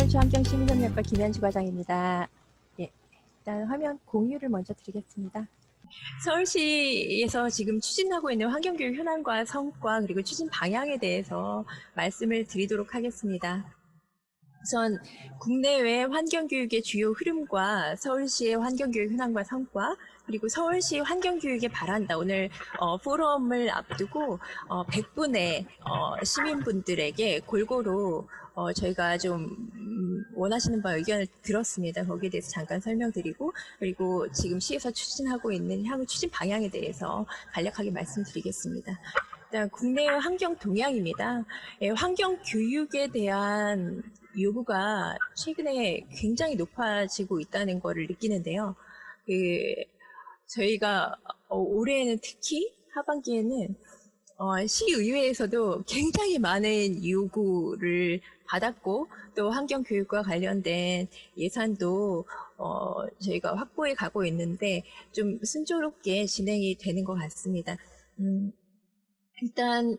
서울시 환경시민협력과 김현주 과장입니다. 예, 일단 화면 공유를 먼저 드리겠습니다. 서울시에서 지금 추진하고 있는 환경교육 현황과 성과 그리고 추진 방향에 대해서 말씀을 드리도록 하겠습니다. 우선 국내외 환경교육의 주요 흐름과 서울시의 환경교육 현황과 성과 그리고 서울시 환경교육에 바란다. 오늘 포럼을 앞두고 100분의 시민분들에게 골고루 저희가 좀 원하시는 바 의견을 들었습니다. 거기에 대해서 잠깐 설명드리고 그리고 지금 시에서 추진하고 있는 향후 추진 방향에 대해서 간략하게 말씀드리겠습니다. 일단 국내 환경 동향입니다. 환경 교육에 대한 요구가 최근에 굉장히 높아지고 있다는 것을 느끼는데요. 저희가 올해는 특히 하반기에는 시의회에서도 굉장히 많은 요구를 받았고 또 환경교육과 관련된 예산도 저희가 확보해 가고 있는데 좀 순조롭게 진행이 되는 것 같습니다. 일단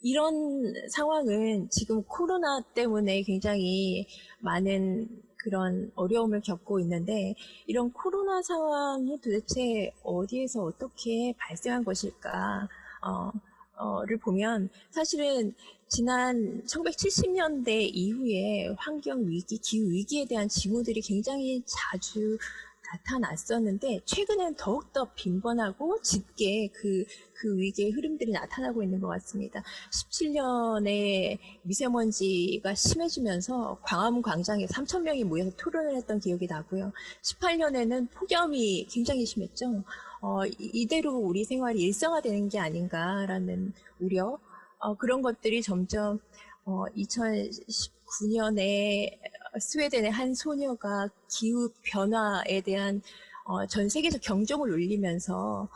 이런 상황은 지금 코로나 때문에 굉장히 많은 그런 어려움을 겪고 있는데 이런 코로나 상황이 도대체 어디에서 어떻게 발생한 것일까 를 보면 사실은 지난 1970년대 이후에 환경위기, 기후위기에 대한 징후들이 굉장히 자주 나타났었는데 최근엔 더욱더 빈번하고 짙게 그 위기의 흐름들이 나타나고 있는 것 같습니다. 17년에 미세먼지가 심해지면서 광화문 광장에 3,000명이 모여서 토론을 했던 기억이 나고요. 18년에는 폭염이 굉장히 심했죠. 이대로 우리 생활이 일상화되는 게 아닌가라는 우려, 그런 것들이 점점 2019년에 스웨덴의 한 소녀가 기후 변화에 대한 전 세계에서 경종을 울리면서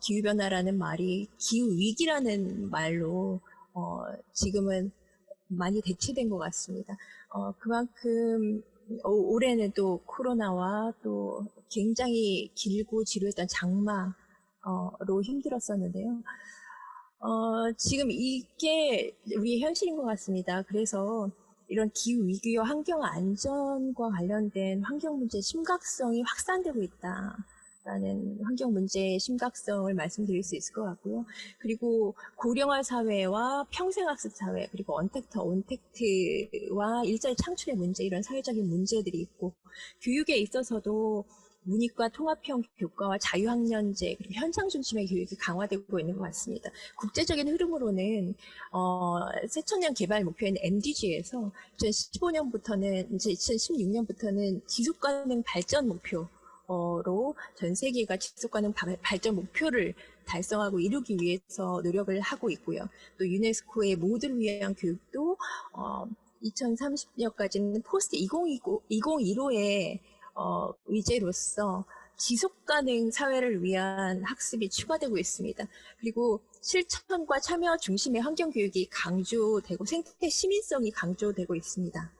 기후변화라는 말이 기후위기라는 말로 지금은 많이 대체된 것 같습니다. 그만큼 올해는 또 코로나와 또 굉장히 길고 지루했던 장마로 힘들었었는데요. 지금 이게 우리의 현실인 것 같습니다. 그래서 이런 기후위기와 환경안전과 관련된 환경 문제의 심각성이 확산되고 있다라는 환경 문제의 심각성을 말씀드릴 수 있을 것 같고요. 그리고 고령화 사회와 평생학습 사회, 그리고 언택트, 온택트와 일자리 창출의 문제, 이런 사회적인 문제들이 있고, 교육에 있어서도 문이과 통합형 교과와 자유학년제 그리고 현장 중심의 교육이 강화되고 있는 것 같습니다. 국제적인 흐름으로는 새천년 개발 목표인 MDG에서 2015년부터는 이제 2016년부터는 지속가능 발전 목표로 전 세계가 지속가능 발전 목표를 달성하고 이루기 위해서 노력을 하고 있고요. 또 유네스코의 모두를 위한 교육도 2030년까지는 포스트 2015의 의제로서 지속가능 사회를 위한 학습이 추가되고 있습니다. 그리고 실천과 참여 중심의 환경교육이 강조되고 생태 시민성이 강조되고 있습니다.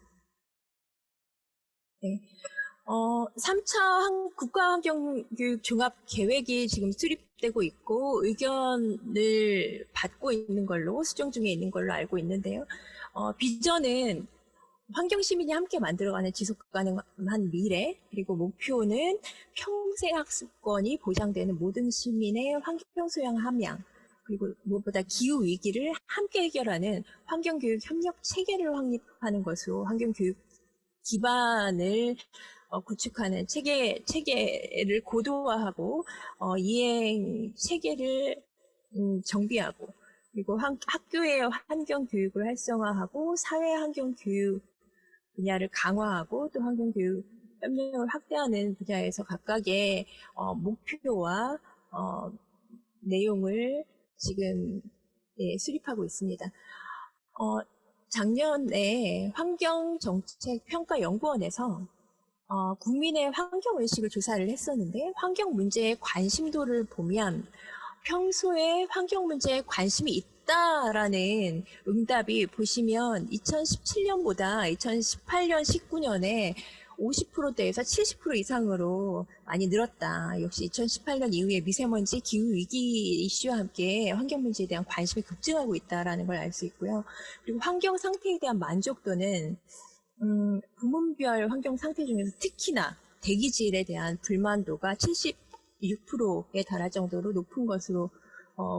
네. 3차 국가환경교육 종합계획이 지금 수립되고 있고 의견을 받고 있는 걸로 수정 중에 있는 걸로 알고 있는데요. 비전은 환경시민이 함께 만들어가는 지속가능한 미래, 그리고 목표는 평생학습권이 보장되는 모든 시민의 환경소양 함양, 그리고 무엇보다 기후위기를 함께 해결하는 환경교육 협력 체계를 확립하는 것으로 환경교육 기반을 구축하는 체계를 고도화하고 이행 체계를 정비하고 그리고 학교의 환경교육을 활성화하고 사회 환경교육 분야를 강화하고 또 환경교육 협력을 확대하는 분야에서 각각의 목표와 내용을 지금 수립하고 있습니다. 작년에 환경정책평가연구원에서 국민의 환경의식을 조사를 했었는데 환경 문제의 관심도를 보면 평소에 환경 문제에 관심이 있다라는 응답이 보시면 2017년보다 2018년, 19년에 50%대에서 70% 이상으로 많이 늘었다. 역시 2018년 이후에 미세먼지, 기후위기 이슈와 함께 환경 문제에 대한 관심이 급증하고 있다는 걸 알 수 있고요. 그리고 환경 상태에 대한 만족도는 부문별 환경 상태 중에서 특히나 대기질에 대한 불만도가 76%에 달할 정도로 높은 것으로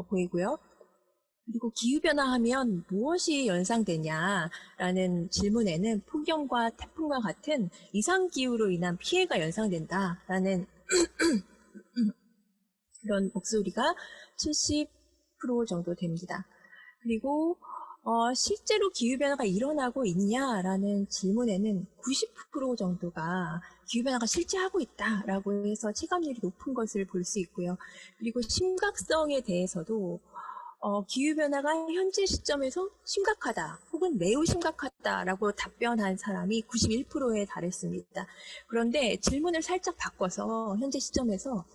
보이고요. 그리고 기후변화하면 무엇이 연상되냐라는 질문에는 폭염과 태풍과 같은 이상기후로 인한 피해가 연상된다라는 그런 목소리가 70% 정도 됩니다. 그리고 실제로 기후변화가 일어나고 있냐라는 질문에는 90% 정도가 기후변화가 실제 하고 있다라고 해서 체감률이 높은 것을 볼 수 있고요. 그리고 심각성에 대해서도 기후변화가 현재 시점에서 심각하다 혹은 매우 심각하다라고 답변한 사람이 91%에 달했습니다. 그런데 질문을 살짝 바꿔서 현재 시점에서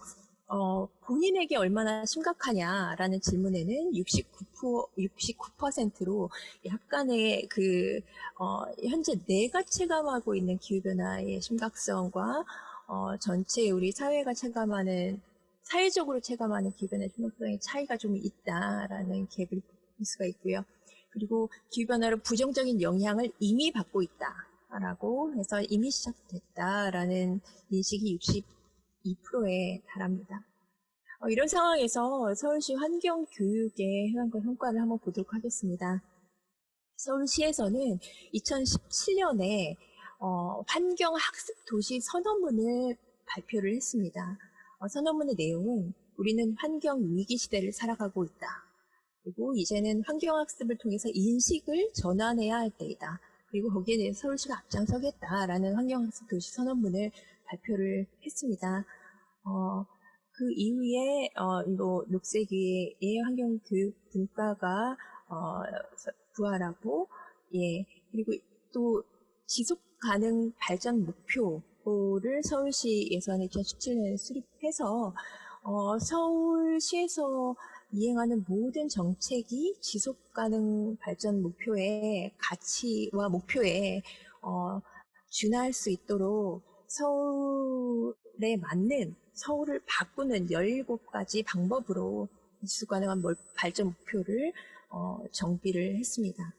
본인에게 얼마나 심각하냐라는 질문에는 69%로 약간의 현재 내가 체감하고 있는 기후변화의 심각성과 전체 우리 사회적으로 체감하는 기후변화의 심각성의 차이가 좀 있다라는 갭을 볼 수가 있고요. 그리고 기후변화로 부정적인 영향을 이미 받고 있다라고 해서 이미 시작됐다라는 인식이 62%에 달합니다. 이런 상황에서 서울시 환경교육의 성과를 한번 보도록 하겠습니다. 서울시에서는 2017년에 환경학습 도시 선언문을 발표를 했습니다. 선언문의 내용은 우리는 환경 위기 시대를 살아가고 있다. 그리고 이제는 환경학습을 통해서 인식을 전환해야 할 때이다. 그리고 거기에 대해서 서울시가 앞장서겠다라는 환경학습 도시 선언문을 발표를 했습니다. 그 이후에 녹색의 환경교육 분과가 부활하고, 예, 그리고 또 지속가능 발전 목표를 서울시 예산에 2017년에 수립해서 서울시에서 이행하는 모든 정책이 지속가능 발전 목표의 가치와 목표에 준할 수 있도록 서울에 맞는 서울을 바꾸는 17가지 방법으로 지속가능한 발전 목표를 정비를 했습니다.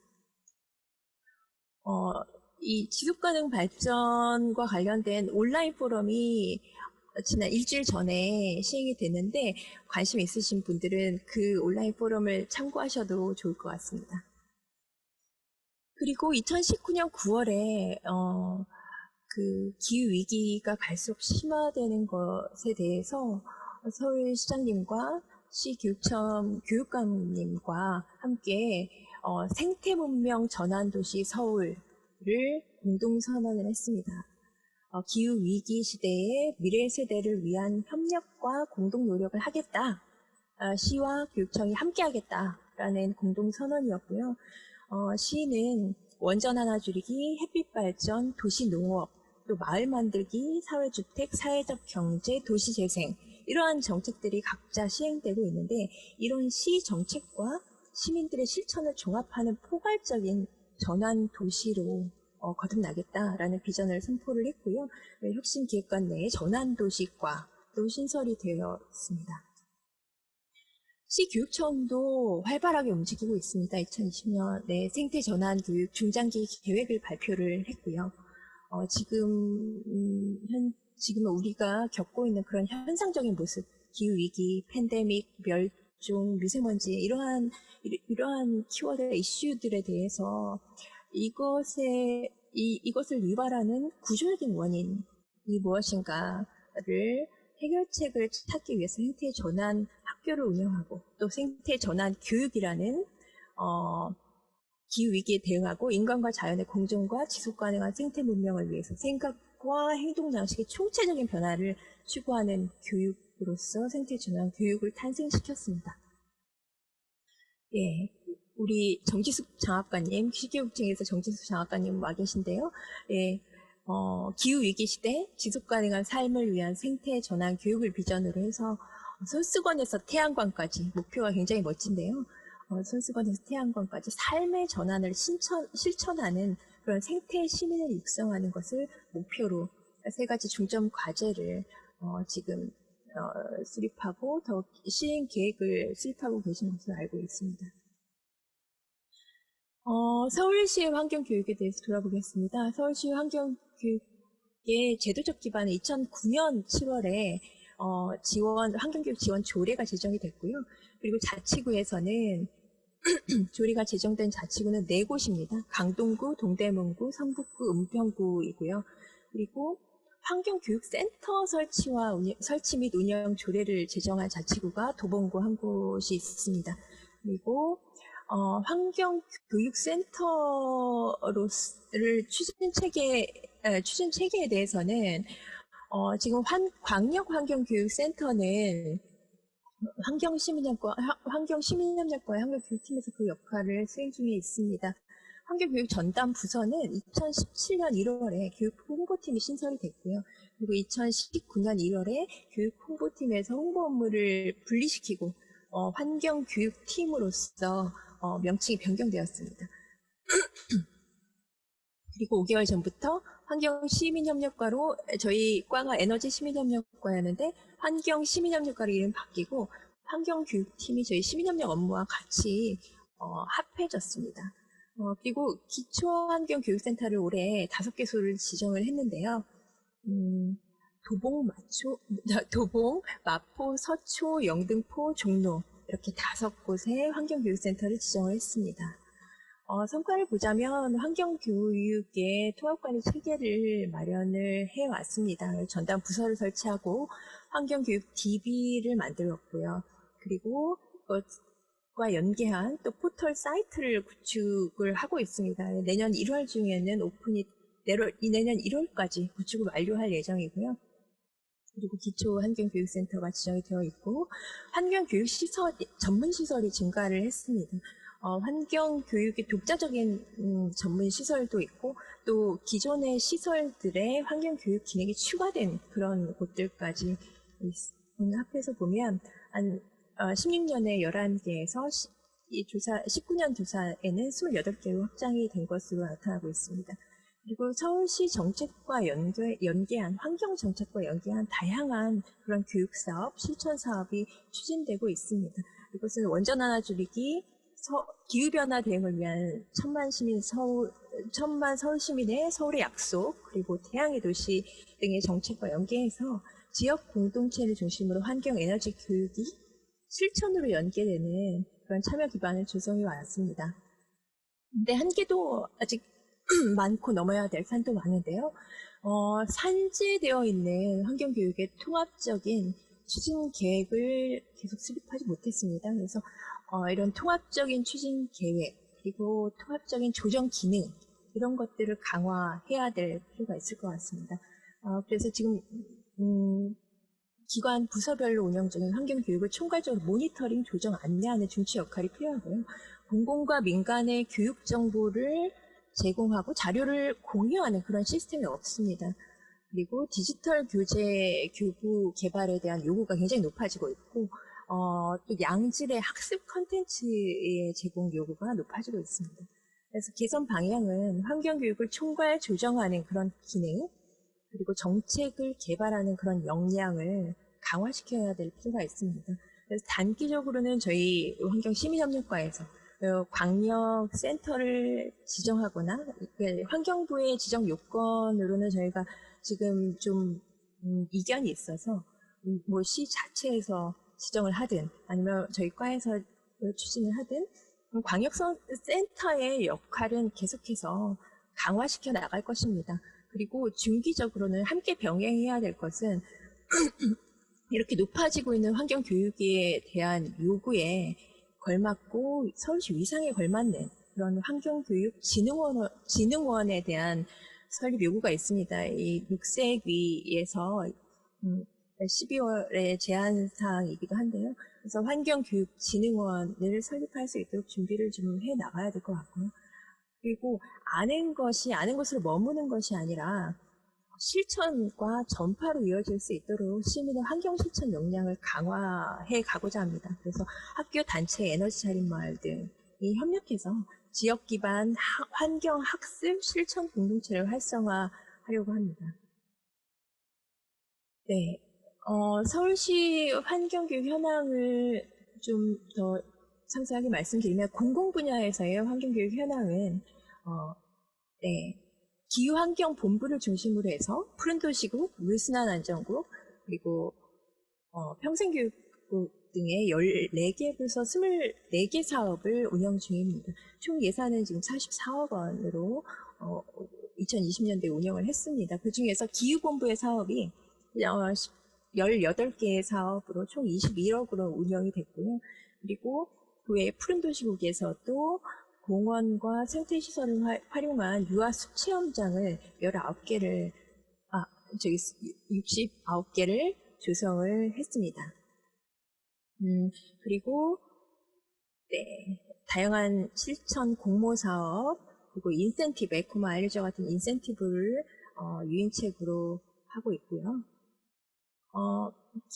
이 지속가능 발전과 관련된 온라인 포럼이 지난 일주일 전에 시행이 됐는데 관심 있으신 분들은 그 온라인 포럼을 참고하셔도 좋을 것 같습니다. 그리고 2019년 9월에 그 기후위기가 갈수록 심화되는 것에 대해서 서울시장님과 시교육청 교육감님과 함께 생태문명 전환도시 서울을 공동선언을 했습니다. 기후위기 시대의 미래 세대를 위한 협력과 공동 노력을 하겠다. 시와 교육청이 함께 하겠다라는 공동선언이었고요. 시는 원전 하나 줄이기, 햇빛 발전, 도시 농업, 또 마을 만들기, 사회주택, 사회적 경제, 도시 재생 이러한 정책들이 각자 시행되고 있는데 이런 시 정책과 시민들의 실천을 종합하는 포괄적인 전환 도시로 거듭나겠다라는 비전을 선포를 했고요. 혁신기획관 내에 전환도시과도 신설이 되어 있습니다. 시교육청도 활발하게 움직이고 있습니다. 2020년에 생태전환교육 중장기 계획을 발표를 했고요. 지금 우리가 겪고 있는 그런 현상적인 모습, 기후위기, 팬데믹, 멸종, 미세먼지 이러한 키워드 이슈들에 대해서 이것을 유발하는 구조적인 원인이 무엇인가를 해결책을 찾기 위해서 생태전환 학교를 운영하고 또 생태전환 교육이라는 기후위기에 대응하고 인간과 자연의 공존과 지속가능한 생태문명을 위해서 생각과 행동 양식의 총체적인 변화를 추구하는 교육으로서 생태전환 교육을 탄생시켰습니다. 예, 우리 정지숙 장학관님, 시교육청에서 정지숙 장학관님 와 계신데요. 예, 기후위기 시대 지속가능한 삶을 위한 생태전환 교육을 비전으로 해서 손수건에서 태양광까지 목표가 굉장히 멋진데요. 손수건에서 태양광까지 삶의 전환을 실천하는 그런 생태 시민을 육성하는 것을 목표로 3가지 중점 과제를 지금 수립하고 더 시행 계획을 수립하고 계신 것으로 알고 있습니다. 서울시의 환경교육에 대해서 돌아보겠습니다. 서울시 환경교육의 제도적 기반은 2009년 7월에 환경교육 지원 조례가 제정이 됐고요. 그리고 자치구에서는 조례가 제정된 자치구는 4곳입니다. 강동구, 동대문구, 성북구, 은평구이고요. 그리고 환경교육센터 설치 및 운영 조례를 제정한 자치구가 도봉구 한 곳이 있습니다. 그리고 환경교육센터를 추진 체계에 대해서는 지금 광역환경교육센터는 환경시민협력과의 환경교육팀에서 그 역할을 수행 중에 있습니다. 환경교육 전담 부서는 2017년 1월에 교육 홍보팀이 신설이 됐고요. 그리고 2019년 1월에 교육 홍보팀에서 홍보 업무를 분리시키고 환경교육팀으로서 명칭이 변경되었습니다. 그리고 5개월 전부터 환경시민협력과로 저희 과가 에너지시민협력과였는데 환경시민협력과로 이름 바뀌고 환경교육팀이 저희 시민협력 업무와 같이 합해졌습니다. 그리고 기초환경교육센터를 올해 5개소를 지정을 했는데요. 도봉, 마포, 서초, 영등포, 종로 이렇게 5곳의 환경교육센터를 지정을 했습니다. 성과를 보자면 환경교육의 통합관리 체계를 마련을 해왔습니다. 전담 부서를 설치하고 환경교육 DB를 만들었고요. 그리고 그것과 연계한 또 포털 사이트를 구축을 하고 있습니다. 내년 1월 중에는 내년 1월까지 구축을 완료할 예정이고요. 그리고 기초환경교육센터가 지정이 되어 있고 전문시설이 증가를 했습니다. 환경교육의 독자적인 전문시설도 있고 또 기존의 시설들의 환경교육 기능이 추가된 그런 곳들까지 합해서 보면 한 16년에 11개에서 19년 조사에는 28개로 확장이 된 것으로 나타나고 있습니다. 그리고 서울시 정책과 연계한 환경정책과 연계한 다양한 그런 교육사업, 실천사업이 추진되고 있습니다. 이것은 원전 하나 줄이기, 기후변화 대응을 위한 천만 서울 시민의 서울의 약속, 그리고 태양의 도시 등의 정책과 연계해서 지역 공동체를 중심으로 환경 에너지 교육이 실천으로 연계되는 그런 참여 기반을 조성해 왔습니다. 근데 한계도 아직 많고 넘어야 될 산도 많은데요. 산재되어 있는 환경교육의 통합적인 추진 계획을 계속 수립하지 못했습니다. 그래서 이런 통합적인 추진 계획 그리고 통합적인 조정 기능 이런 것들을 강화해야 될 필요가 있을 것 같습니다. 그래서 지금 기관 부서별로 운영 중인 환경교육을 총괄적으로 모니터링, 조정, 안내하는 중추 역할이 필요하고요. 공공과 민간의 교육 정보를 제공하고 자료를 공유하는 그런 시스템이 없습니다. 그리고 디지털 교구 개발에 대한 요구가 굉장히 높아지고 있고 또 양질의 학습 컨텐츠의 제공 요구가 높아지고 있습니다. 그래서 개선 방향은 환경교육을 총괄 조정하는 그런 기능 그리고 정책을 개발하는 그런 역량을 강화시켜야 될 필요가 있습니다. 그래서 단기적으로는 저희 환경시민협력과에서 광역센터를 지정하거나 환경부의 지정 요건으로는 저희가 지금 좀 이견이 있어서 뭐 시 자체에서 지정을 하든 아니면 저희 과에서 추진을 하든 광역센터의 역할은 계속해서 강화시켜 나갈 것입니다. 그리고 중기적으로는 함께 병행해야 될 것은 이렇게 높아지고 있는 환경교육에 대한 요구에 걸맞고 서울시 위상에 걸맞는 그런 환경교육 진흥원에 대한 설립 요구가 있습니다. 이 육색위에서 12월에 제안사항이기도 한데요. 그래서 환경교육진흥원을 설립할 수 있도록 준비를 좀 해 나가야 될 것 같고요. 그리고 아는 것으로 머무는 것이 아니라 실천과 전파로 이어질 수 있도록 시민의 환경 실천 역량을 강화해 가고자 합니다. 그래서 학교, 단체, 에너지 차림 마을 등이 협력해서 지역 기반 환경 학습 실천 공동체를 활성화하려고 합니다. 네, 서울시 환경교육 현황을 좀 더 상세하게 말씀드리면 공공 분야에서의 환경교육 현황은 네, 기후환경본부를 중심으로 해서 푸른도시국, 물순환안전국, 그리고 평생교육국 등의 14개 부서 24개 사업을 운영 중입니다. 총 예산은 지금 44억 원으로 2020년도에 운영을 했습니다. 그 중에서 기후본부의 사업이 18개의 사업으로 총 21억으로 운영이 됐고요. 그리고 그 외에 푸른도시국에서도 공원과 생태시설을 활용한 유아숲 체험장을 69개를 조성을 했습니다. 그리고 네, 다양한 실천 공모 사업, 그리고 인센티브, 에코마 알려져 같은 인센티브를 유인책으로 하고 있고요.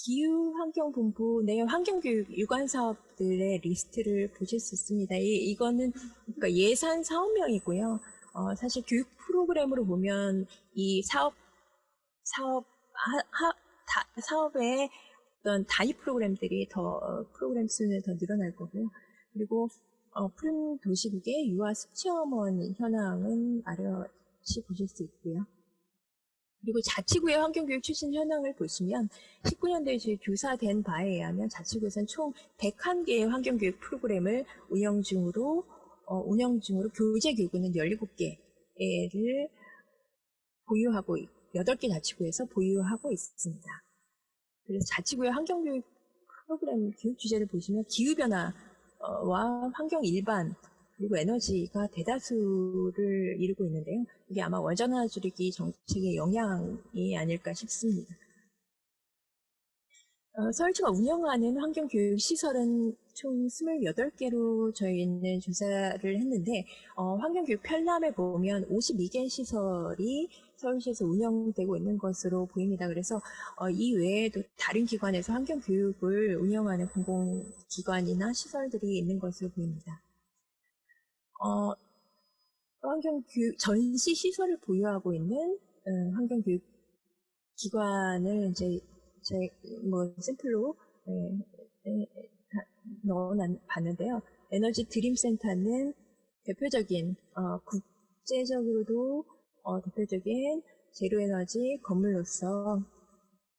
기후환경본부 내 환경교육 유관 사업들의 리스트를 보실 수 있습니다. 이거는 그러니까 예산 사업명이고요. 사실 교육 프로그램으로 보면 이 사업의 어떤 단위 프로그램들이 프로그램 수는 더 늘어날 거고요. 그리고 푸른 도시국의 유아 습체험원 현황은 아래같이 보실 수 있고요. 그리고 자치구의 환경교육 출신 현황을 보시면 19년도에 조사된 바에 의하면 자치구에서는 총 101개의 환경교육 프로그램을 운영 중으로 교재 교구는 17개를 보유하고 8개 자치구에서 보유하고 있습니다. 그래서 자치구의 환경교육 프로그램 교육 주제를 보시면 기후변화와 환경 일반 그리고 에너지가 대다수를 이루고 있는데요. 이게 아마 원전화 줄이기 정책의 영향이 아닐까 싶습니다. 서울시가 운영하는 환경교육 시설은 총 28개로 저희는 조사를 했는데 환경교육 편람에 보면 52개 시설이 서울시에서 운영되고 있는 것으로 보입니다. 그래서 이 외에도 다른 기관에서 환경교육을 운영하는 공공기관이나 시설들이 있는 것으로 보입니다. 환경교육 전시 시설을 보유하고 있는 환경교육 기관을 이제 샘플로 넣어봤는데요. 에너지 드림센터는 대표적인 국제적으로도 대표적인 제로에너지 건물로서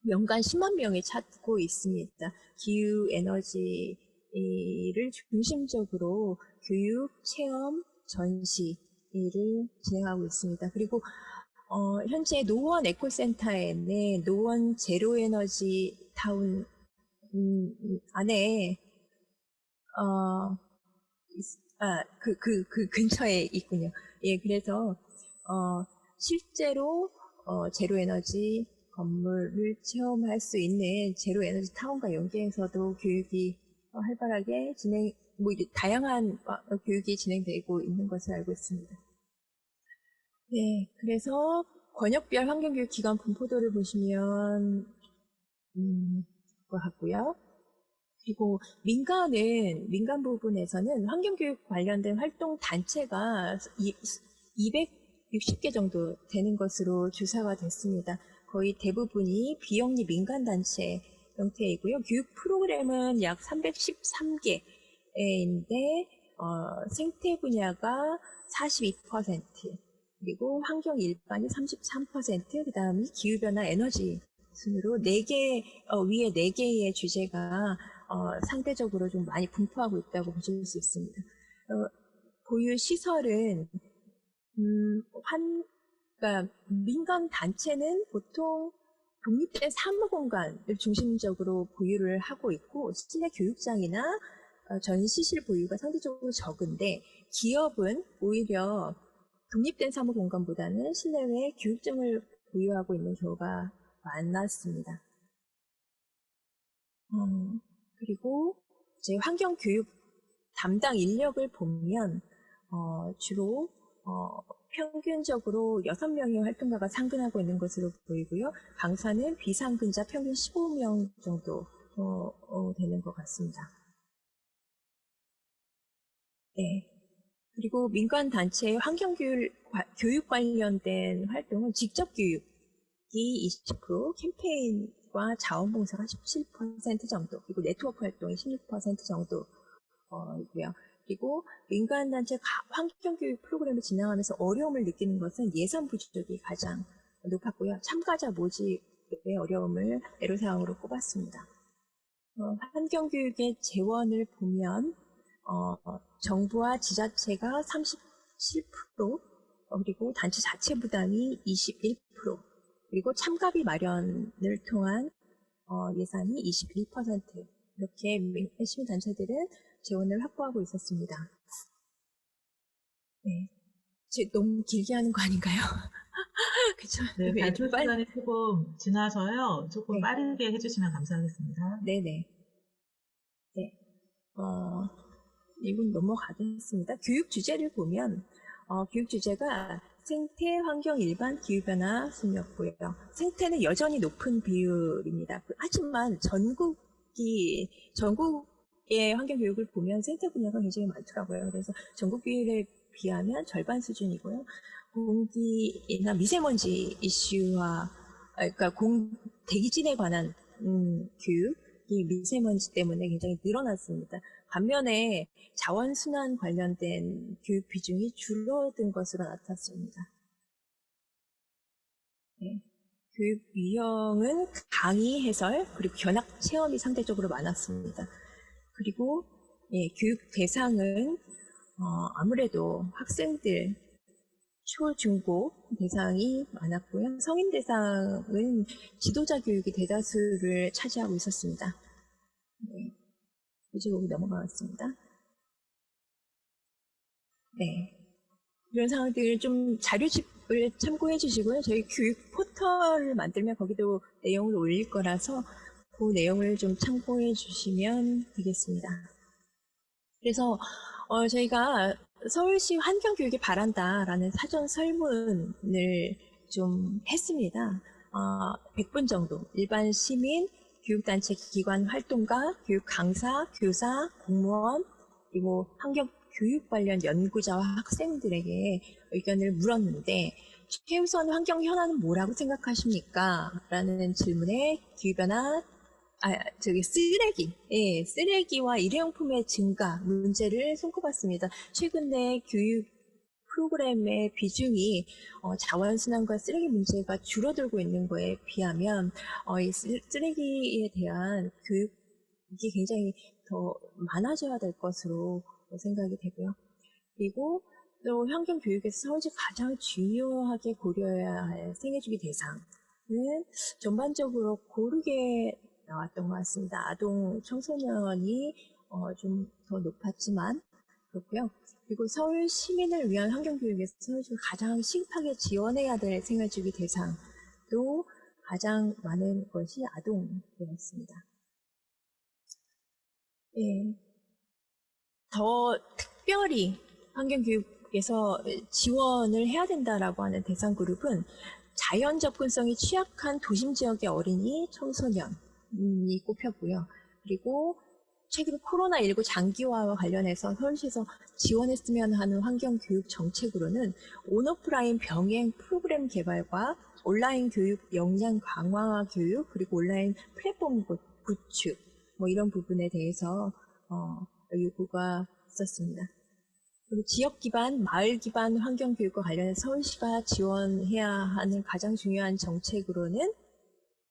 연간 10만 명이 찾고 있습니다. 기후에너지를 중심적으로 교육, 체험, 전시를 진행하고 있습니다. 그리고 현재 노원 에코센터에는 노원 제로에너지 타운 안에 그 근처에 있군요. 예, 그래서 실제로 제로에너지 건물을 체험할 수 있는 제로에너지 타운과 연계해서도 교육이 활발하게 다양한 교육이 진행되고 있는 것을 알고 있습니다. 네, 그래서 권역별 환경교육 기관 분포도를 보시면 것 같고요. 그리고 민간 부분에서는 환경교육 관련된 활동 단체가 260개 정도 되는 것으로 조사가 됐습니다. 거의 대부분이 비영리 민간단체 형태이고요. 교육 프로그램은 약 313개인데 생태 분야가 42%, 그리고 환경 일반이 33%, 그 다음이 기후변화 에너지 순으로 위에 4개의 주제가 상대적으로 좀 많이 분포하고 있다고 보실 수 있습니다. 보유 시설은 그러니까 민간 단체는 보통 독립된 사무공간을 중심적으로 보유를 하고 있고 실내 교육장이나 전시실 보유가 상대적으로 적은데 기업은 오히려 독립된 사무공간보다는 실내외 교육장을 보유하고 있는 경우가 많았습니다. 그리고 이제 환경교육 담당 인력을 보면 주로 평균적으로 6명의 활동가가 상근하고 있는 것으로 보이고요. 강사는 비상근자 평균 15명 정도 되는 것 같습니다. 네. 그리고 민간 단체의 환경교육 관련된 활동은 직접 교육이 20%, 캠페인과 자원봉사가 17% 정도, 그리고 네트워크 활동이 16% 정도 있고요. 그리고 민간단체 환경교육 프로그램을 진행하면서 어려움을 느끼는 것은 예산 부족이 가장 높았고요. 참가자 모집의 어려움을 애로사항으로 꼽았습니다. 환경교육의 재원을 보면 정부와 지자체가 37%, 그리고 단체 자체 부담이 21%, 그리고 참가비 마련을 통한 예산이 21%, 이렇게 시민단체들은 재원을 확보하고 있었습니다. 네, 너무 길게 하는 거 아닌가요? 그쵸? 네, 발표 시간이 조금 지나서요. 조금 네. 빠르게 해주시면 감사하겠습니다. 네네. 네. 이건 넘어가겠습니다. 교육 주제를 보면, 교육 주제가 생태, 환경, 일반, 기후변화 순이었고요. 생태는 여전히 높은 비율입니다. 하지만 전국의 환경교육을 보면 생태 분야가 굉장히 많더라고요. 그래서 전국 비율에 비하면 절반 수준이고요. 공기나 미세먼지 이슈와, 그러니까 대기질에 관한 교육이 미세먼지 때문에 굉장히 늘어났습니다. 반면에 자원순환 관련된 교육 비중이 줄어든 것으로 나타났습니다. 네. 교육 유형은 강의, 해설, 그리고 견학 체험이 상대적으로 많았습니다. 그리고 교육 대상은 아무래도 학생들, 초, 중고 대상이 많았고요. 성인 대상은 지도자 교육이 대다수를 차지하고 있었습니다. 네. 이제 여기 넘어가겠습니다. 네. 이런 상황들을 좀 자료집을 참고해 주시고요. 저희 교육 포털을 만들면 거기도 내용을 올릴 거라서 그 내용을 좀 참고해 주시면 되겠습니다. 그래서 저희가 서울시 환경교육에 바란다라는 사전 설문을 좀 했습니다. 100분 정도 일반 시민, 교육단체 기관 활동가, 교육 강사, 교사, 공무원, 그리고 환경교육 관련 연구자와 학생들에게 의견을 물었는데 최우선 환경 현안은 뭐라고 생각하십니까? 라는 질문에 기후변화, 쓰레기와 일회용품의 증가 문제를 손꼽았습니다. 최근에 교육 프로그램의 비중이 자원순환과 쓰레기 문제가 줄어들고 있는 거에 비하면 이 쓰레기에 대한 교육이 굉장히 더 많아져야 될 것으로 생각이 되고요. 그리고 또 환경교육에서 서울시 가장 중요하게 고려해야 할 생애주기 대상은 전반적으로 고르게 나왔던 것 같습니다. 아동, 청소년이 좀 더 높았지만 그렇고요. 그리고 서울 시민을 위한 환경교육에서 서울시가 가장 시급하게 지원해야 될 생활주기 대상도 가장 많은 것이 아동이었습니다. 예. 더 특별히 환경교육에서 지원을 해야 된다라고 하는 대상 그룹은 자연 접근성이 취약한 도심 지역의 어린이, 청소년이 꼽혔고요. 그리고 최근 코로나19 장기화와 관련해서 서울시에서 지원했으면 하는 환경교육 정책으로는 온오프라인 병행 프로그램 개발과 온라인 교육 역량 강화 교육, 그리고 온라인 플랫폼 구축, 이런 부분에 대해서 요구가 있었습니다. 그리고 지역 기반, 마을 기반 환경교육과 관련해서 서울시가 지원해야 하는 가장 중요한 정책으로는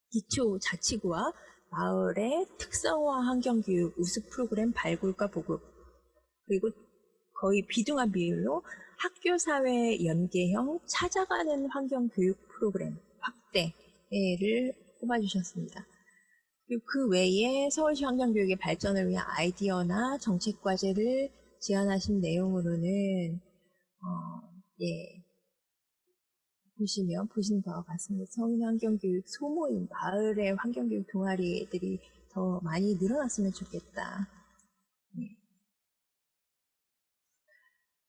기초 자치구와 마을의 특성화 환경교육 우수 프로그램 발굴과 보급, 그리고 거의 비등한 비율로 학교 사회 연계형 찾아가는 환경교육 프로그램 확대를 꼽아주셨습니다. 그리고 그 외에 서울시 환경교육의 발전을 위한 아이디어나 정책 과제를 제안하신 내용으로는 보시는 바와 같습니다. 성인 환경교육 소모임, 마을의 환경교육 동아리들이 더 많이 늘어났으면 좋겠다.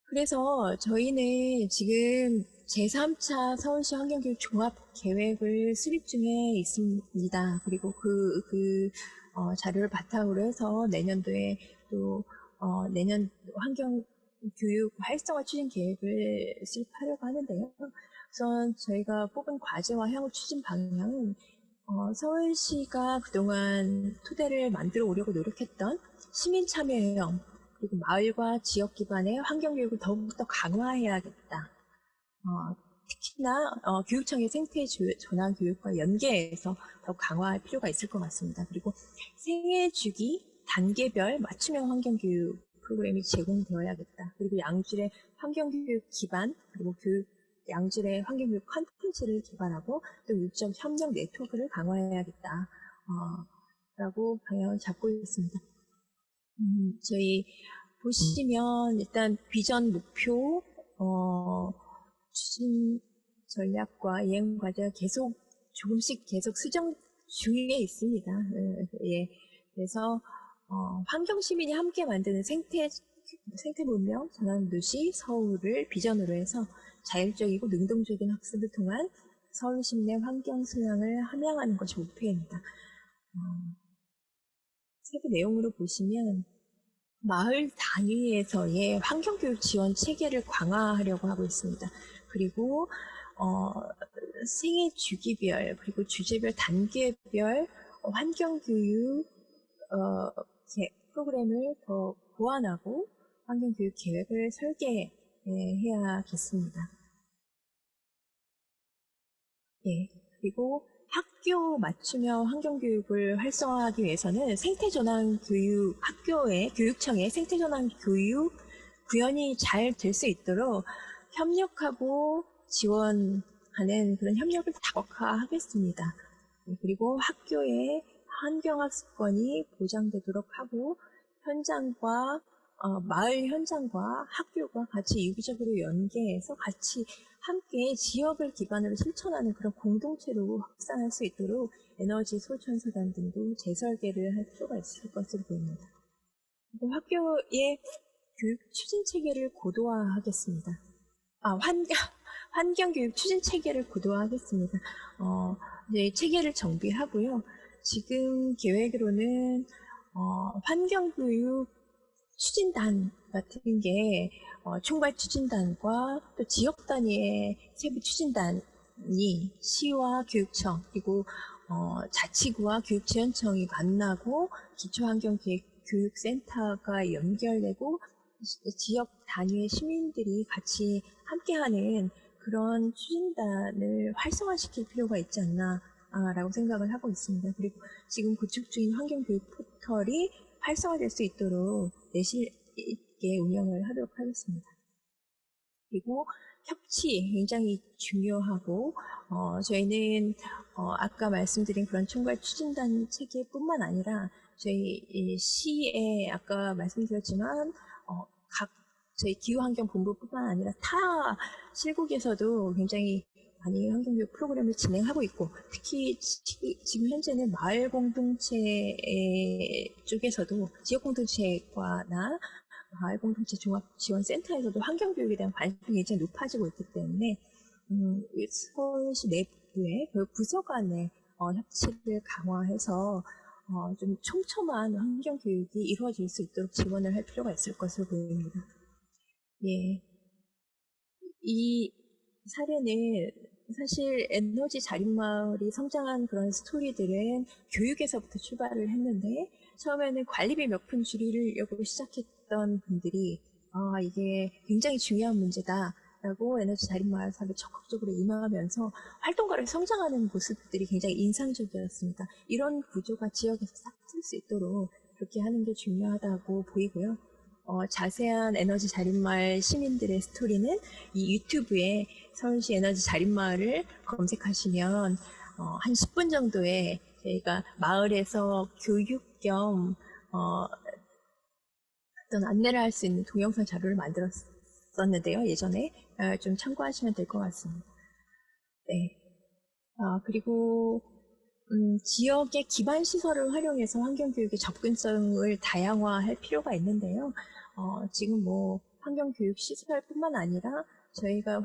그래서 저희는 지금 제3차 서울시 환경교육 종합계획을 수립 중에 있습니다. 그리고 자료를 바탕으로 해서 내년도에 또 내년 환경교육 활성화 추진 계획을 수립하려고 하는데요. 우선 저희가 뽑은 과제와 향후 추진 방향은 서울시가 그동안 토대를 만들어 오려고 노력했던 시민참여형 그리고 마을과 지역 기반의 환경교육을 더욱더 강화해야겠다. 특히나 교육청의 생태 전환 교육과 연계해서 더욱 강화할 필요가 있을 것 같습니다. 그리고 생애 주기 단계별 맞춤형 환경교육 프로그램이 제공되어야겠다. 그리고 양질의 환경교육 기반 그리고 양질의 환경교육 콘텐츠를 개발하고 또 육적 협력 네트워크를 강화해야겠다. 라고 방향을 잡고 있습니다. 저희 보시면 일단 비전 목표, 추진 전략과 이행 과제가 조금씩 계속 수정 중에 있습니다. 예. 그래서 환경 시민이 함께 만드는 생태 문명 전환 도시 서울을 비전으로 해서 자율적이고 능동적인 학습을 통한 서울 시민의 환경 소양을 함양하는 것이 목표입니다. 세부 내용으로 보시면 마을 단위에서의 환경교육 지원 체계를 강화하려고 하고 있습니다. 그리고 생애 주기별 그리고 주제별 단계별 환경교육 프로그램을 더 보완하고 환경교육 계획을 설계해야겠습니다. 예, 그리고 학교 맞춤형 환경교육을 활성화하기 위해서는 생태전환 교육, 교육청의 생태전환 교육 구현이 잘 될 수 있도록 협력하고 지원하는 그런 협력을 다각화하겠습니다. 그리고 학교의 환경학습권이 보장되도록 하고 마을 현장과 학교가 같이 유기적으로 연계해서 같이 함께 지역을 기반으로 실천하는 그런 공동체로 확산할 수 있도록 에너지 소천서단 등도 재설계를 할 필요가 있을 것으로 보입니다. 그리고 학교의 교육 추진 체계를 고도화하겠습니다. 환경교육 추진 체계를 고도화하겠습니다. 이제 체계를 정비하고요. 지금 계획으로는 환경교육 추진단 같은 게 총괄 추진단과 또 지역 단위의 세부 추진단이 시와 교육청 그리고 자치구와 교육지원청이 만나고 기초환경교육센터가 연결되고 지역 단위의 시민들이 같이 함께하는 그런 추진단을 활성화시킬 필요가 있지 않나 라고 생각을 하고 있습니다. 그리고 지금 구축 중인 환경교육 포털이 활성화될 수 있도록 내실 있게 운영을 하도록 하겠습니다. 그리고 협치 굉장히 중요하고 저희는 아까 말씀드린 그런 총괄 추진단 체계뿐만 아니라 저희 시에 아까 말씀드렸지만 저희 기후환경본부뿐만 아니라 타 실국에서도 굉장히 많이 환경교육 프로그램을 진행하고 있고 특히 지금 현재는 마을 공동체 쪽에서도 지역 공동체과나 마을 공동체 종합지원센터에서도 환경교육에 대한 관심이 굉장히 높아지고 있기 때문에 서울시 내부의 그 부서 간의 협치를 강화해서 좀 촘촘한 환경교육이 이루어질 수 있도록 지원을 할 필요가 있을 것으로 보입니다. 예. 이 사례는 사실 에너지 자립마을이 성장한 그런 스토리들은 교육에서부터 출발을 했는데 처음에는 관리비 몇 푼 줄이려고 시작했던 분들이 이게 굉장히 중요한 문제다 라고 에너지 자립마을 사업에 적극적으로 임하면서 활동가를 성장하는 모습들이 굉장히 인상적이었습니다. 이런 구조가 지역에서 싹 틀 수 있도록 그렇게 하는 게 중요하다고 보이고요. 자세한 에너지 자립마을 시민들의 스토리는 이 유튜브에 서울시 에너지 자립마을을 검색하시면 한 10분 정도에 저희가 마을에서 교육 겸 어떤 안내를 할 수 있는 동영상 자료를 만들었었는데요. 예전에 좀 참고하시면 될 것 같습니다. 네. 그리고 지역의 기반 시설을 활용해서 환경교육의 접근성을 다양화할 필요가 있는데요. 지금 환경교육 시설뿐만 아니라 저희가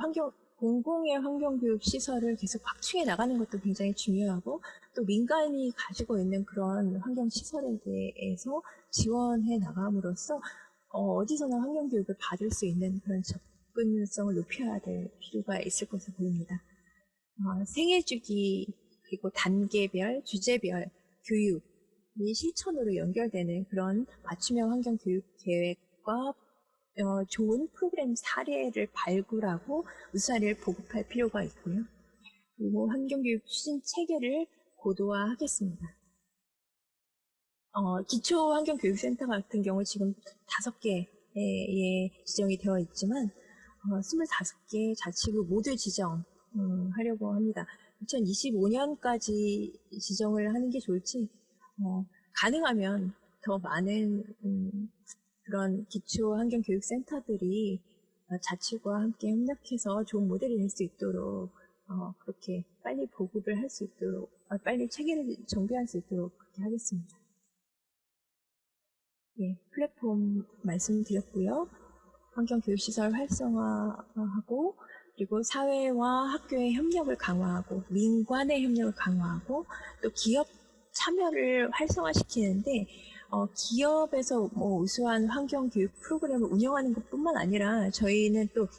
공공의 환경교육 시설을 계속 확충해 나가는 것도 굉장히 중요하고 또 민간이 가지고 있는 그런 환경시설에 대해서 지원해 나감으로써 어디서나 환경교육을 받을 수 있는 그런 접근성을 높여야 될 필요가 있을 것으로 보입니다. 생애주기 그리고 단계별, 주제별 교육이 실천으로 연결되는 그런 맞춤형 환경교육 계획과 교육과 좋은 프로그램 사례를 발굴하고 우수사례를 보급할 필요가 있고요. 그리고 환경교육 추진 체계를 고도화하겠습니다. 기초환경교육센터 같은 경우 지금 5개에 지정이 되어 있지만 25개 자치구 모두 지정하려고 합니다. 2025년까지 지정을 하는 게 좋을지 가능하면 더 많은 그런 기초환경교육센터들이 자치구와 함께 협력해서 좋은 모델이 될 수 있도록 그렇게 빨리 보급을 할 수 있도록 빨리 체계를 정비할 수 있도록 그렇게 하겠습니다. 예, 플랫폼 말씀드렸고요. 환경교육시설 활성화하고 그리고 사회와 학교의 협력을 강화하고 민관의 협력을 강화하고 또 기업 참여를 활성화시키는데 기업에서 우수한 환경교육 프로그램을 운영하는 것뿐만 아니라 저희는 또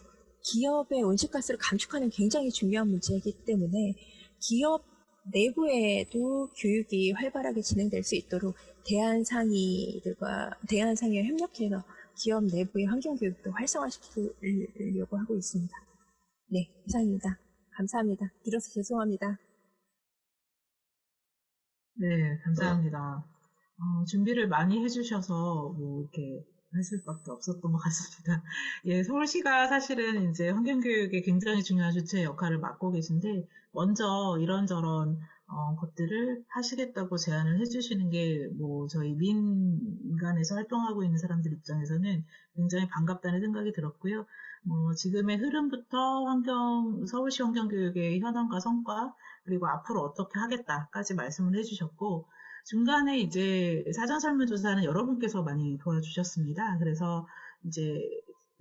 기업의 온실가스를 감축하는 굉장히 중요한 문제이기 때문에 기업 내부에도 교육이 활발하게 진행될 수 있도록 대한상의와 협력해서 기업 내부의 환경교육도 활성화시키려고 하고 있습니다. 네, 이상입니다. 감사합니다. 길어서 죄송합니다. 네, 감사합니다. 준비를 많이 해주셔서 이렇게 할 수밖에 없었던 것 같습니다. 예, 서울시가 사실은 이제 환경교육에 굉장히 중요한 주체 역할을 맡고 계신데 먼저 이런저런 것들을 하시겠다고 제안을 해주시는 게 저희 민간에서 활동하고 있는 사람들 입장에서는 굉장히 반갑다는 생각이 들었고요. 지금의 흐름부터 서울시 환경교육의 현황과 성과 그리고 앞으로 어떻게 하겠다까지 말씀을 해주셨고 중간에 이제 사전 설문조사는 여러분께서 많이 도와주셨습니다. 그래서 이제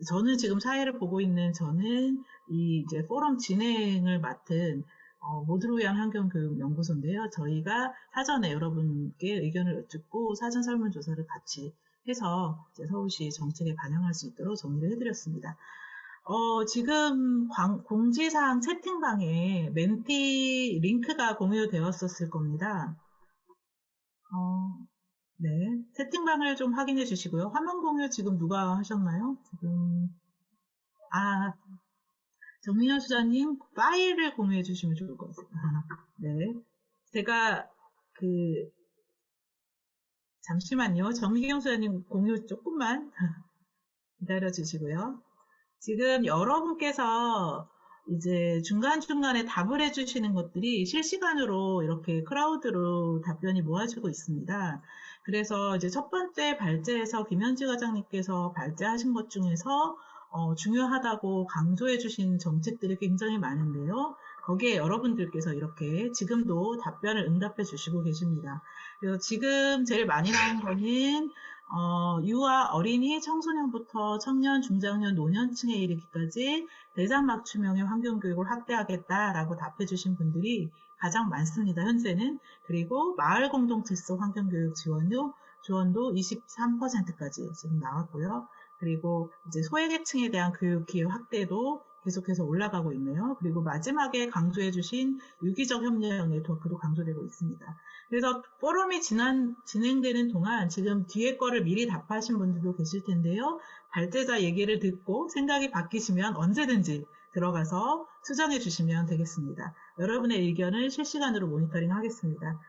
저는 지금 사회를 보고 있는 저는 이 이제 포럼 진행을 맡은 모두를 위한 환경교육연구소인데요. 저희가 사전에 여러분께 의견을 여쭙고 사전 설문조사를 같이 해서 이제 서울시 정책에 반영할 수 있도록 정리를 해드렸습니다. 지금 공지사항 채팅방에 멘티 링크가 공유되었었을 겁니다. 네. 채팅방을 좀 확인해 주시고요. 화면 공유 지금 누가 하셨나요? 지금, 정민현 수장님, 파일을 공유해 주시면 좋을 것 같아요. 네. 제가, 잠시만요. 정미경 수장님 공유 조금만 기다려 주시고요. 지금 여러분께서 이제 중간중간에 답을 해주시는 것들이 실시간으로 이렇게 크라우드로 답변이 모아지고 있습니다. 그래서 이제 첫 번째 발제에서 김현지 과장님께서 발제하신 것 중에서 중요하다고 강조해 주신 정책들이 굉장히 많은데요. 거기에 여러분들께서 이렇게 지금도 답변을 응답해 주시고 계십니다. 그래서 지금 제일 많이 나온 거는 유아, 어린이, 청소년부터 청년, 중장년, 노년층에 이르기까지 대상 맞춤형의 환경교육을 확대하겠다라고 답해주신 분들이 가장 많습니다. 현재는. 그리고 마을 공동체 속 환경교육 지원도 23%까지 지금 나왔고요. 그리고 이제 소외계층에 대한 교육 기회 확대도 계속해서 올라가고 있네요. 그리고 마지막에 강조해주신 유기적 협력의 토크도 강조되고 있습니다. 그래서 포럼이 진행되는 동안 지금 뒤에 거를 미리 답하신 분들도 계실 텐데요. 발제자 얘기를 듣고 생각이 바뀌시면 언제든지 들어가서 수정해 주시면 되겠습니다. 여러분의 의견을 실시간으로 모니터링 하겠습니다.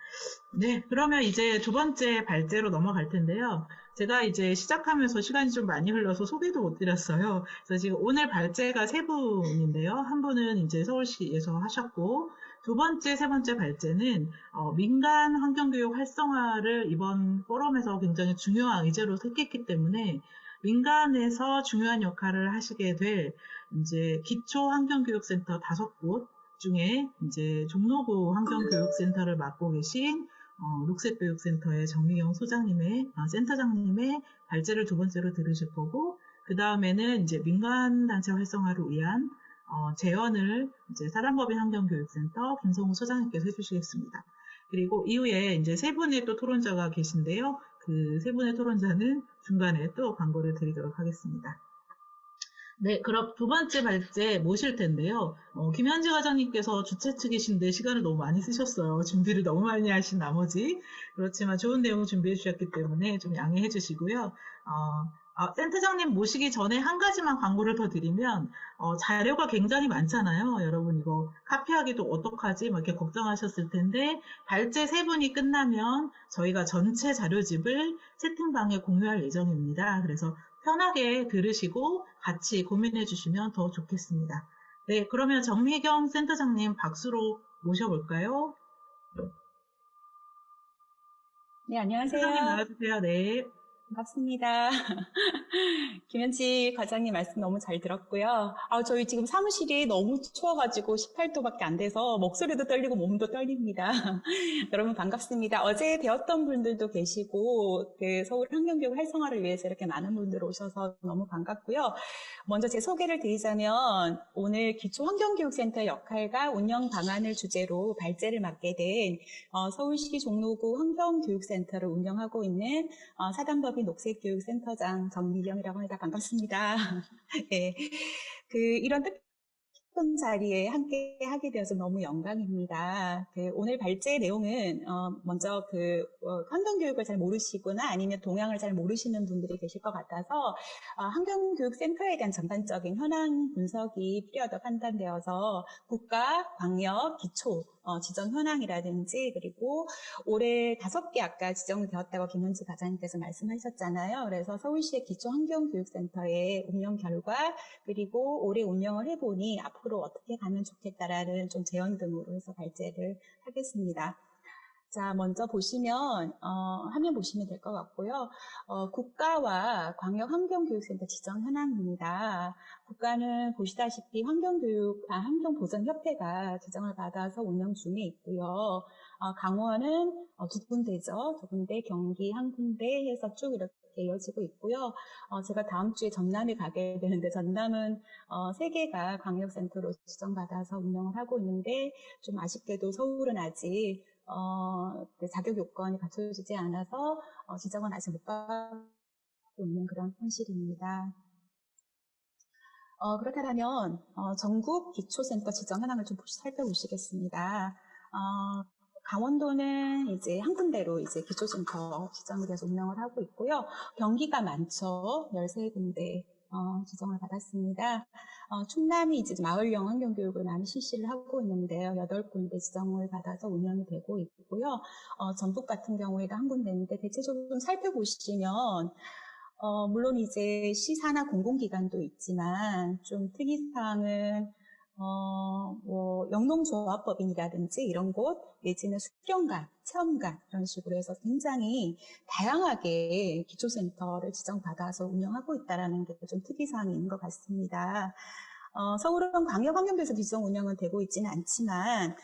네, 그러면 이제 두 번째 발제로 넘어갈 텐데요. 제가 이제 시작하면서 시간이 좀 많이 흘러서 소개도 못 드렸어요. 그래서 지금 오늘 발제가 세 분인데요. 한 분은 이제 서울시에서 하셨고, 두 번째, 세 번째 발제는 민간 환경교육 활성화를 이번 포럼에서 굉장히 중요한 의제로 택했기 때문에 민간에서 중요한 역할을 하시게 될 이제 기초 환경교육센터 5곳 중에 이제 종로구 환경교육센터를 맡고 계신 녹색교육센터의 정미경 센터장님의 발제를 두 번째로 들으실 거고, 그 다음에는 이제 민간단체 활성화를 위한 재원을 이제 사단법인 환경교육센터 김성우 소장님께서 해주시겠습니다. 그리고 이후에 이제 세 분의 또 토론자가 계신데요. 그 세 분의 토론자는 중간에 또 광고를 드리도록 하겠습니다. 네, 그럼 두 번째 발제 모실 텐데요. 김현지 과장님께서 주최 측이신데 시간을 너무 많이 쓰셨어요. 준비를 너무 많이 하신 나머지. 그렇지만 좋은 내용 준비해 주셨기 때문에 좀 양해해 주시고요. 센터장님 모시기 전에 한 가지만 광고를 더 드리면, 자료가 굉장히 많잖아요. 여러분, 이거 카피하기도 어떡하지? 막 이렇게 걱정하셨을 텐데, 발제 세 분이 끝나면 저희가 전체 자료집을 채팅방에 공유할 예정입니다. 그래서 편하게 들으시고 같이 고민해 주시면 더 좋겠습니다. 네, 그러면 정미경 센터장님 박수로 모셔볼까요? 네, 센터장님 안녕하세요. 나와주세요. 네. 반갑습니다. 김현지 과장님 말씀 너무 잘 들었고요. 저희 지금 사무실이 너무 추워가지고 18도밖에 안 돼서 목소리도 떨리고 몸도 떨립니다. 여러분 반갑습니다. 어제 배웠던 분들도 계시고 그 서울 환경교육 활성화를 위해서 이렇게 많은 분들 오셔서 너무 반갑고요. 먼저 제 소개를 드리자면 오늘 기초환경교육센터의 역할과 운영 방안을 주제로 발제를 맡게 된 서울시 종로구 환경교육센터를 운영하고 있는 사단법인 녹색교육센터장 정미경이라고 합니다. 반갑습니다. 네, 이런 뜻깊은 자리에 함께 하게 되어서 너무 영광입니다. 오늘 발제 내용은 먼저 환경교육을 잘 모르시거나 아니면 동향을 잘 모르시는 분들이 계실 것 같아서 환경교육센터에 대한 전반적인 현황 분석이 필요하다고 판단되어서 국가, 광역, 기초 지정 현황이라든지 그리고 올해 5개 아까 지정이 되었다고 김현지 과장님께서 말씀하셨잖아요. 그래서 서울시의 기초환경교육센터의 운영 결과 그리고 올해 운영을 해보니 앞으로 어떻게 가면 좋겠다라는 좀 제언 등으로 해서 발제를 하겠습니다. 자, 먼저 보시면 화면 보시면 될 것 같고요. 국가와 광역환경교육센터 지정 현황입니다. 국가는 보시다시피 환경보전협회가 지정을 받아서 운영 중에 있고요. 강원은 두 군데죠. 두 군데, 경기 한 군데 해서 쭉 이렇게 이어지고 있고요. 제가 다음 주에 전남에 가게 되는데 전남은 3개가 광역센터로 지정받아서 운영을 하고 있는데 좀 아쉽게도 서울은 아직 자격 요건이 갖춰지지 않아서 지정은 아직 못 받고 있는 그런 현실입니다. 그렇다면 전국 기초센터 지정 현황을 좀 살펴보시겠습니다. 강원도는 이제 한 군데로 이제 기초센터 지정이 돼서 운영을 하고 있고요. 경기가 많죠. 13군데 지정을 받았습니다. 충남이 이제 마을형 환경교육을 많이 실시를 하고 있는데요. 8군데 지정을 받아서 운영이 되고 있고요. 전북 같은 경우에도 한 군데인데 대체적으로 좀 살펴보시면 물론 이제 시사나 공공기관도 있지만 좀 특이사항은 영농조합법인이라든지 이런 곳 내지는 수련관, 체험관 이런 식으로 해서 굉장히 다양하게 기초센터를 지정받아서 운영하고 있다는 게 좀 특이사항이 있는 것 같습니다. 서울은 광역환경부에서 지정 운영은 되고 있지는 않지만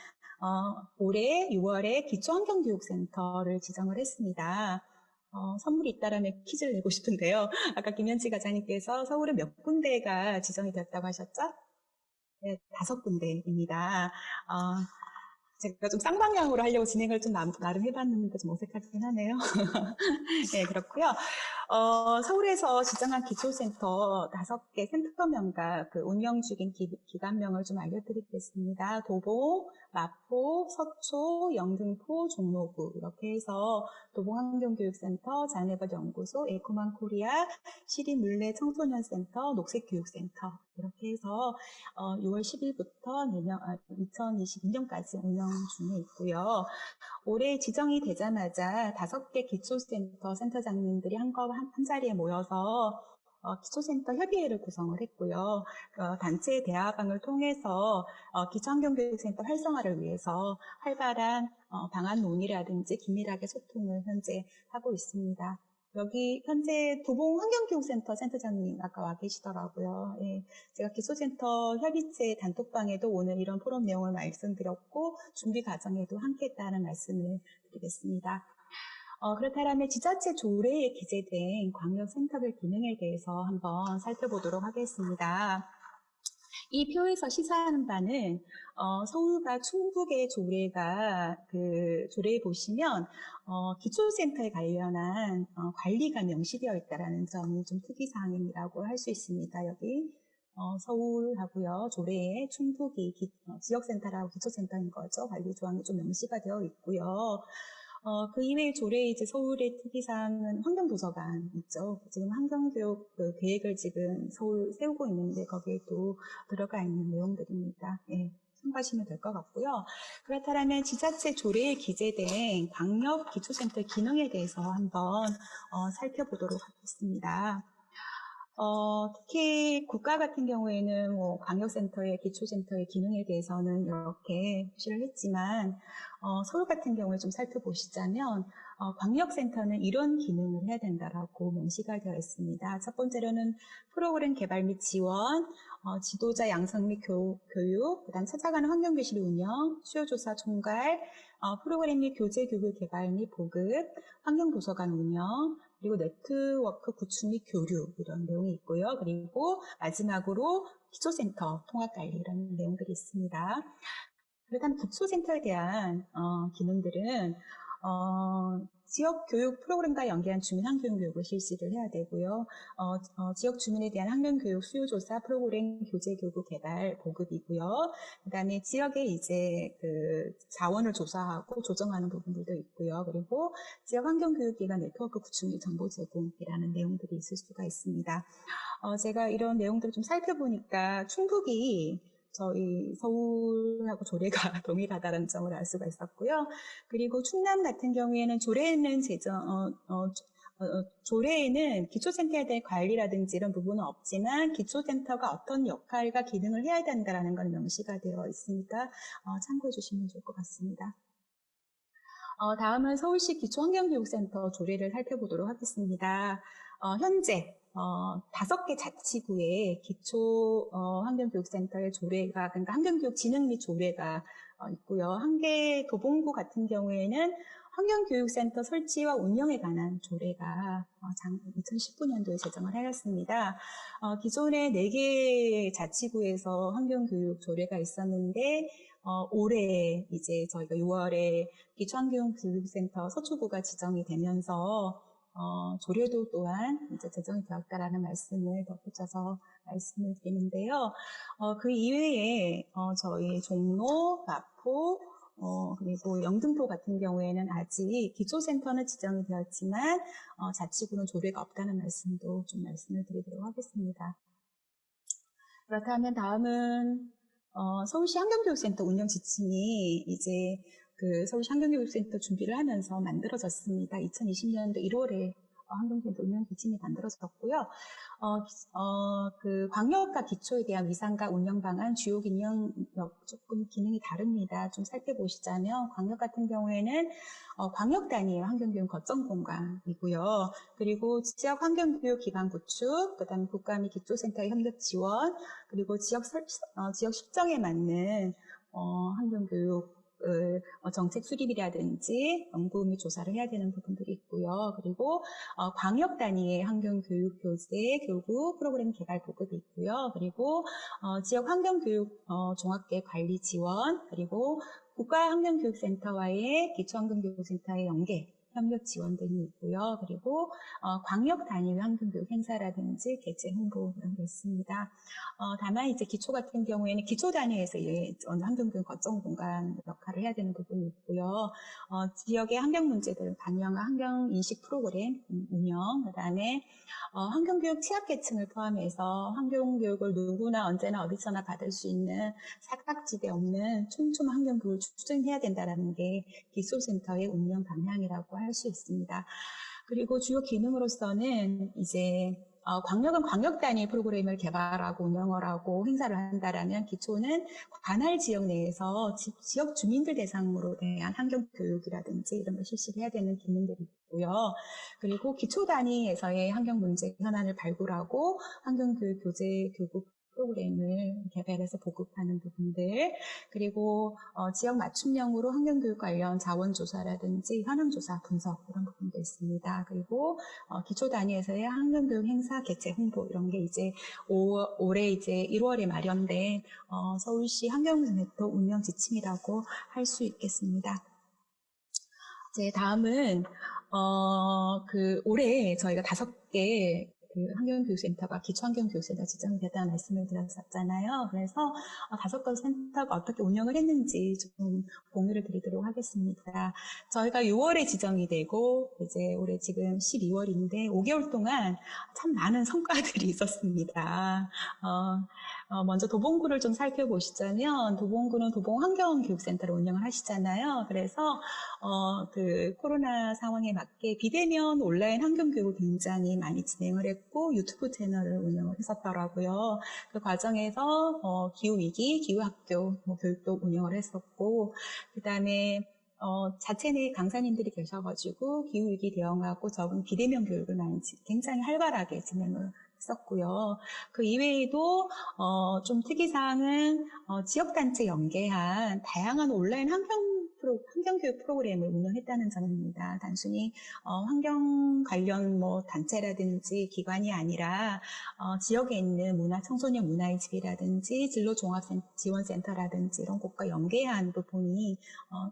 올해 6월에 기초환경교육센터를 지정을 했습니다. 선물이 있다라면 퀴즈를 내고 싶은데요. 아까 김현지 과장님께서 서울에 몇 군데가 지정이 되었다고 하셨죠? 네, 5군데입니다. 제가 좀 쌍방향으로 하려고 진행을 좀 나름 해봤는데 좀 어색하긴 하네요. 네, 그렇고요. 서울에서 지정한 기초센터 5개 센터명과 운영 중인 기관명을 좀 알려드리겠습니다. 도봉, 마포, 서초, 영등포, 종로구 이렇게 해서 도봉환경교육센터, 자연해벌연구소, 에코만 코리아, 시립물레 청소년센터, 녹색교육센터 이렇게 해서 6월 10일부터 2022년까지 운영 중에 있고요. 올해 지정이 되자마자 5개 기초센터 센터장님들이 한 자리에 모여서 기초센터 협의회를 구성을 했고요. 단체 대화방을 통해서 기초환경교육센터 활성화를 위해서 활발한 방안 논의라든지 긴밀하게 소통을 현재 하고 있습니다. 여기 현재 도봉 환경교육센터 센터장님 아까 와 계시더라고요. 예, 제가 기초센터 협의체 단톡방에도 오늘 이런 포럼 내용을 말씀드렸고 준비 과정에도 함께했다는 말씀을 드리겠습니다. 그렇다면 지자체 조례에 기재된 광역센터별 기능에 대해서 한번 살펴보도록 하겠습니다. 이 표에서 시사하는 바는 서울과 충북의 조례가 조례에 보시면 기초센터에 관련한 관리가 명시되어 있다는 점이 좀 특이사항이라고 할 수 있습니다. 여기 서울하고요 조례에 충북이 지역센터라고 기초센터인 거죠. 관리 조항이 좀 명시가 되어 있고요. 그 이외에 조례 이제 서울의 특이사항은 환경도서관 있죠. 지금 환경교육 그 계획을 지금 서울 세우고 있는데 거기에 또 들어가 있는 내용들입니다. 예, 참고하시면 될 것 같고요. 그렇다면 지자체 조례에 기재된 광역 기초센터 기능에 대해서 한번 살펴보도록 하겠습니다. 특히 국가 같은 경우에는 뭐 광역센터의 기초센터의 기능에 대해서는 이렇게 표시를 했지만 서울 같은 경우에 좀 살펴보시자면 광역센터는 이런 기능을 해야 된다라고 명시가 되어 있습니다. 첫 번째로는 프로그램 개발 및 지원, 지도자 양성 및 교육, 그다음 찾아가는 환경교실 운영, 수요조사 총괄, 프로그램 및 교재 교육 개발 및 보급, 환경도서관 운영, 그리고 네트워크 구축 및 교류 이런 내용이 있고요. 그리고 마지막으로 기초센터 통합관리 이런 내용들이 있습니다. 그렇다면 기초센터에 대한 기능들은 지역 교육 프로그램과 연계한 주민 환경 교육을 실시를 해야 되고요. 지역 주민에 대한 환경 교육 수요조사 프로그램 교재 교육 개발 보급이고요. 그다음에 지역에 이제 그 자원을 조사하고 조정하는 부분들도 있고요. 그리고 지역 환경 교육 기관 네트워크 구축 및 정보 제공이라는 내용들이 있을 수가 있습니다. 제가 이런 내용들을 좀 살펴보니까 충북이 저희 서울하고 조례가 동일하다는 점을 알 수가 있었고요. 그리고 충남 같은 경우에는 조례에는 기초센터에 대한 관리라든지 이런 부분은 없지만 기초센터가 어떤 역할과 기능을 해야 된다는 건 명시가 되어 있으니까 참고해 주시면 좋을 것 같습니다. 다음은 서울시 기초환경교육센터 조례를 살펴보도록 하겠습니다. 현재 5개 자치구의 기초 환경교육센터의 조례가, 그러니까 환경교육 진흥 및 조례가 있고요. 한 개 도봉구 같은 경우에는 환경교육센터 설치와 운영에 관한 조례가 2019년도에 제정을 하였습니다. 기존에 4개 자치구에서 환경교육 조례가 있었는데 올해 이제 저희가 6월에 기초환경교육센터 서초구가 지정이 되면서 조례도 또한 이제 제정이 되었다라는 말씀을 덧붙여서 말씀을 드리는데요. 그 이외에 저희 종로, 마포, 그리고 영등포 같은 경우에는 아직 기초센터는 지정이 되었지만 자치구는 조례가 없다는 말씀도 좀 말씀을 드리도록 하겠습니다. 그렇다면 다음은 서울시 환경교육센터 운영 지침이 이제 그 서울시 환경교육센터 준비를 하면서 만들어졌습니다. 2020년도 1월에 환경센터 운영 지침이 만들어졌고요. 그 광역과 기초에 대한 위상과 운영 방안, 주요 기능 조금 기능이 다릅니다. 좀 살펴보시자면 광역 같은 경우에는 광역 단위의 환경교육 거점 공간이고요. 그리고 지역 환경교육 기반 구축, 그다음 국가 및 기초센터의 협력 지원, 그리고 지역 실정에 맞는 환경교육 정책 수립이라든지 연구 및 조사를 해야 되는 부분들이 있고요. 그리고 광역 단위의 환경교육 교재, 교구, 프로그램 개발 보급이 있고요. 그리고 지역 환경교육 종합계획 관리 지원, 그리고 국가환경교육센터와의 기초환경교육센터의 연계, 협력 지원 등이 있고요. 그리고 광역 단위 환경교육 행사라든지 개최 홍보 이런 게 있습니다. 다만 이제 기초 같은 경우에는 기초 단위에서 환경교육 거점 공간 역할을 해야 되는 부분이 있고요. 지역의 환경 문제들을 반영한 환경 인식 프로그램 운영, 그다음에 환경교육 취약계층을 포함해서 환경교육을 누구나 언제나 어디서나 받을 수 있는 사각지대 없는 촘촘한 환경교육을 추진해야 된다는 게 기초센터의 운영 방향이라고 할 수 있습니다. 그리고 주요 기능으로서는 이제 광역은 광역 단위 프로그램을 개발하고 운영을 하고 행사를 한다라면 기초는 관할 지역 내에서 지역 주민들 대상으로 대한 환경 교육이라든지 이런 걸 실시를 해야 되는 기능들이 있고요. 그리고 기초 단위에서의 환경 문제 현안을 발굴하고 환경 교육 교재 교육 프로그램을 개발해서 보급하는 부분들, 그리고 지역 맞춤형으로 환경교육 관련 자원조사라든지 현황조사 분석 이런 부분도 있습니다. 그리고 기초 단위에서의 환경교육 행사 개최 홍보 이런 게 이제 올해 이제 1월에 마련된 서울시 환경센터 운영 지침이라고 할 수 있겠습니다. 이제 다음은 올해 저희가 5개 그 환경교육센터가 기초환경교육센터 지정이 됐다는 말씀을 드렸었잖아요. 그래서 5가지 센터가 어떻게 운영을 했는지 좀 공유를 드리도록 하겠습니다. 저희가 6월에 지정이 되고 이제 올해 지금 12월인데 5개월 동안 참 많은 성과들이 있었습니다. 먼저 도봉구를 좀 살펴보시자면 도봉구는 도봉환경교육센터를 운영을 하시잖아요. 그래서 그 코로나 상황에 맞게 비대면 온라인 환경교육을 굉장히 많이 진행을 했고 유튜브 채널을 운영을 했었더라고요. 그 과정에서 기후위기, 기후학교 교육도 운영을 했었고 그다음에 자체 내 강사님들이 계셔가지고 기후위기 대응하고 적응 비대면 교육을 많이 굉장히 활발하게 진행을 했었고요. 그 이외에도 좀 특이사항은 지역단체 연계한 다양한 온라인 환경교육 프로그램을 운영했다는 점입니다. 단순히 환경 관련 뭐 단체라든지 기관이 아니라 지역에 있는 청소년 문화의 집이라든지 진로종합지원센터라든지 이런 곳과 연계한 부분이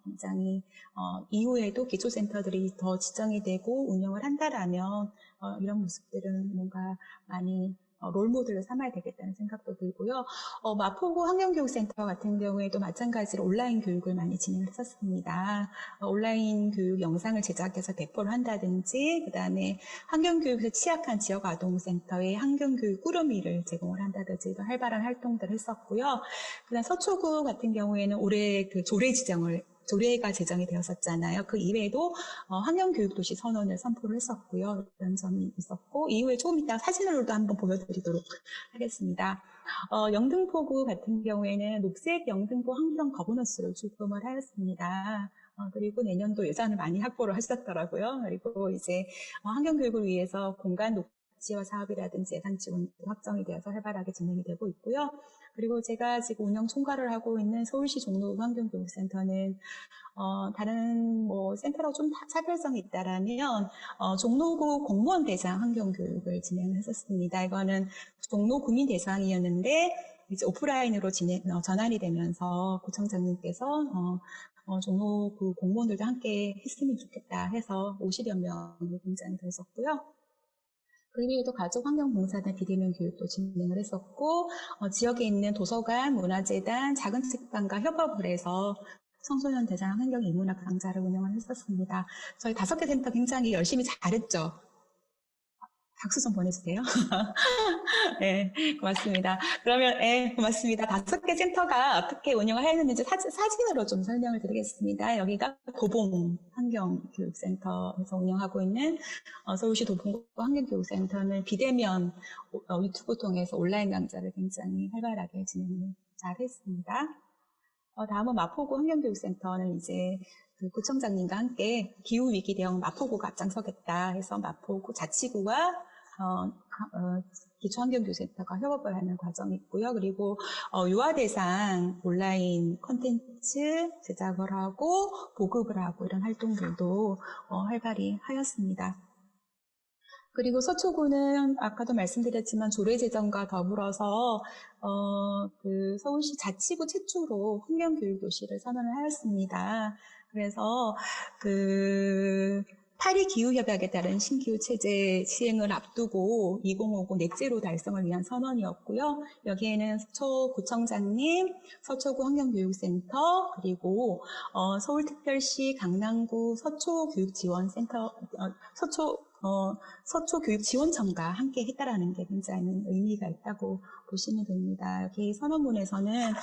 굉장히 이후에도 기초센터들이 더 지정이 되고 운영을 한다라면 이런 모습들은 뭔가 많이 롤모델을 삼아야 되겠다는 생각도 들고요. 마포구 환경교육센터 같은 경우에도 마찬가지로 온라인 교육을 많이 진행했었습니다. 온라인 교육 영상을 제작해서 배포를 한다든지, 그 다음에 환경교육에서 취약한 지역아동센터에 환경교육 꾸러미를 제공을 한다든지 이런 활발한 활동들을 했었고요. 그 다음 서초구 같은 경우에는 올해 그 조례가 제정이 되었었잖아요. 그 이외에도 환경교육도시 선언을 선포를 했었고요. 이런 점이 있었고 이후에 조금 이따 사진으로도 한번 보여드리도록 하겠습니다. 영등포구 같은 경우에는 녹색 영등포 환경 거버넌스를 출범을 하였습니다. 그리고 내년도 예산을 많이 확보를 하셨더라고요. 그리고 이제 환경교육을 위해서 공간 녹지화 사업이라든지 예산 지원도 확정이 되어서 활발하게 진행이 되고 있고요. 그리고 제가 지금 운영 총괄을 하고 있는 서울시 종로구 환경교육센터는 다른 뭐 센터랑 좀 차별성이 있다라면 종로구 공무원 대상 환경교육을 진행을 했었습니다. 이거는 종로 구민 대상이었는데 이제 오프라인으로 전환이 되면서 구청장님께서 종로구 공무원들도 함께 했으면 좋겠다 해서 50여 명이 굉장히 되었었고요. 그 이외에도 가족환경봉사단 비대면 교육도 진행을 했었고 지역에 있는 도서관, 문화재단, 작은 책방과 협업을 해서 청소년 대상 환경 인문학 강좌를 운영을 했었습니다. 저희 5개 센터 굉장히 열심히 잘했죠. 박수 좀 보내주세요. 네, 고맙습니다. 그러면, 네, 고맙습니다. 5개 센터가 어떻게 운영을 했는지 사진으로 좀 설명을 드리겠습니다. 여기가 도봉 환경교육센터에서 운영하고 있는 서울시 도봉 환경교육센터는 비대면 유튜브 통해서 온라인 강좌를 굉장히 활발하게 진행을 잘 했습니다. 다음은 마포구 환경교육센터는 이제 그 구청장님과 함께 기후위기 대응 마포구가 앞장서겠다 해서 마포구 자치구와 기초환경교육센터가 협업을 하는 과정이 있고요. 그리고 유아대상 온라인 콘텐츠 제작을 하고 보급을 하고 이런 활동들도 활발히 하였습니다. 그리고 서초구는 아까도 말씀드렸지만 조례 제정과 더불어서 그 서울시 자치구 최초로 환경교육도시를 선언을 하였습니다. 그래서 그 파리 기후협약에 따른 신기후 체제 시행을 앞두고 2050 넷제로 달성을 위한 선언이었고요. 여기에는 서초구청장님, 서초구 환경교육센터, 그리고 서울특별시 강남구 서초교육지원센터, 서초교육지원청과 함께 했다라는 게 굉장히 의미가 있다고 보시면 됩니다. 여기 선언문에서는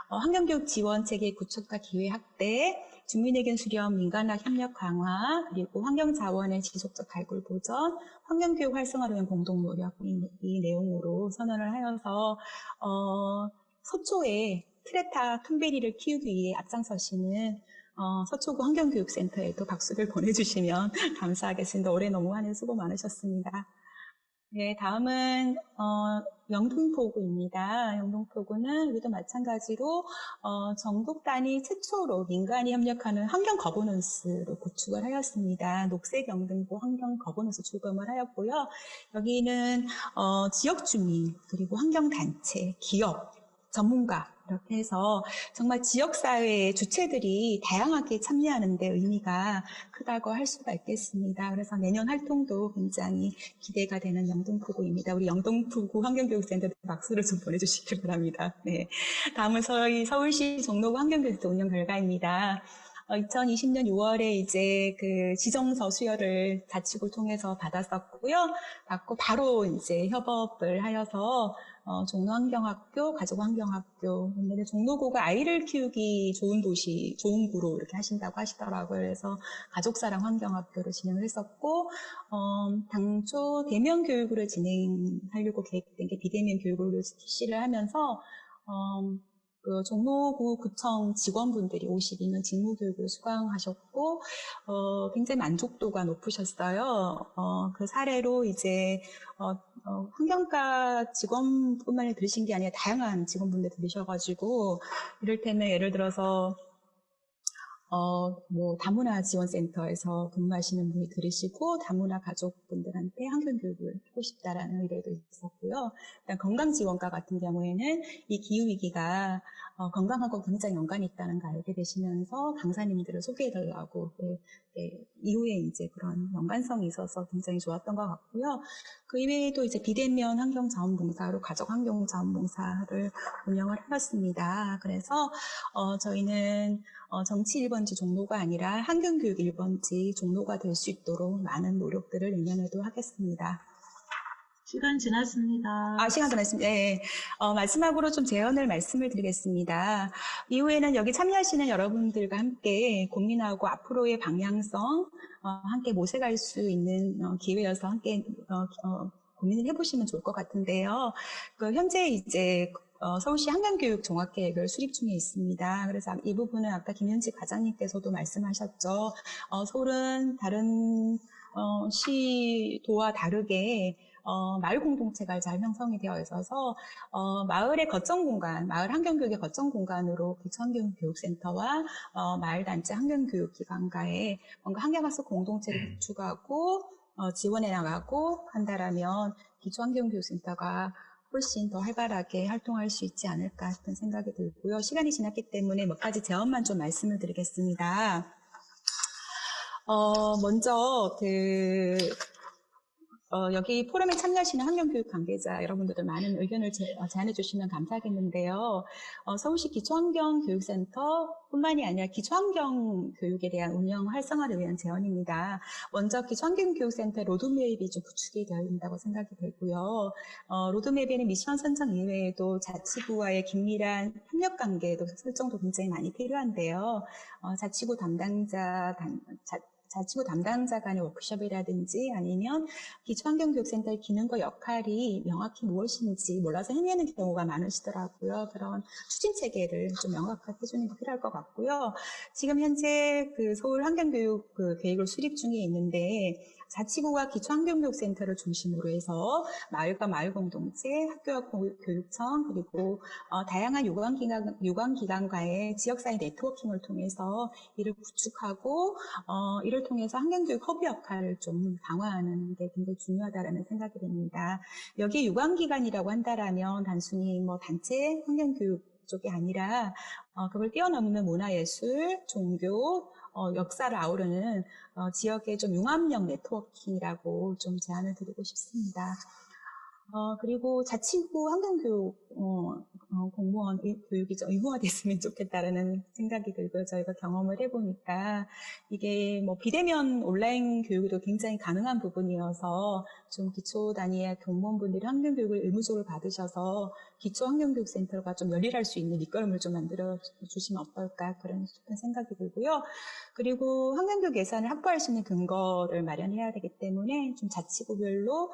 환경교육 지원 체계 구축과 기회 확대, 주민의견 수렴, 민간학 협력 강화, 그리고 환경자원의 지속적 발굴 보전, 환경교육 활성화를 위한 공동 노력 이 내용으로 선언을 하여서 서초에 트레타 툰베리를 키우기 위해 앞장서시는 서초구 환경교육센터에도 박수를 보내주시면 감사하겠습니다. 올해 너무 많은 수고 많으셨습니다. 네, 다음은 영등포구입니다. 영등포구는 여기도 마찬가지로 전국 단위 최초로 민간이 협력하는 환경 거버넌스를 구축을 하였습니다. 녹색 영등포 환경 거버넌스 출범을 하였고요. 여기는 지역 주민 그리고 환경 단체, 기업, 전문가 그렇게 해서 정말 지역사회의 주체들이 다양하게 참여하는 데 의미가 크다고 할 수가 있겠습니다. 그래서 내년 활동도 굉장히 기대가 되는 영등포구입니다. 우리 영등포구 환경교육센터 박수를 좀 보내주시기 바랍니다. 네. 다음은 저희 서울시 종로구 환경교육센터 운영 결과입니다. 2020년 6월에 이제 그 지정서 수여를 자치구를 통해서 받고 바로 이제 협업을 하여서 종로환경학교, 가족환경학교, 근데 종로구가 아이를 키우기 좋은 도시, 좋은 구로 이렇게 하신다고 하시더라고요. 그래서 가족사랑 환경학교를 진행을 했었고, 당초 대면 교육을 진행하려고 계획된 게 비대면 교육을 실시를 하면서, 그 종로구 구청 직원분들이 52명 직무교육을 수강하셨고, 굉장히 만족도가 높으셨어요. 그 사례로 이제, 환경과 직원뿐만이 들으신 게 아니라 다양한 직원분들 들으셔가지고, 이를테면 예를 들어서, 다문화 지원센터에서 근무하시는 분이 들으시고, 다문화 가족분들한테 환경교육을 하고 싶다라는 의뢰도 있었고요. 건강지원과 같은 경우에는 이 기후위기가 건강하고 굉장히 연관이 있다는 걸 알게 되시면서 강사님들을 소개해달라고, 이후에 이제 그런 연관성이 있어서 굉장히 좋았던 것 같고요. 그 이외에도 이제 비대면 환경자원봉사로 가족환경자원봉사를 운영을 하였습니다. 그래서, 저희는 정치 1번지 종로가 아니라 환경교육 1번지 종로가 될 수 있도록 많은 노력들을 내년에도 하겠습니다. 시간 지났습니다. 시간 지났습니다. 네. 마지막으로 좀 제언을 말씀을 드리겠습니다. 이후에는 여기 참여하시는 여러분들과 함께 고민하고 앞으로의 방향성, 함께 모색할 수 있는 기회여서 함께 고민을 해보시면 좋을 것 같은데요. 현재 이제 서울시 환경교육 종합계획을 수립 중에 있습니다. 그래서 이 부분은 아까 김현지 과장님께서도 말씀하셨죠. 서울은 다른 시도와 다르게 마을 공동체가 잘 형성이 되어 있어서 마을의 거점 공간, 마을 환경교육의 거점 공간으로 기초환경교육센터와 마을단체 환경교육기관과의 뭔가 환경학습 공동체를 구축하고 지원해 나가고 한다라면 기초환경교육센터가 훨씬 더 활발하게 활동할 수 있지 않을까 싶은 생각이 들고요. 시간이 지났기 때문에 몇 가지 제언만 좀 말씀을 드리겠습니다. 먼저 여기 포럼에 참여하시는 환경교육 관계자 여러분들도 많은 의견을 제안해 주시면 감사하겠는데요. 서울시 기초환경교육센터뿐만이 아니라 기초환경교육에 대한 운영 활성화를 위한 제언입니다. 먼저 기초환경교육센터 로드맵이 좀 구축이 되어야 된다고 생각이 되고요. 로드맵에는 미션 선정 이외에도 자치구와의 긴밀한 협력 관계도 설정도 굉장히 많이 필요한데요. 자치구 담당자 간의 워크숍이라든지 아니면 기초환경교육센터의 기능과 역할이 명확히 무엇인지 몰라서 헤매는 경우가 많으시더라고요. 그런 추진 체계를 좀 명확하게 해주는 게 필요할 것 같고요. 지금 현재 그 서울 환경교육 계획을 수립 중에 있는데 자치구와 기초환경교육센터를 중심으로 해서 마을과 마을 공동체, 학교와 교육청 그리고 다양한 유관기관과의 지역사회 네트워킹을 통해서 이를 구축하고 이를 통해서 환경교육 허브 역할을 좀 강화하는 게 굉장히 중요하다는 생각이 듭니다. 여기에 유관기관이라고 한다라면 단순히 단체 환경교육 쪽이 아니라 그걸 뛰어넘는 문화예술, 종교, 역사를 아우르는 지역의 좀 융합력 네트워킹이라고 좀 제안을 드리고 싶습니다. 그리고 자치구 환경교육 공무원 교육이 좀 의무화됐으면 좋겠다라는 생각이 들고요. 저희가 경험을 해보니까 이게 비대면 온라인 교육도 굉장히 가능한 부분이어서 좀 기초 단위의 공무원분들이 환경교육을 의무적으로 받으셔서 기초환경교육센터가 좀 열일할 수 있는 밑거름을 좀 만들어 주시면 어떨까 그런 싶은 생각이 들고요. 그리고 환경교육 예산을 확보할 수 있는 근거를 마련해야 되기 때문에 좀 자치구별로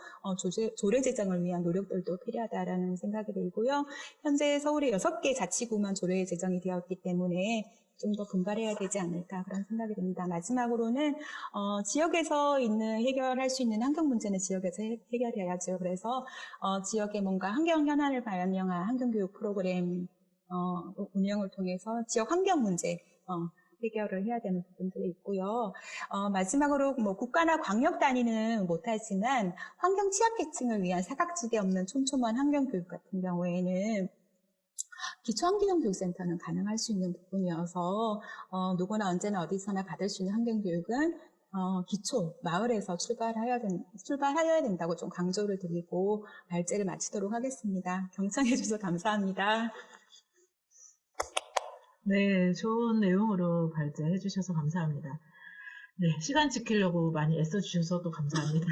조례 제정을 위한 노력들도 필요하다라는 생각이 들고요. 현재 서울에 6개 자치구만 조례 제정이 되었기 때문에 좀 더 분발해야 되지 않을까 그런 생각이 듭니다. 마지막으로는 지역에서 해결할 수 있는 환경 문제는 지역에서 해결해야죠. 그래서 지역에 뭔가 환경 현안을 반영한 환경교육 프로그램 운영을 통해서 지역 환경 문제 해결을 해야 되는 부분들이 있고요. 마지막으로 국가나 광역 단위는 못하지만 환경 취약계층을 위한 사각지대 없는 촘촘한 환경교육 같은 경우에는 기초환경교육센터는 가능할 수 있는 부분이어서 누구나 언제나 어디서나 받을 수 있는 환경교육은 기초, 마을에서 출발하여야 된다고 좀 강조를 드리고 발제를 마치도록 하겠습니다. 경청해 주셔서 감사합니다. 네, 좋은 내용으로 발제해 주셔서 감사합니다. 네, 시간 지키려고 많이 애써주셔서 또 감사합니다.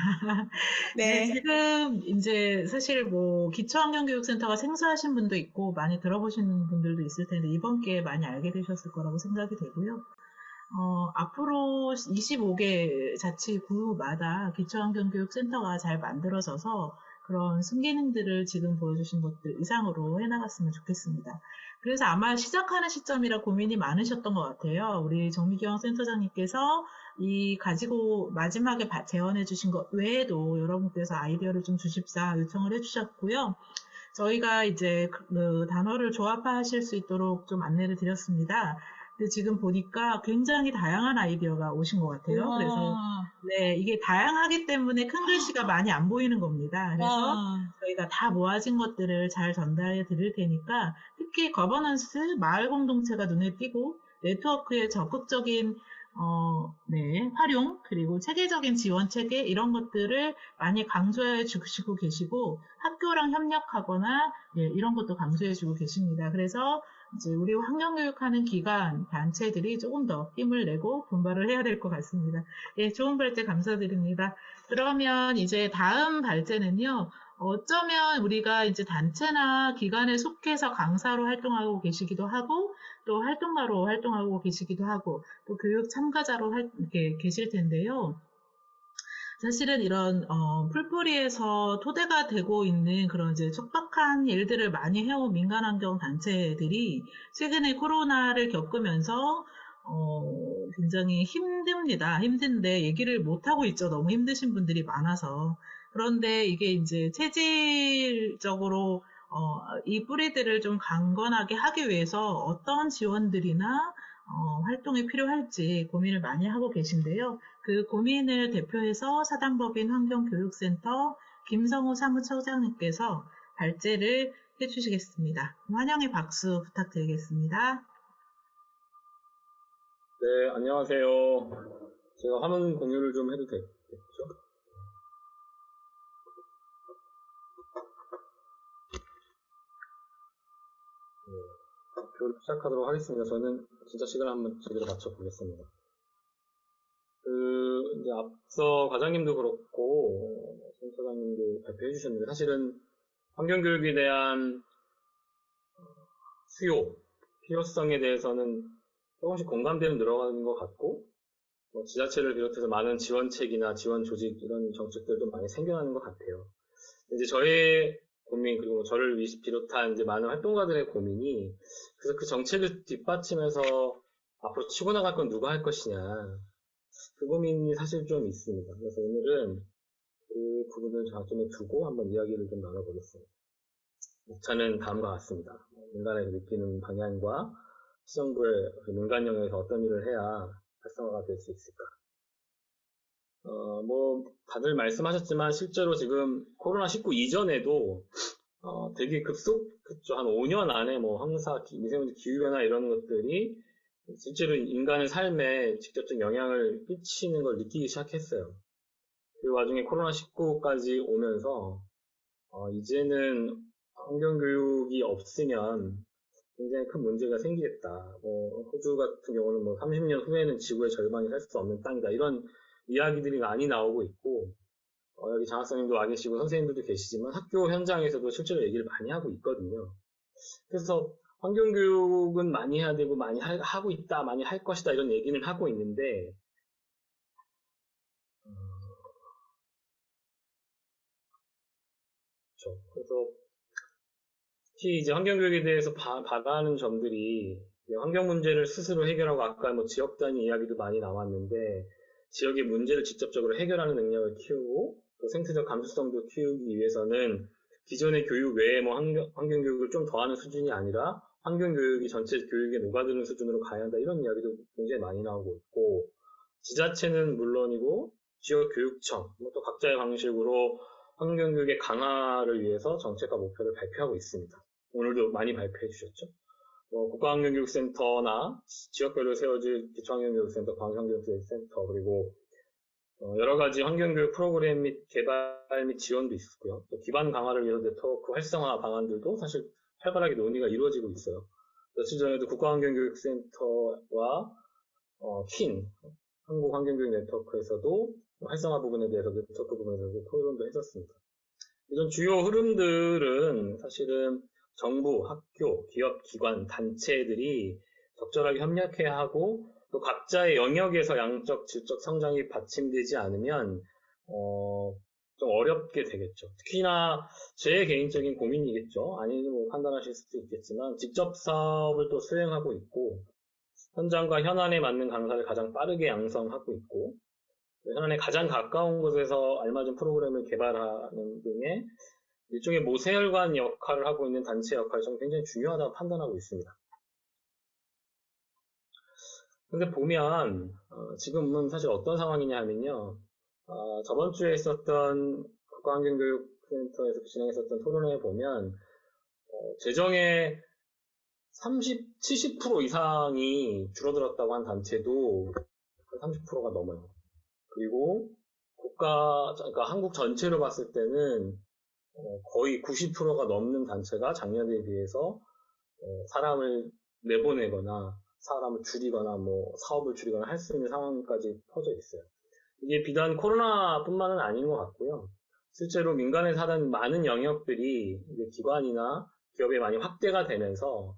네, 네. 지금 이제 사실 뭐 기초환경교육센터가 생소하신 분도 있고 많이 들어보신 분들도 있을 텐데 이번 기회에 많이 알게 되셨을 거라고 생각이 되고요. 앞으로 25개 자치구마다 기초환경교육센터가 잘 만들어져서 그런 순기능들을 지금 보여주신 것들 이상으로 해나갔으면 좋겠습니다. 그래서 아마 시작하는 시점이라 고민이 많으셨던 것 같아요. 우리 정미경 센터장님께서 이 가지고 마지막에 제언해 주신 것 외에도 여러분께서 아이디어를 좀 주십사 요청을 해주셨고요. 저희가 이제 그 단어를 조합하실 수 있도록 좀 안내를 드렸습니다. 근데 지금 보니까 굉장히 다양한 아이디어가 오신 것 같아요. 그래서 네, 이게 다양하기 때문에 큰 글씨가 많이 안 보이는 겁니다. 그래서 저희가 다 모아진 것들을 잘 전달해 드릴 테니까 특히 거버넌스, 마을 공동체가 눈에 띄고 네트워크의 적극적인 네, 활용, 그리고 체계적인 지원 체계, 이런 것들을 많이 강조해 주시고 계시고, 학교랑 협력하거나, 예, 이런 것도 강조해 주고 계십니다. 그래서 이제 우리 환경교육하는 기관, 단체들이 조금 더 힘을 내고 분발을 해야 될 것 같습니다. 예, 좋은 발제 감사드립니다. 그러면 이제 다음 발제는요, 어쩌면 우리가 이제 단체나 기관에 속해서 강사로 활동하고 계시기도 하고, 또 활동가로 활동하고 계시기도 하고, 또 교육 참가자로 이렇게 계실 텐데요. 사실은 이런 풀뿌리에서 토대가 되고 있는 그런 이제 척박한 일들을 많이 해온 민간환경 단체들이 최근에 코로나를 겪으면서 굉장히 힘듭니다. 힘든데 얘기를 못 하고 있죠. 너무 힘드신 분들이 많아서. 그런데 이게 이제 체질적으로 이 뿌리들을 좀 강건하게 하기 위해서 어떤 지원들이나 활동이 필요할지 고민을 많이 하고 계신데요. 그 고민을 대표해서 사단법인 환경교육센터 김성호 사무처장님께서 발제를 해주시겠습니다. 환영의 박수 부탁드리겠습니다. 네, 안녕하세요. 제가 화면 공유를 좀 해도 되겠죠? 발표를 시작하도록 하겠습니다. 저는 진짜 시간을 한번 제대로 맞춰보겠습니다. 이제 앞서 과장님도 그렇고, 센터장님도 발표해 주셨는데, 사실은 환경교육에 대한 필요성에 대해서는 조금씩 공감대는 늘어가는 것 같고, 지자체를 비롯해서 많은 지원책이나 지원 조직 이런 정책들도 많이 생겨나는 것 같아요. 이제 저의 고민, 그리고 저를 비롯한 이제 많은 활동가들의 고민이, 그래서 그 정책을 뒷받침해서 앞으로 치고 나갈 건 누가 할 것이냐, 그 고민이 사실 좀 있습니다. 그래서 오늘은 그 부분을 장점에 두고 한번 이야기를 좀 나눠보겠습니다. 저는 다음과 같습니다. 민간에서 느끼는 방향과 시정부의 민간 영역에서 어떤 일을 해야 활성화가 될 수 있을까. 다들 말씀하셨지만 실제로 지금 코로나19 이전에도 되게 급속했죠. 한 5년 안에 황사, 미세먼지 기후변화 이런 것들이 실제로 인간의 삶에 직접적 영향을 끼치는 걸 느끼기 시작했어요. 그 와중에 코로나19까지 오면서 이제는 환경교육이 없으면 굉장히 큰 문제가 생기겠다. 호주 같은 경우는 30년 후에는 지구의 절반이 살 수 없는 땅이다. 이런 이야기들이 많이 나오고 있고, 여기 장학사님도 와 계시고 선생님들도 계시지만 학교 현장에서도 실제로 얘기를 많이 하고 있거든요. 그래서 환경교육은 많이 해야 되고 많이 하고 있다, 많이 할 것이다 이런 얘기는 하고 있는데 그렇죠. 그래서 특히 이제 환경교육에 대해서 바라는 점들이 환경 문제를 스스로 해결하고 아까 지역 단위 이야기도 많이 나왔는데 지역의 문제를 직접적으로 해결하는 능력을 키우고 또 생태적 감수성도 키우기 위해서는 기존의 교육 외에 환경교육을 좀 더하는 수준이 아니라 환경교육이 전체 교육에 녹아드는 수준으로 가야 한다 이런 이야기도 굉장히 많이 나오고 있고 지자체는 물론이고 지역교육청 또 각자의 방식으로 환경교육의 강화를 위해서 정책과 목표를 발표하고 있습니다. 오늘도 많이 발표해 주셨죠. 국가환경교육센터나 지역별로 세워질 기초환경교육센터, 광산교육센터, 그리고 여러 가지 환경교육 프로그램 및 개발 및 지원도 있었고요. 또 기반 강화를 위해서 네트워크 활성화 방안들도 사실 활발하게 논의가 이루어지고 있어요. 며칠 전에도 국가환경교육센터와 킨 한국환경교육 네트워크에서도 활성화 부분에 대해서 네트워크 부분에서 토론도 했었습니다. 이런 주요 흐름들은 사실은 정부, 학교, 기업, 기관, 단체들이 적절하게 협력해야 하고 또 각자의 영역에서 양적, 질적 성장이 받침되지 않으면 좀 어렵게 되겠죠. 특히나 제 개인적인 고민이겠죠. 아니면 뭐 판단하실 수도 있겠지만 직접 사업을 또 수행하고 있고 현장과 현안에 맞는 강사를 가장 빠르게 양성하고 있고 현안에 가장 가까운 곳에서 알맞은 프로그램을 개발하는 등의 일종의 모세혈관 역할을 하고 있는 단체 역할이 저는 굉장히 중요하다고 판단하고 있습니다. 근데 보면 지금은 사실 어떤 상황이냐 하면요. 저번 주에 있었던 국가환경교육센터에서 진행했었던 토론회에 보면 재정의 30, 70% 이상이 줄어들었다고 한 단체도 30%가 넘어요. 그리고 그러니까 한국 전체로 봤을 때는 거의 90%가 넘는 단체가 작년에 비해서 사람을 내보내거나 사람을 줄이거나 뭐 사업을 줄이거나 할 수 있는 상황까지 퍼져 있어요. 이게 비단 코로나뿐만은 아닌 것 같고요. 실제로 민간에서 하던 많은 영역들이 이제 기관이나 기업에 많이 확대가 되면서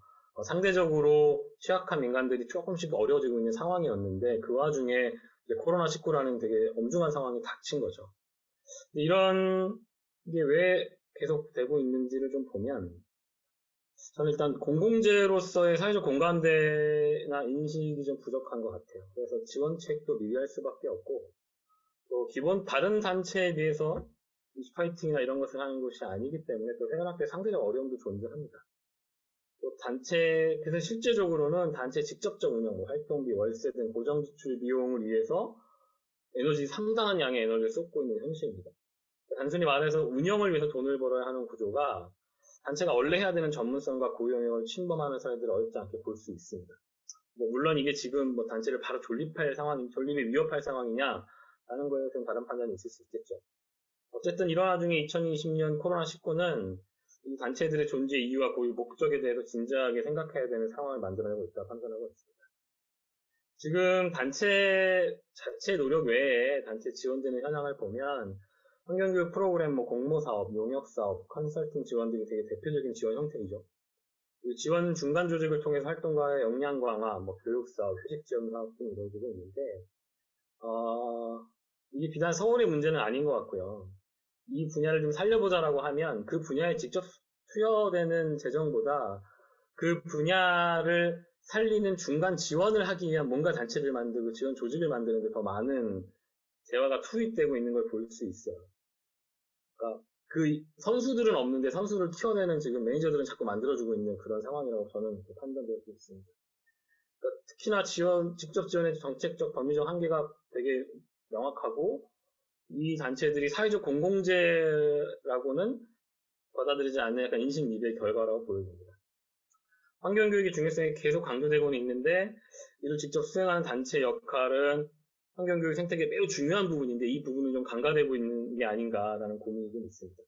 상대적으로 취약한 민간들이 조금씩 어려워지고 있는 상황이었는데 그 와중에 이제 코로나19라는 되게 엄중한 상황이 닥친 거죠. 이런 게 왜 계속 되고 있는지를 좀 보면 저는 일단 공공재로서의 사회적 공감대나 인식이 좀 부족한 것 같아요. 그래서 지원책도 미비할 수밖에 없고 또 기본 다른 단체에 비해서 이슈파이팅이나 이런 것을 하는 것이 아니기 때문에 또 회원학교에 상대적 어려움도 존재합니다. 또 단체, 그래서 실제적으로는 단체 직접적 운영, 뭐 활동비, 월세 등 고정 지출 비용을 위해서 상당한 양의 에너지를 쏟고 있는 현실입니다. 단순히 말해서 운영을 위해서 돈을 벌어야 하는 구조가 단체가 원래 해야 되는 전문성과 고유 영역을 침범하는 사례들을 어렵지 않게 볼 수 있습니다. 물론 이게 지금 단체를 바로 존립에 위협할 상황이냐라는 거에 좀 다른 판단이 있을 수 있겠죠. 어쨌든 이런 와중에 2020년 코로나19는 이 단체들의 존재 이유와 고유 목적에 대해서 진지하게 생각해야 되는 상황을 만들어내고 있다 판단하고 있습니다. 지금 단체 자체 노력 외에 단체 지원되는 현황을 보면 환경교육 프로그램, 공모사업, 용역사업, 컨설팅 지원 등이 되게 대표적인 지원 형태이죠. 지원 중간 조직을 통해서 활동가의 역량 강화, 교육사업, 휴직 지원 사업 등이 이루어지고 있는데, 이게 비단 서울의 문제는 아닌 것 같고요. 이 분야를 좀 살려보자라고 하면 그 분야에 직접 투여되는 재정보다 그 분야를 살리는 중간 지원을 하기 위한 뭔가 단체를 만들고 지원 조직을 만드는 데 더 많은 재화가 투입되고 있는 걸 볼 수 있어요. 그러니까 그 선수들은 없는데 선수를 키워내는 지금 매니저들은 자꾸 만들어주고 있는 그런 상황이라고 저는 판단되고 있습니다. 그러니까 특히나 직접 지원의 정책적, 법리적 한계가 되게 명확하고 이 단체들이 사회적 공공재라고는 받아들이지 않는 약간 인식미비의 결과라고 보여집니다. 환경교육의 중요성이 계속 강조되고는 있는데 이를 직접 수행하는 단체 역할은 환경교육 생태계에 매우 중요한 부분인데 이 부분은 좀 간과되고 있는 게 아닌가라는 고민이 좀 있습니다.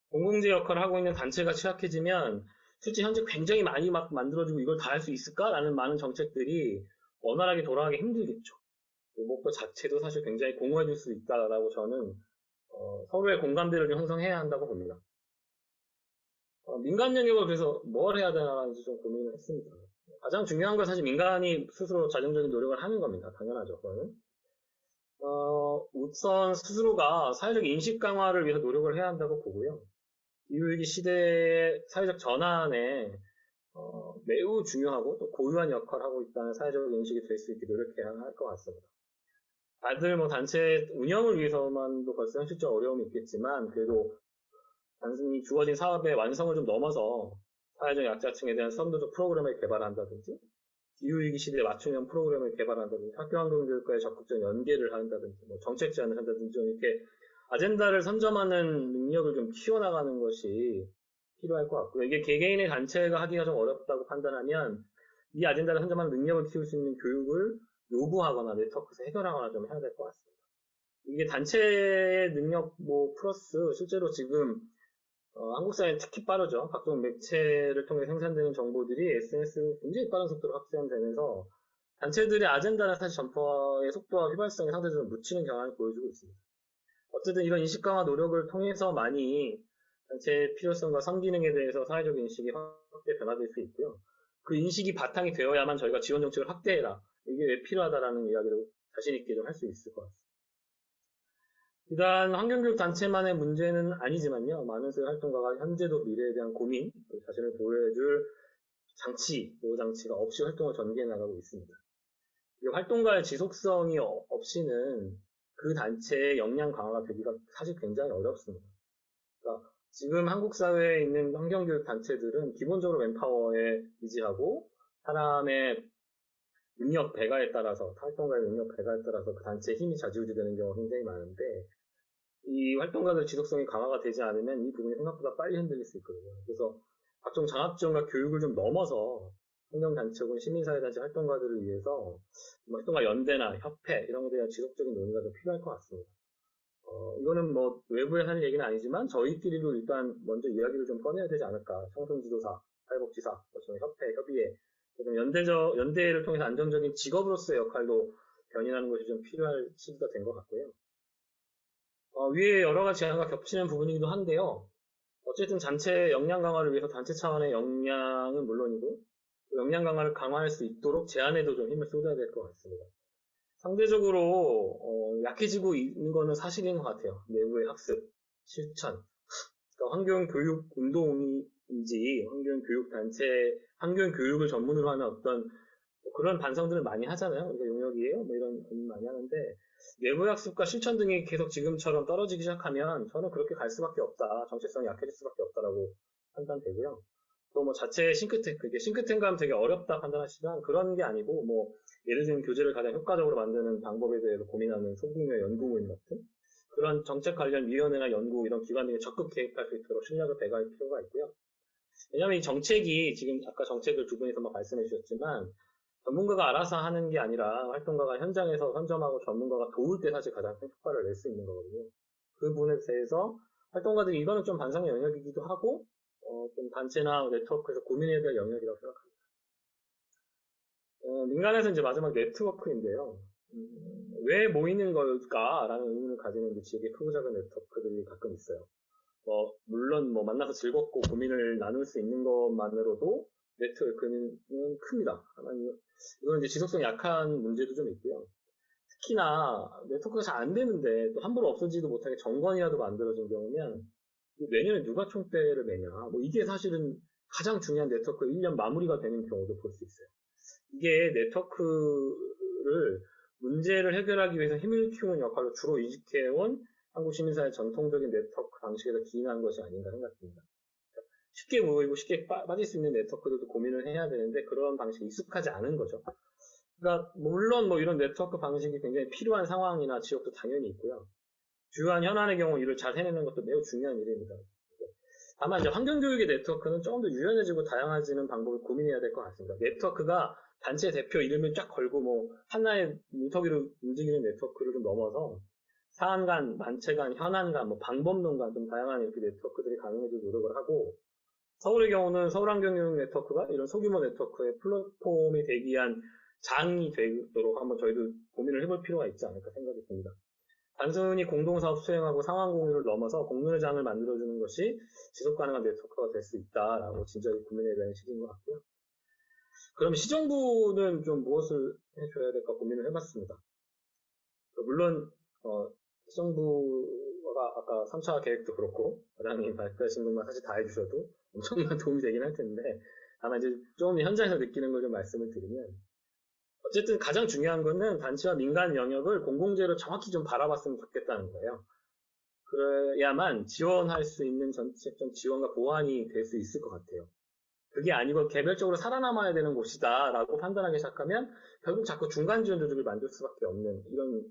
공공재 역할을 하고 있는 단체가 취약해지면 실제 현재 굉장히 많이 막 만들어지고 이걸 다 할 수 있을까라는 많은 정책들이 원활하게 돌아가기 힘들겠죠. 목표 자체도 사실 굉장히 공허해질 수 있다라고 저는 서로의 공감대를 좀 형성해야 한다고 봅니다. 민간 영역을 그래서 뭘 해야 되나라는지 좀 고민을 했습니다. 가장 중요한 건 사실 민간이 스스로 자정적인 노력을 하는 겁니다. 당연하죠. 그거는. 우선 스스로가 사회적 인식 강화를 위해서 노력을 해야 한다고 보고요. 기후위기 시대의 사회적 전환에 매우 중요하고 또 고유한 역할을 하고 있다는 사회적 인식이 될 수 있게 노력해야 할 것 같습니다. 다들 단체 운영을 위해서만도 벌써 현실적 어려움이 있겠지만 그래도 단순히 주어진 사업의 완성을 좀 넘어서 사회적 약자층에 대한 선도적 프로그램을 개발한다든지 기후위기 시대에 맞춤형 프로그램을 개발한다든지 학교환경교육과의 적극적 연계를 한다든지 정책 제안을 한다든지 좀 이렇게 아젠다를 선점하는 능력을 좀 키워나가는 것이 필요할 것 같고요. 이게 개개인의 단체가 하기가 좀 어렵다고 판단하면 이 아젠다를 선점하는 능력을 키울 수 있는 교육을 요구하거나 네트워크에서 해결하거나 좀 해야 될 것 같습니다. 이게 단체의 능력 뭐 플러스 실제로 지금 한국 사회는 특히 빠르죠. 각종 매체를 통해 생산되는 정보들이 SNS로 굉장히 빠른 속도로 확산되면서 단체들의 아젠다나 사실 전파의 속도와 휘발성이 상대적으로 묻히는 경향을 보여주고 있습니다. 어쨌든 이런 인식 강화 노력을 통해서 많이 단체의 필요성과 성기능에 대해서 사회적 인식이 확대 변화될 수 있고요. 그 인식이 바탕이 되어야만 저희가 지원 정책을 확대해라. 이게 왜 필요하다라는 이야기를 자신 있게 좀 할 수 있을 것 같습니다. 비단 환경교육 단체만의 문제는 아니지만요. 많은 수의 활동가가 현재도 미래에 대한 고민, 자신을 보호해줄 장치, 보호장치가 없이 활동을 전개해 나가고 있습니다. 이 활동가의 지속성이 없이는 그 단체의 역량 강화가 되기가 사실 굉장히 어렵습니다. 그러니까 지금 한국 사회에 있는 환경교육 단체들은 기본적으로 맨파워에 의지하고 사람의 능력 배가에 따라서, 활동가의 능력 배가에 따라서 그 단체의 힘이 좌지우지되는 경우가 굉장히 많은데 이 활동가들 지속성이 강화가 되지 않으면 이 부분이 생각보다 빨리 흔들릴 수 있거든요. 그래서 각종 장학지원과 교육을 좀 넘어서 환경단체 혹은 시민사회단체 활동가들을 위해서 활동가 연대나 협회 이런 것에 대한 지속적인 논의가 좀 필요할 것 같습니다. 이거는 뭐 외부에 하는 얘기는 아니지만 저희끼리도 일단 먼저 이야기를 좀 꺼내야 되지 않을까. 청소년지도사, 사회복지사, 협회, 협의회 좀 연대를 통해서 안정적인 직업으로서의 역할도 견인하는 것이 좀 필요할 시기가 된 것 같고요. 위에 여러 가지 제안과 겹치는 부분이기도 한데요. 어쨌든 단체 역량 강화를 위해서 단체 차원의 역량은 물론이고 역량 강화를 강화할 수 있도록 제안에도 좀 힘을 쏟아야 될 것 같습니다. 상대적으로 약해지고 있는 거는 사실인 것 같아요. 내부의 학습, 실천. 그러니까 환경교육 운동인지 환경교육 단체, 환경교육을 전문으로 하는 어떤 그런 반성들을 많이 하잖아요. 우리가 용역이에요? 뭐 이런 고민 많이 하는데 내부의 학습과 실천 등이 계속 지금처럼 떨어지기 시작하면 저는 그렇게 갈 수밖에 없다. 정체성이 약해질 수밖에 없다라고 판단되고요. 또 뭐 자체 싱크탱크, 이게 싱크탱크 하면 되게 어렵다 판단하시지만 그런 게 아니고 뭐 예를 들면 교재를 가장 효과적으로 만드는 방법에 대해서 고민하는 소규모 연구 모임 같은 그런 정책 관련 위원회나 연구 이런 기관 등에 적극 개입할 수 있도록 실력을 배가할 필요가 있고요. 왜냐하면 이 정책이 지금 아까 정책을 두 분이서 막 말씀해 주셨지만 전문가가 알아서 하는 게 아니라 활동가가 현장에서 선점하고 전문가가 도울 때 사실 가장 큰 효과를 낼 수 있는 거거든요. 그 부분에 대해서 활동가들이 이거는 좀 반성의 영역이기도 하고 좀 단체나 네트워크에서 고민해야 될 영역이라고 생각합니다. 민간에서 이제 마지막 네트워크인데요. 왜 모이는 걸까라는 의문을 가지는 이제 지역의 크고 작은 네트워크들이 가끔 있어요. 물론 만나서 즐겁고 고민을 나눌 수 있는 것만으로도 네트워크는 큽니다. 이건 이제 지속성이 약한 문제도 좀 있고요. 특히나 네트워크가 잘 안 되는데 또 함부로 없어지지도 못하게 정권이라도 만들어진 경우면 내년에 누가 총대를 매냐. 이게 사실은 가장 중요한 네트워크 1년 마무리가 되는 경우도 볼 수 있어요. 이게 네트워크를 문제를 해결하기 위해서 힘을 키우는 역할로 주로 이직해온 한국 시민사회 전통적인 네트워크 방식에서 기인한 것이 아닌가 생각합니다. 쉽게 모이고 쉽게 빠질 수 있는 네트워크들도 고민을 해야 되는데 그런 방식이 익숙하지 않은 거죠. 그러니까 물론 이런 네트워크 방식이 굉장히 필요한 상황이나 지역도 당연히 있고요. 주요한 현안의 경우 이를 잘 해내는 것도 매우 중요한 일입니다. 다만 이제 환경교육의 네트워크는 조금 더 유연해지고 다양해지는 방법을 고민해야 될 것 같습니다. 네트워크가 단체 대표 이름을 쫙 걸고 하나의 문턱으로 움직이는 네트워크를 좀 넘어서 사안 간, 단체 간, 현안 간, 방법론 간 좀 다양한 이렇게 네트워크들이 가능해질 노력을 하고 서울의 경우는 서울환경교육 네트워크가 이런 소규모 네트워크의 플랫폼이 되기 위한 장이 되도록 한번 저희도 고민을 해볼 필요가 있지 않을까 생각이 듭니다. 단순히 공동사업 수행하고 상황 공유를 넘어서 공론의 장을 만들어주는 것이 지속가능한 네트워크가 될 수 있다라고 진지하게 고민해야 되는 시기인 것 같고요. 그럼 시정부는 좀 무엇을 해줘야 될까 고민을 해봤습니다. 물론 시정부가 아까 3차 계획도 그렇고 과장님 발표하신 것만 사실 다 해주셔도 엄청난 도움이 되긴 할 텐데 다만 이제 좀 현장에서 느끼는 걸 좀 말씀을 드리면 어쨌든 가장 중요한 거는 단체와 민간 영역을 공공재로 정확히 좀 바라봤으면 좋겠다는 거예요. 그래야만 지원할 수 있는 정책적 지원과 보완이 될 수 있을 것 같아요. 그게 아니고 개별적으로 살아남아야 되는 곳이다 라고 판단하기 시작하면 결국 자꾸 중간 지원 조직을 만들 수밖에 없는 이런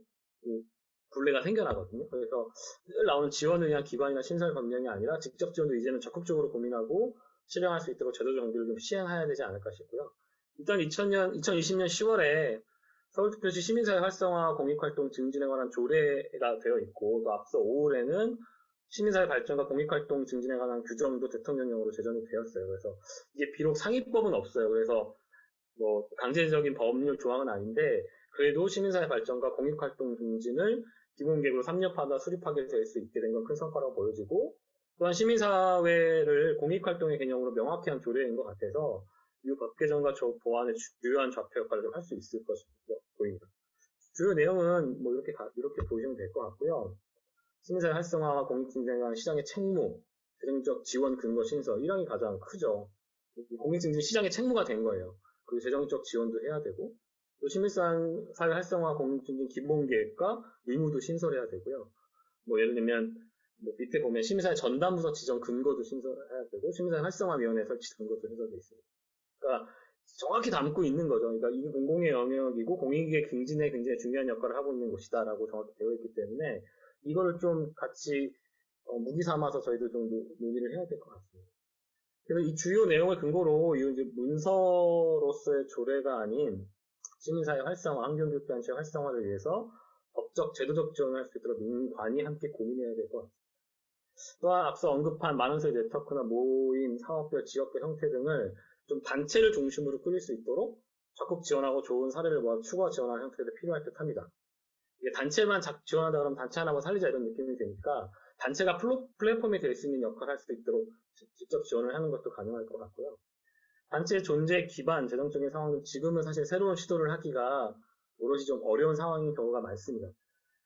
굴레가 생겨나거든요. 그래서 늘 나오는 지원을 위한 기관이나 신설 법령이 아니라 직접 지원도 이제는 적극적으로 고민하고 실행할 수 있도록 제도 정비를 좀 시행해야 되지 않을까 싶고요. 일단 2020년 10월에 서울특별시 시민사회 활성화 공익활동 증진에 관한 조례가 되어 있고, 또 앞서 5월에는 시민사회 발전과 공익활동 증진에 관한 규정도 대통령령으로 제정이 되었어요. 그래서 이게 비록 상위법은 없어요. 그래서 뭐 강제적인 법률 조항은 아닌데, 그래도 시민사회 발전과 공익활동 증진을 기본계획으로 3년마다 수립하게 될 수 있게 된 건 큰 성과라고 보여지고, 또한 시민사회를 공익활동의 개념으로 명확히 한 조례인 것 같아서 이 법 개정과 보완의 주요한 좌표 역할을 할 수 있을 것으로 보입니다. 주요 내용은 뭐 이렇게 보시면 될 것 같고요. 시민사회 활성화와 공익증진에 관한 시장의 책무, 재정적 지원 근거 신설, 이랑이 가장 크죠. 공익증진 시장의 책무가 된 거예요. 그리고 재정적 지원도 해야 되고, 또 시민사회 활성화 공익증진 기본계획과 의무도 신설해야 되고요. 뭐 예를 들면 뭐 밑에 보면 시민사회 전담부서 지정 근거도 신설해야 되고, 시민사회 활성화위원회 설치 근거도 신설되어 있습니다. 그러니까 정확히 담고 있는 거죠. 그러니까 이게 공공의 영역이고 공익의 증진에 굉장히 중요한 역할을 하고 있는 곳이다라고 정확히 되어 있기 때문에 이거를 좀 같이 무기 삼아서 저희도 좀 논의를 해야 될 것 같습니다. 그래서 이 주요 내용을 근거로 이 이제 문서로서의 조례가 아닌 시민사회 활성화, 환경교육단체 활성화를 위해서 법적, 제도적 지원을 할 수 있도록 민관이 함께 고민해야 될 것 같습니다. 또한 앞서 언급한 만원서의 네트워크나 모임, 사업별, 지역별 형태 등을 좀 단체를 중심으로 꾸릴 수 있도록 적극 지원하고 좋은 사례를 모아 추가 지원하는 형태도 필요할 듯 합니다. 이게 단체만 지원한다 그러면 단체 하나만 살리자 이런 느낌이 되니까 단체가 플랫폼이 될 수 있는 역할을 할 수 있도록 직접 지원을 하는 것도 가능할 것 같고요. 단체의 존재 기반, 재정적인 상황은 지금은 사실 새로운 시도를 하기가 오롯이 좀 어려운 상황인 경우가 많습니다.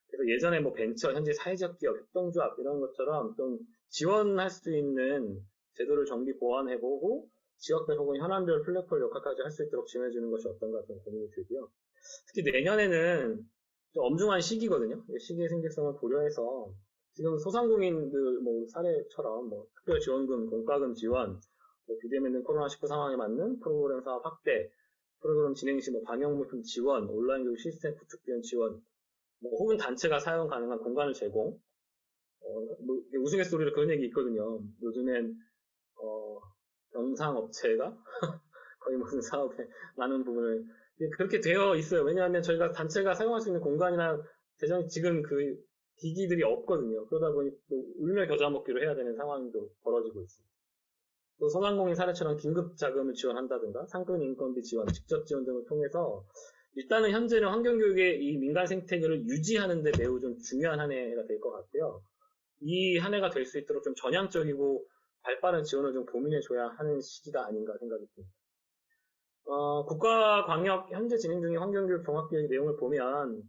그래서 예전에 뭐 벤처, 현재 사회적 기업, 협동조합 이런 것처럼 좀 지원할 수 있는 제도를 정비 보완해보고 지역별 혹은 현안별 플랫폼 역할까지 할 수 있도록 지원해주는 것이 어떤가 좀 고민이 들고요. 특히 내년에는 좀 엄중한 시기거든요. 시기의 생길성을 고려해서 지금 소상공인들 뭐 사례처럼 뭐 특별지원금, 공과금 지원, 뭐 비대면 등 코로나19 상황에 맞는 프로그램 사업 확대, 프로그램 진행 시 뭐 방역물품 지원, 온라인 교육 시스템 구축 비용 지원, 뭐 혹은 단체가 사용 가능한 공간을 제공. 뭐 우스갯소리로 그런 얘기 있거든요. 요즘엔 영상업체가 거의 무슨 사업에 많은 부분을 그렇게 되어 있어요. 왜냐하면 저희가 단체가 사용할 수 있는 공간이나 지금 그 기기들이 없거든요. 그러다 보니 또 울며 겨자 먹기로 해야 되는 상황도 벌어지고 있습니다. 또 소상공인 사례처럼 긴급 자금을 지원한다든가 상근 인건비 지원, 직접 지원 등을 통해서 일단은 현재는 환경교육의 이 민간 생태계를 유지하는 데 매우 좀 중요한 한 해가 될 것 같고요. 이 한 해가 될 수 있도록 좀 전향적이고 발빠른 지원을 좀 고민해줘야 하는 시기가 아닌가 생각이 듭니다. 국가 광역 현재 진행 중인 환경교육 종합계획 내용을 보면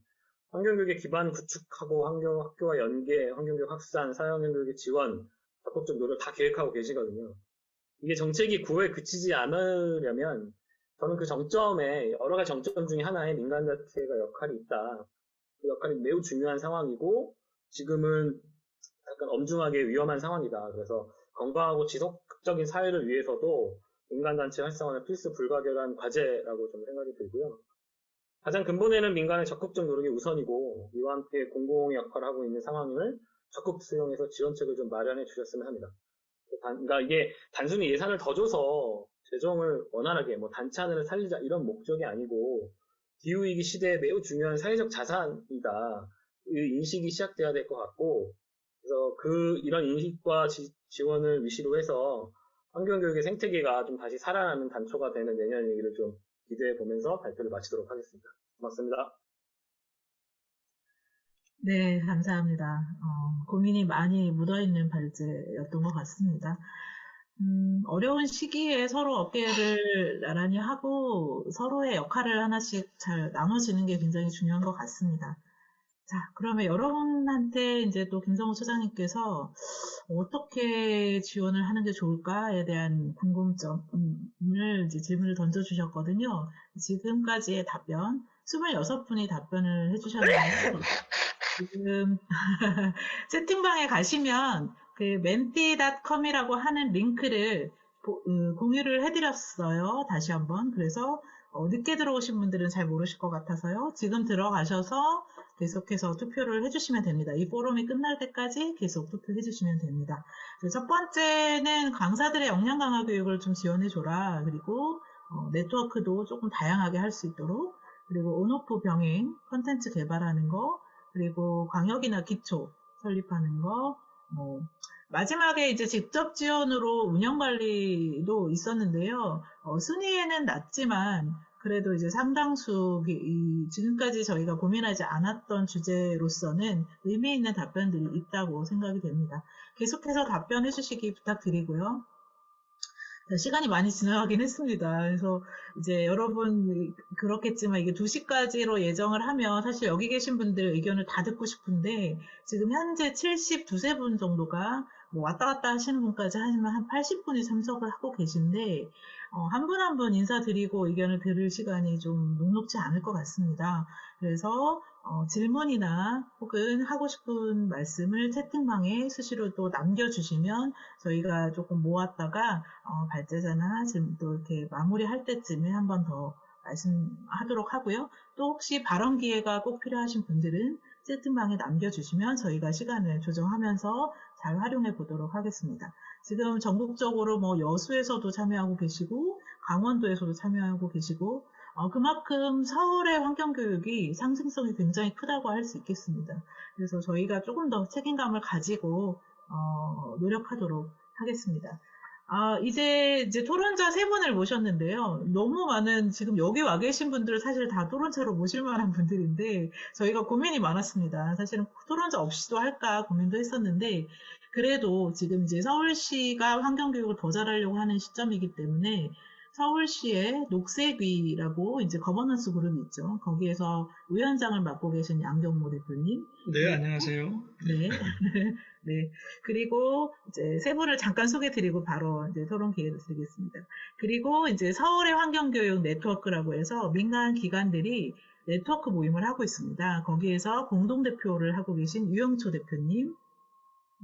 환경교육의 기반 구축하고 학교와 연계, 환경교육 확산, 사회환경교육의 지원, 적극적 노력 다 계획하고 계시거든요. 이게 정책이 구호에 그치지 않으려면 저는 그 정점에 여러 가지 정점 중에 하나에 민간단체가 역할이 있다. 그 역할이 매우 중요한 상황이고 지금은 약간 엄중하게 위험한 상황이다. 그래서 건강하고 지속적인 사회를 위해서도 민간단체 활성화는 필수 불가결한 과제라고 좀 생각이 들고요. 가장 근본에는 민간의 적극적 노력이 우선이고 이와 함께 공공의 역할을 하고 있는 상황을 적극 수용해서 지원책을 좀 마련해 주셨으면 합니다. 그러니까 이게 단순히 예산을 더 줘서 재정을 원활하게 뭐 단체 하나를 살리자 이런 목적이 아니고 기후위기 시대에 매우 중요한 사회적 자산이다. 이 인식이 시작돼야 될 것 같고 그래서 이런 인식과 지원을 위시로 해서 환경교육의 생태계가 좀 다시 살아나는 단초가 되는 내년이기를 좀 기대해 보면서 발표를 마치도록 하겠습니다. 고맙습니다. 네, 감사합니다. 고민이 많이 묻어있는 발제였던 것 같습니다. 어려운 시기에 서로 어깨를 나란히 하고 서로의 역할을 하나씩 잘 나눠지는 게 굉장히 중요한 것 같습니다. 자, 그러면 여러분한테 이제 또 김성우 소장님께서 어떻게 지원을 하는 게 좋을까에 대한 궁금점을 이제 질문을 던져주셨거든요. 지금까지의 답변, 26분이 답변을 해주셨는데, 지금 채팅방에 가시면 그 menti.com이라고 하는 링크를 공유를 해드렸어요. 다시 한번. 그래서 늦게 들어오신 분들은 잘 모르실 것 같아서요. 지금 들어가셔서 계속해서 투표를 해주시면 됩니다. 이 포럼이 끝날 때까지 계속 투표해주시면 됩니다. 첫 번째는 강사들의 역량 강화 교육을 좀 지원해줘라. 그리고 네트워크도 조금 다양하게 할 수 있도록, 그리고 온오프 병행 컨텐츠 개발하는 거, 그리고 광역이나 기초 설립하는 거, 마지막에 이제 직접 지원으로 운영 관리도 있었는데요. 순위에는 낮지만 그래도 이제 상당수 지금까지 저희가 고민하지 않았던 주제로서는 의미 있는 답변들이 있다고 생각이 됩니다. 계속해서 답변해 주시기 부탁드리고요. 시간이 많이 지나가긴 했습니다. 그래서 이제 여러분 그렇겠지만 이게 2시까지로 예정을 하면 사실 여기 계신 분들 의견을 다 듣고 싶은데 지금 현재 72분 정도가 뭐 왔다 갔다 하시는 분까지 하시면 한 80분이 참석을 하고 계신데 한 분 한 분 인사드리고 의견을 들을 시간이 좀 녹록지 않을 것 같습니다. 그래서 질문이나 혹은 하고 싶은 말씀을 채팅방에 수시로 또 남겨주시면 저희가 조금 모았다가 발제자나 지금 또 이렇게 마무리할 때쯤에 한 번 더 말씀하도록 하고요. 또 혹시 발언 기회가 꼭 필요하신 분들은 채팅방에 남겨주시면 저희가 시간을 조정하면서 잘 활용해 보도록 하겠습니다. 지금 전국적으로 뭐 여수에서도 참여하고 계시고 강원도에서도 참여하고 계시고 그만큼 서울의 환경교육이 상승성이 굉장히 크다고 할 수 있겠습니다. 그래서 저희가 조금 더 책임감을 가지고 노력하도록 하겠습니다. 이제 토론자 3분을 모셨는데요. 너무 많은, 지금 여기 와 계신 분들을 사실 다 토론자로 모실 만한 분들인데, 저희가 고민이 많았습니다. 사실은 토론자 없이도 할까 고민도 했었는데, 그래도 지금 이제 서울시가 환경교육을 더 잘하려고 하는 시점이기 때문에, 서울시의 녹색위라고 이제 거버넌스 그룹이 있죠. 거기에서 위원장을 맡고 계신 양경모 대표님. 네, 안녕하세요. 네. 네. 그리고 이제 3분을 잠깐 소개드리고 바로 이제 토론 기회를 드리겠습니다. 그리고 이제 서울의 환경교육 네트워크라고 해서 민간 기관들이 네트워크 모임을 하고 있습니다. 거기에서 공동대표를 하고 계신 유영초 대표님,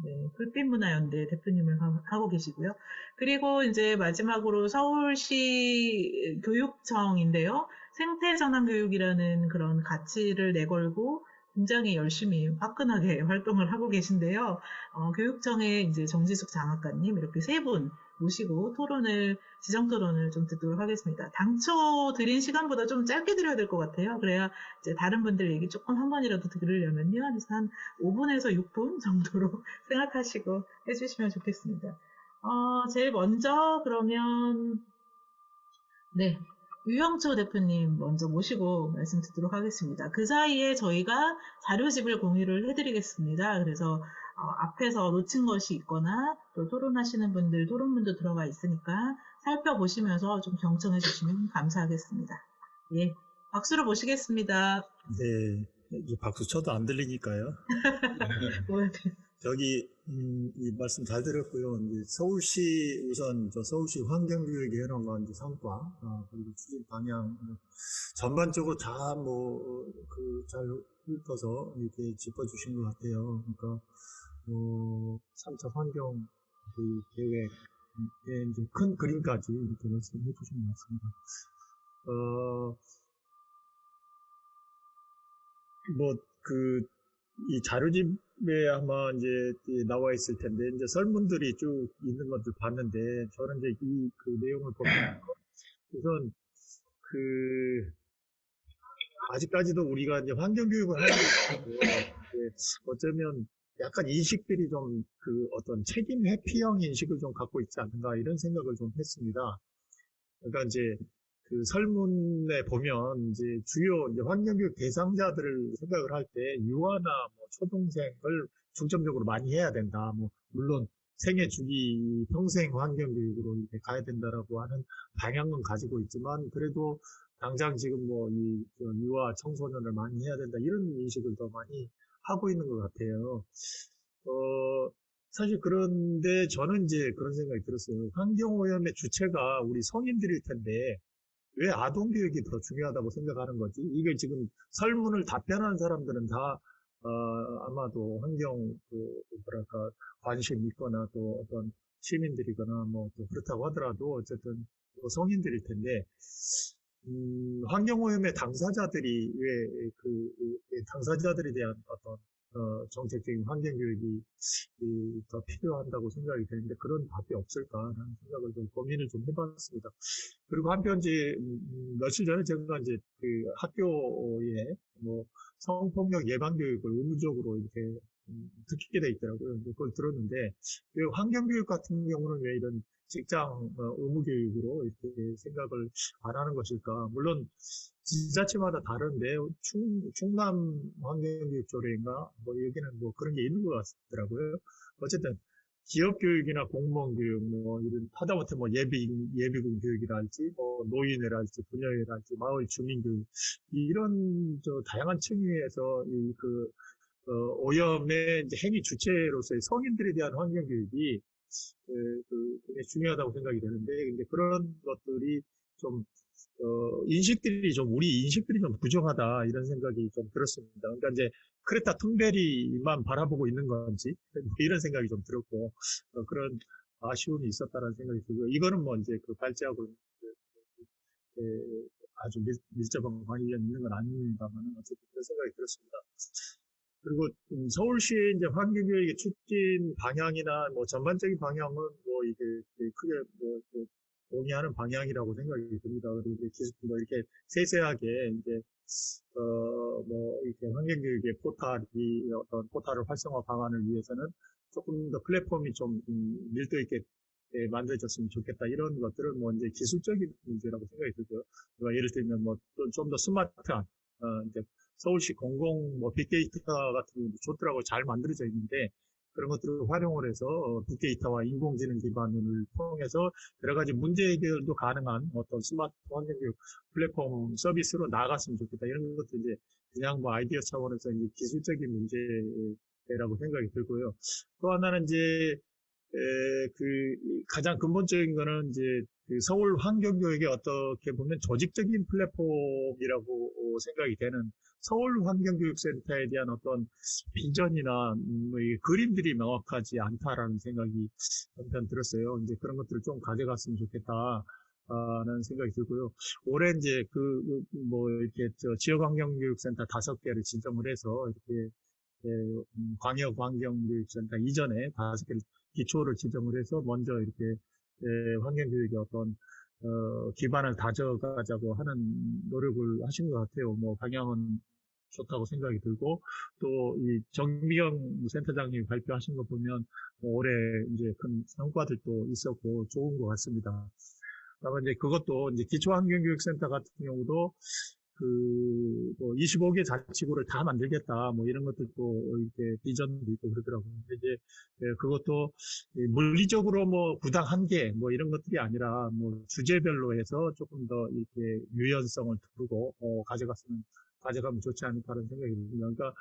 네, 풀빛문화연대 대표님을 하고 계시고요. 그리고 이제 마지막으로 서울시 교육청인데요. 생태전환교육이라는 그런 가치를 내걸고 굉장히 열심히 화끈하게 활동을 하고 계신데요. 교육청의 이제 정지숙 장학관님 이렇게 3분 모시고 지정 토론을 좀 듣도록 하겠습니다. 당초 드린 시간보다 좀 짧게 드려야 될 것 같아요. 그래야 이제 다른 분들 얘기 조금 한 번이라도 들으려면요. 한 5분에서 6분 정도로 생각하시고 해주시면 좋겠습니다. 제일 먼저 그러면 네. 유영초 대표님 먼저 모시고 말씀 듣도록 하겠습니다. 그 사이에 저희가 자료집을 공유를 해드리겠습니다. 그래서 앞에서 놓친 것이 있거나 또 토론하시는 분들 토론문도 들어가 있으니까 살펴보시면서 좀 경청해 주시면 감사하겠습니다. 예, 박수로 모시겠습니다. 네, 이제 박수 쳐도 안 들리니까요. 저기, 이 말씀 잘 들었고요. 이제 우선 서울시 환경교육의 여러 이제 성과, 그리고 추진 방향, 전반적으로 다 잘 훑어서 이렇게 짚어주신 것 같아요. 그러니까, 3차 환경 계획의 이제 큰 그림까지 이렇게 말씀해 주신 것 같습니다. 이 자료집에 아마 이제 나와 있을 텐데, 이제 설문들이 쭉 있는 것들 봤는데, 저는 이제 그 내용을 보면, 우선, 아직까지도 우리가 이제 환경교육을 하는 게 어쩌면 약간 인식들이 좀 어떤 책임 회피형 인식을 좀 갖고 있지 않는가, 이런 생각을 좀 했습니다. 그러니까 이제, 설문에 보면, 이제 주요 이제 환경교육 대상자들을 생각을 할 때, 유아나 초동생을 중점적으로 많이 해야 된다. 물론, 생애 주기 평생 환경교육으로 이렇게 가야 된다라고 하는 방향은 가지고 있지만, 그래도 당장 지금 유아 청소년을 많이 해야 된다. 이런 인식을 더 많이 하고 있는 것 같아요. 사실 그런데 저는 이제 그런 생각이 들었어요. 환경오염의 주체가 우리 성인들일 텐데, 왜 아동교육이 더 중요하다고 생각하는 거지? 이게 지금 설문을 답변하는 사람들은 다, 아마도 환경, 관심 있거나 또 어떤 시민들이거나 또 그렇다고 하더라도 어쨌든 성인들일 텐데, 환경오염의 당사자들이 당사자들에 대한 어떤 정책적인 환경교육이 더 필요한다고 생각이 되는데 그런 답이 없을까라는 생각을 좀 고민을 좀 해봤습니다. 그리고 한편 이제 며칠 전에 제가 이제 그 학교에 뭐 성폭력 예방 교육을 의무적으로 이렇게 듣게 돼 있더라고요. 그걸 들었는데 그 환경교육 같은 경우는 왜 이런 직장 의무 교육으로 이렇게 생각을 안 하는 것일까? 물론 지자체마다 다른데 충남 환경교육조례인가 뭐 여기는 뭐 그런 게 있는 것 같더라고요. 어쨌든 기업 교육이나 공무원 교육 뭐 이런 하다못해 뭐 예비군 교육이랄지 뭐 노인회랄지 부녀회랄지 마을 주민 교육 이런 다양한 층위에서 오염의 이제 행위 주체로서의 성인들에 대한 환경 교육이 굉장히 중요하다고 생각이 되는데, 근데 그런 것들이 좀, 우리 인식들이 좀 부족하다, 이런 생각이 좀 들었습니다. 그러니까 이제, 크레타 툰베리만 바라보고 있는 건지, 뭐 이런 생각이 좀 들었고, 그런 아쉬움이 있었다는 생각이 들고요. 이거는 뭐 이제 그 발제하고 아주 밀접한 관련이 있는 건 아닙니다만, 어쨌든 그런 생각이 들었습니다. 그리고 서울시의 이제 환경교육의 추진 방향이나 뭐 전반적인 방향은 뭐 이게 크게 뭐 동의하는 방향이라고 생각이 듭니다. 그리고 뭐 이렇게 세세하게 이제 뭐 이렇게 환경교육의 어떤 포탈을 활성화 방안을 위해서는 조금 더 플랫폼이 좀 밀도 있게 만들어졌으면 좋겠다. 이런 것들은 뭐 이제 기술적인 문제라고 생각이 들고요. 예를 들면 뭐 좀 더 스마트한 이제 서울시 공공 뭐 빅데이터 같은 경우도 좋더라고 잘 만들어져 있는데 그런 것들을 활용을 해서 빅데이터와 인공지능 기반을 통해서 여러 가지 문제 해결도 가능한 어떤 스마트 환경교육 플랫폼 서비스로 나아갔으면 좋겠다. 이런 것도 이제 그냥 뭐 아이디어 차원에서 이제 기술적인 문제라고 생각이 들고요. 또 하나는 이제 가장 근본적인 거는 이제 그 서울 환경교육의 어떻게 보면 조직적인 플랫폼이라고 생각이 되는 서울 환경교육센터에 대한 어떤 비전이나 이 그림들이 명확하지 않다라는 생각이 한편 들었어요. 이제 그런 것들을 좀 가져갔으면 좋겠다. 라는 생각이 들고요. 올해 이제 이렇게 지역환경교육센터 5개를 지정을 해서 이렇게 광역환경교육센터 이전에 5개를 기초를 지정을 해서 먼저 이렇게 환경교육의 어떤 기반을 다져가자고 하는 노력을 하신 것 같아요. 뭐 방향은 좋다고 생각이 들고 또 이 정미경 센터장님이 발표하신 거 보면 올해 이제 큰 성과들도 있었고 좋은 것 같습니다. 그다음에 이제 그것도 이제 기초환경교육센터 같은 경우도 뭐 25개 자치구를 다 만들겠다, 뭐 이런 것들도 이렇게 비전도 있고 그러더라고요. 근데 이제 그것도 물리적으로 뭐 구당 1개, 뭐 이런 것들이 아니라 뭐 주제별로 해서 조금 더 이렇게 유연성을 두고 가져가면 좋지 않을까라는 생각이 듭니다. 그러니까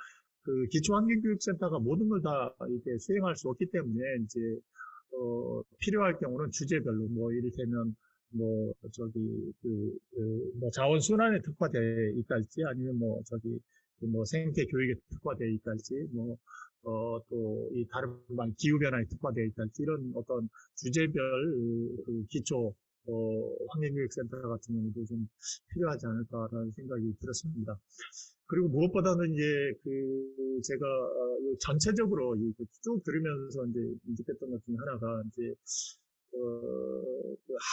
그 기초환경교육센터가 모든 걸 다 이렇게 수행할 수 없기 때문에 이제 필요할 경우는 주제별로 뭐 이를테면 뭐 뭐 자원 순환에 특화되어 있달지 아니면 뭐 생태 교육에 특화되어 있달지 뭐 또 이 다른 방 기후 변화에 특화되어 있달지 이런 어떤 주제별 기초 환경교육센터 같은 경우도 좀 필요하지 않을까라는 생각이 들었습니다. 그리고 무엇보다는 이제 제가 전체적으로 쭉 들으면서 이제 인식했던 것 중에 하나가 이제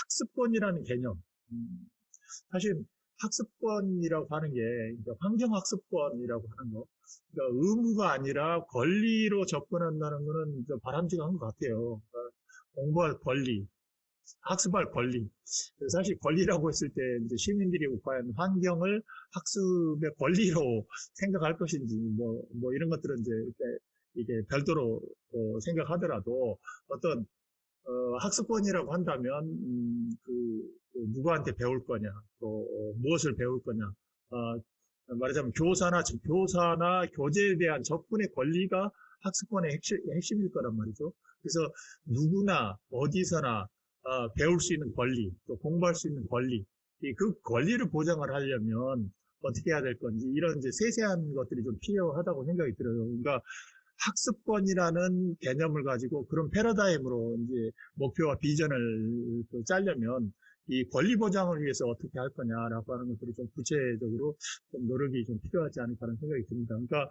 학습권이라는 개념. 사실 학습권이라고 하는 게 환경학습권이라고 하는 거. 그러니까 의무가 아니라 권리로 접근한다는 거는 바람직한 것 같아요. 그러니까 공부할 권리, 학습할 권리. 사실 권리라고 했을 때 이제 시민들이 과연 환경을 학습의 권리로 생각할 것인지 뭐 이런 것들은 이제 이게 별도로 생각하더라도 어떤 학습권이라고 한다면 누구한테 배울 거냐, 또 무엇을 배울 거냐, 말하자면 교사나 교재에 대한 접근의 권리가 학습권의 핵심일 거란 말이죠. 그래서 누구나 어디서나 배울 수 있는 권리, 또 공부할 수 있는 권리, 그 권리를 보장을 하려면 어떻게 해야 될 건지 이런 이제 세세한 것들이 좀 필요하다고 생각이 들어요. 그러니까 학습권이라는 개념을 가지고 그런 패러다임으로 이제 목표와 비전을 짜려면 이 권리 보장을 위해서 어떻게 할 거냐라고 하는 것들이 좀 구체적으로 좀 노력이 좀 필요하지 않을까 하는 생각이 듭니다. 그러니까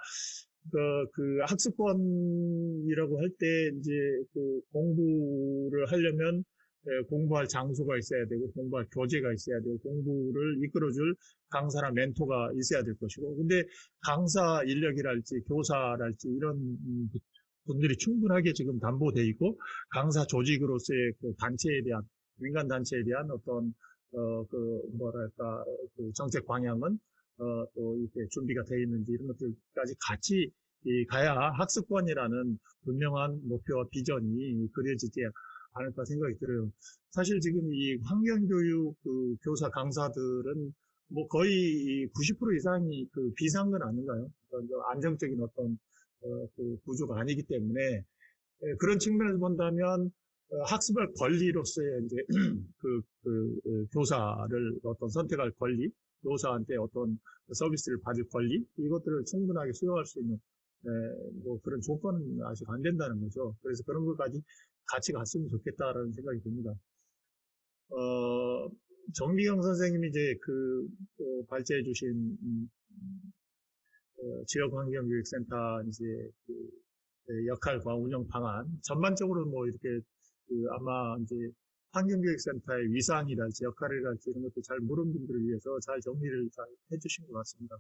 그 학습권이라고 할 때 이제 그 공부를 하려면 공부할 장소가 있어야 되고 공부할 교재가 있어야 되고 공부를 이끌어줄 강사나 멘토가 있어야 될 것이고 근데 강사 인력이랄지 교사랄지 이런 분들이 충분하게 지금 담보돼 있고 강사 조직으로서의 그 단체에 대한 민간 단체에 대한 어떤 그 뭐랄까 그 정책 방향은 또 이렇게 준비가 되어 있는지 이런 것들까지 같이 가야 학습권이라는 분명한 목표와 비전이 그려지지 않을까 생각이 들어요. 사실 지금 이 환경교육 그 교사 강사들은 뭐 거의 90% 이상이 그 비상근 아닌가요? 그러니까 안정적인 어떤 그 구조가 아니기 때문에 그런 측면에서 본다면 학습할 권리로서의 이제 교사를 어떤 선택할 권리, 교사한테 어떤 서비스를 받을 권리 이것들을 충분하게 수용할 수 있는 뭐 그런 조건은 아직 안 된다는 거죠. 그래서 그런 것까지 같이 갔으면 좋겠다라는 생각이 듭니다. 정미경 선생님이 이제 발제해 주신 지역환경교육센터 이제 역할과 운영 방안 전반적으로 뭐 이렇게 아마 이제 환경교육센터의 위상이랄지 역할이랄지 이런 것들 잘 모르는 분들을 위해서 잘 정리를 잘 해주신 것 같습니다.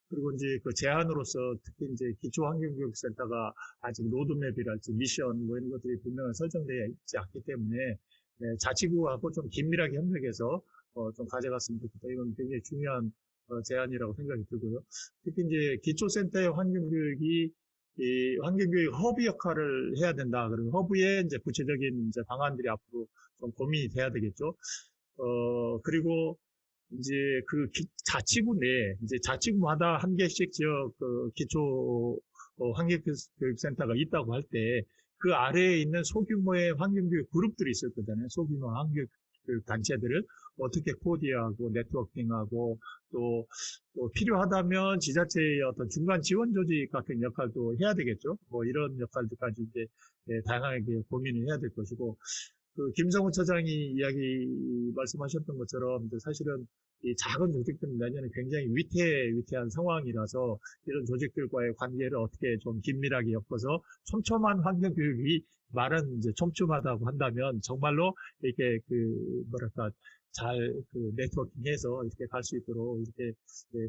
그리고 이제 그 제안으로서 특히 이제 기초환경교육센터가 아직 로드맵이랄지 미션 뭐 이런 것들이 분명히 설정되어 있지 않기 때문에 자치구하고 좀 긴밀하게 협력해서 좀 가져갔으면 좋겠다. 이건 굉장히 중요한 제안이라고 생각이 들고요. 특히 이제 기초센터의 환경교육이 이 환경교육 허브 역할을 해야 된다. 그리고 허브에 이제 구체적인 이제 방안들이 앞으로 좀 고민이 돼야 되겠죠. 그리고 이제 그 자치구 내에 이제 자치구마다 한 개씩 지역 기초 환경교육센터가 있다고 할 때 그 아래에 있는 소규모의 환경교육 그룹들이 있을 거잖아요. 소규모 환경교육 단체들을 어떻게 코디하고 네트워킹하고 또 필요하다면 지자체의 어떤 중간 지원 조직 같은 역할도 해야 되겠죠. 뭐 이런 역할들까지 이제 다양하게 고민을 해야 될 것이고 그 김성우 처장이 말씀하셨던 것처럼 사실은 이 작은 조직들은 내년에 굉장히 위태한 상황이라서 이런 조직들과의 관계를 어떻게 좀 긴밀하게 엮어서 촘촘한 환경교육이 말은 이제 촘촘하다고 한다면 정말로 이렇게 뭐랄까 잘 네트워킹해서 이렇게 갈 수 있도록 이렇게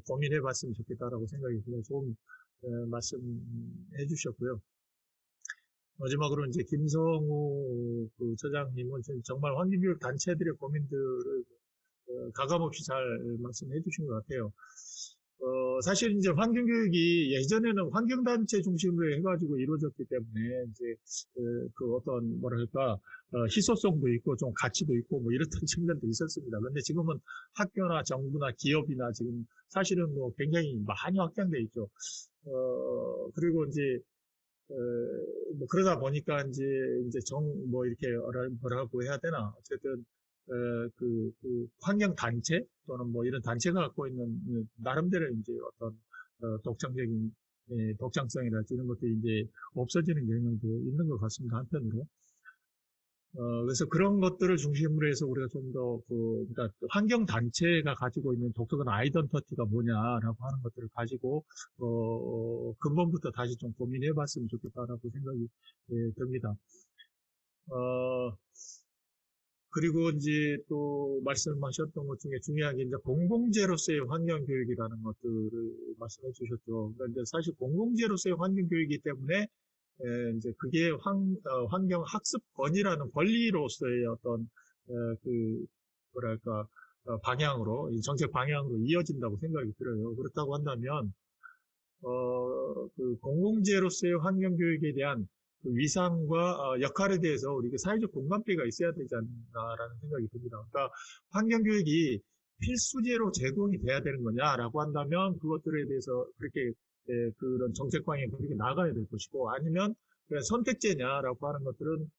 고민해봤으면 좋겠다라고 생각이 들어요. 좋은 말씀해 주셨고요. 마지막으로 이제 김성우 처장님은 정말 환경교육 단체들의 고민들을 가감없이 잘 말씀해 주신 것 같아요. 사실 이제 환경교육이 예전에는 환경단체 중심으로 해가지고 이루어졌기 때문에 이제 어떤 뭐랄까 희소성도 있고 좀 가치도 있고 뭐 이렇던 측면도 있었습니다. 그런데 지금은 학교나 정부나 기업이나 지금 사실은 뭐 굉장히 많이 확장돼 있죠. 그리고 이제 뭐 그러다 보니까 이제 뭐 이렇게 뭐라고 해야 되나 어쨌든 환경 단체 또는 뭐 이런 단체가 갖고 있는 나름대로 이제 어떤 독창적인 독창성이랄지 이런 것들이 이제 없어지는 경향도 있는 것 같습니다. 한편으로. 그래서 그런 것들을 중심으로 해서 우리가 좀 더 그러니까 환경 단체가 가지고 있는 독특한 아이덴티티가 뭐냐라고 하는 것들을 가지고 근본부터 다시 좀 고민해봤으면 좋겠다라고 생각이 듭니다. 그리고 이제 또 말씀하셨던 것 중에 중요한 게 이제 공공재로서의 환경교육이라는 것들을 말씀해 주셨죠. 그런데 사실 공공재로서의 환경교육이기 때문에 이제 그게 환경 학습권이라는 권리로서의 어떤 뭐랄까 방향으로 정책 방향으로 이어진다고 생각이 들어요. 그렇다고 한다면 공공재로서의 환경교육에 대한 위상과 역할에 대해서 우리가 사회적 공감대가 있어야 되지 않나라는 생각이 듭니다. 그러니까 환경교육이 필수제로 제공이 돼야 되는 거냐라고 한다면 그것들에 대해서 그렇게 그런 정책 방향이 그렇게 나가야 될 것이고 아니면 그냥 선택제냐라고 하는 것들은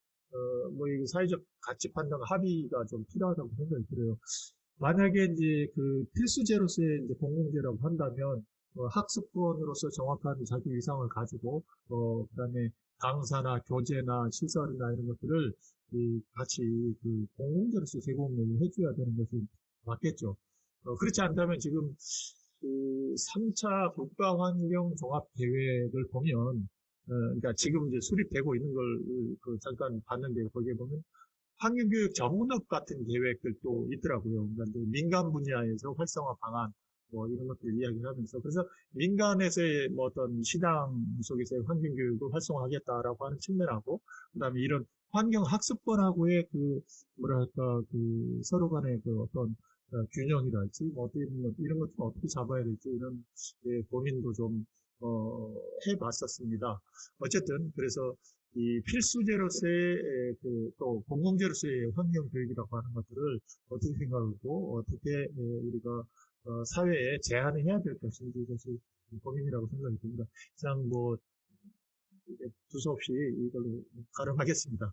뭐 이 사회적 가치 판단 합의가 좀 필요하다고 생각이 들어요. 만약에 이제 필수제로서의 이제 공공재라고 한다면 학습권으로서 정확한 자기 위상을 가지고, 그다음에 강사나 교재나 시설이나 이런 것들을 같이 공공재로서 제공을 해줘야 되는 것이 맞겠죠. 그렇지 않다면 지금 3차 국가환경종합계획을 보면, 그러니까 지금 이제 수립되고 있는 걸 잠깐 봤는데요. 거기에 보면 환경교육 전문업 같은 계획들도 있더라고요. 그러니까 이제 민간 분야에서 활성화 방안, 뭐 이런 것들 이야기를 하면서, 그래서 민간에서의 뭐 어떤 시장 속에서의 환경교육을 활성화하겠다라고 하는 측면하고, 그 다음에 이런 환경학습권하고의 뭐랄까, 서로 간의 어떤 균형이랄지, 뭐 이런 것좀 어떻게 잡아야 될지, 이런 고민도 좀, 해봤었습니다. 어쨌든, 그래서 이 필수제로서의 또 공공재로서의 환경교육이라고 하는 것들을 어떻게 생각하고, 어떻게 우리가 사회에 제한을 해야 될 것인지 이것이 고민이라고 생각이 듭니다. 이상 두서없이 이걸로 가름하겠습니다.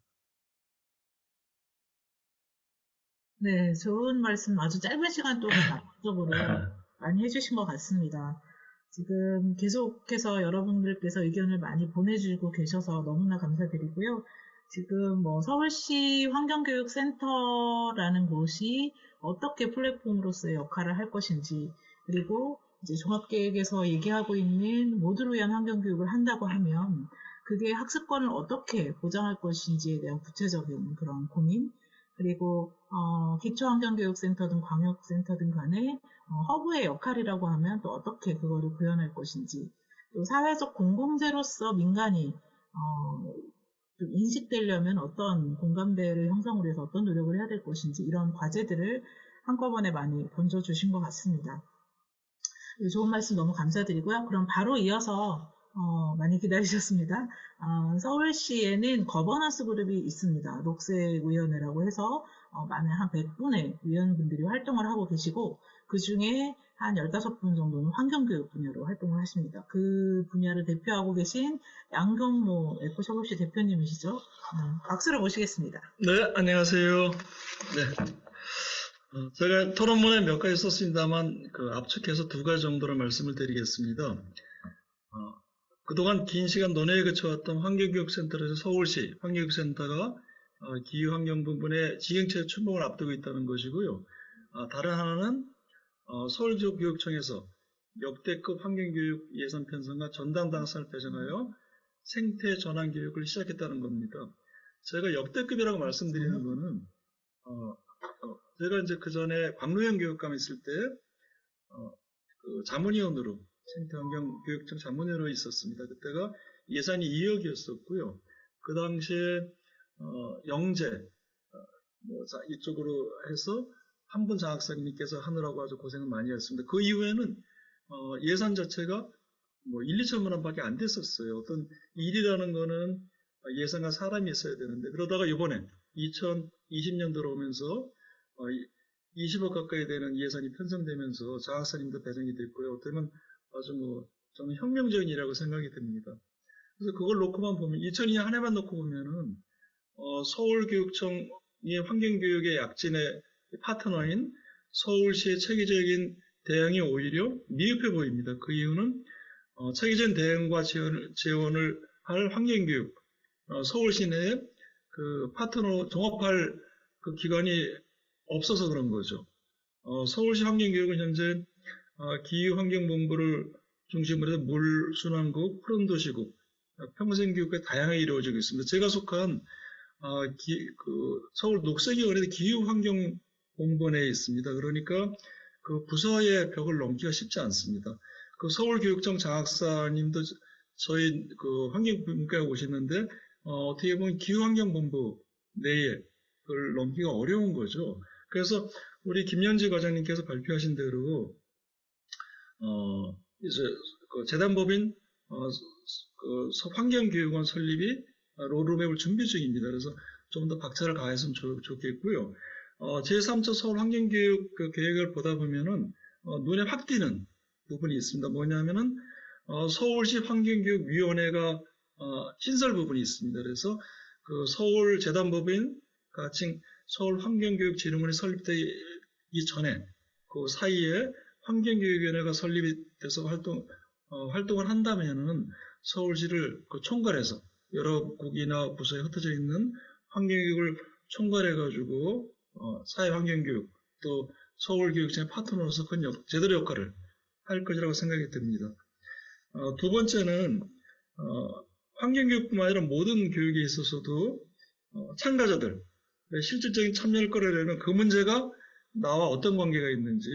네, 좋은 말씀 아주 짧은 시간 동안 적극적으로 많이 해주신 것 같습니다. 지금 계속해서 여러분들께서 의견을 많이 보내주고 계셔서 너무나 감사드리고요. 지금 서울시 환경교육센터라는 곳이 어떻게 플랫폼으로서의 역할을 할 것인지, 그리고 이제 종합계획에서 얘기하고 있는 모두를 위한 환경교육을 한다고 하면 그게 학습권을 어떻게 보장할 것인지에 대한 구체적인 그런 고민, 그리고 기초환경교육센터든 광역센터든 간에 허브의 역할이라고 하면 또 어떻게 그거를 구현할 것인지, 또 사회적 공공재로서 민간이 좀 인식되려면 어떤 공감대를 형성을 해서 어떤 노력을 해야 될 것인지, 이런 과제들을 한꺼번에 많이 던져주신 것 같습니다. 좋은 말씀 너무 감사드리고요. 그럼 바로 이어서 많이 기다리셨습니다. 서울시에는 거버넌스 그룹이 있습니다. 녹색위원회라고 해서 많은 한 100분의 위원분들이 활동을 하고 계시고, 그 중에 한 15분 정도는 환경교육 분야로 활동을 하십니다. 그 분야를 대표하고 계신 양경모 에코셔블시 대표님이시죠. 박수를 모시겠습니다. 네, 안녕하세요. 네. 제가 토론문에 몇 가지 썼습니다만, 압축해서 2가지 정도로 말씀을 드리겠습니다. 그동안 긴 시간 논의에 그쳐왔던 환경교육센터에서 서울시 환경교육센터가 기후환경 부분에 지경체 출범을 앞두고 있다는 것이고요. 다른 하나는 서울지역교육청에서 역대급 환경교육 예산 편성과 전담 당사를 배정하여 생태 전환 교육을 시작했다는 겁니다. 제가 역대급이라고 말씀드리는 거는 제가 이제 그 전에 광로형 교육감 있을 때 자문위원으로 생태환경교육청 자문위원으로 있었습니다. 그때가 예산이 2억이었었고요. 그 당시에 영재 이쪽으로 해서 한 분 장학사님께서 하느라고 아주 고생을 많이 했습니다. 그 이후에는 예산 자체가 1, 2천만 원밖에 안 됐었어요. 어떤 일이라는 거는 예산과 사람이 있어야 되는데, 그러다가 이번에 2020년 들어오면서 20억 가까이 되는 예산이 편성되면서 장학사님도 배정이 됐고요. 어쩌면 아주 저는 혁명적인 일이라고 생각이 듭니다. 그래서 그걸 놓고만 보면 2002년 한 해만 놓고 보면은 서울교육청의 환경교육의 약진의 파트너인 서울시의 체계적인 대응이 오히려 미흡해 보입니다. 그 이유는 체계적인 대응과 지원을 할 환경교육, 서울시 내에 파트너 종합할 기관이 없어서 그런 거죠. 서울시 환경교육은 현재 기후환경본부를 중심으로 해서 물순환국, 푸른도시국, 평생교육과 다양하게 이루어지고 있습니다. 제가 속한 서울 녹색위원회 기후환경본부 내에 있습니다. 그러니까 그 부서의 벽을 넘기가 쉽지 않습니다. 그 서울교육청 장학사님도 저희 환경분과에 오시는데 어떻게 보면 기후환경본부 내에 그걸 넘기가 어려운 거죠. 그래서 우리 김연지 과장님께서 발표하신 대로 이제 재단법인 환경교육원 설립이 로드맵을 준비 중입니다. 그래서 좀 더 박차를 가했으면 좋겠고요. 제3차 서울 환경교육 계획을 보다 보면은 눈에 확 띄는 부분이 있습니다. 뭐냐면은 서울시 환경교육위원회가 신설 부분이 있습니다. 그래서 서울 재단법인 가칭 서울 환경교육진흥원이 설립되기 전에 그 사이에 환경교육위원회가 설립이 계속 활동을 한다면은 서울시를 그 총괄해서 여러 국이나 부서에 흩어져 있는 환경교육을 총괄해가지고 사회환경교육 또 서울교육청의 파트너로서 제대로 역할을 할 것이라고 생각이 듭니다. 두 번째는 환경교육뿐만 아니라 모든 교육에 있어서도 참가자들 실질적인 참여를 끌어내려면 그 문제가 나와 어떤 관계가 있는지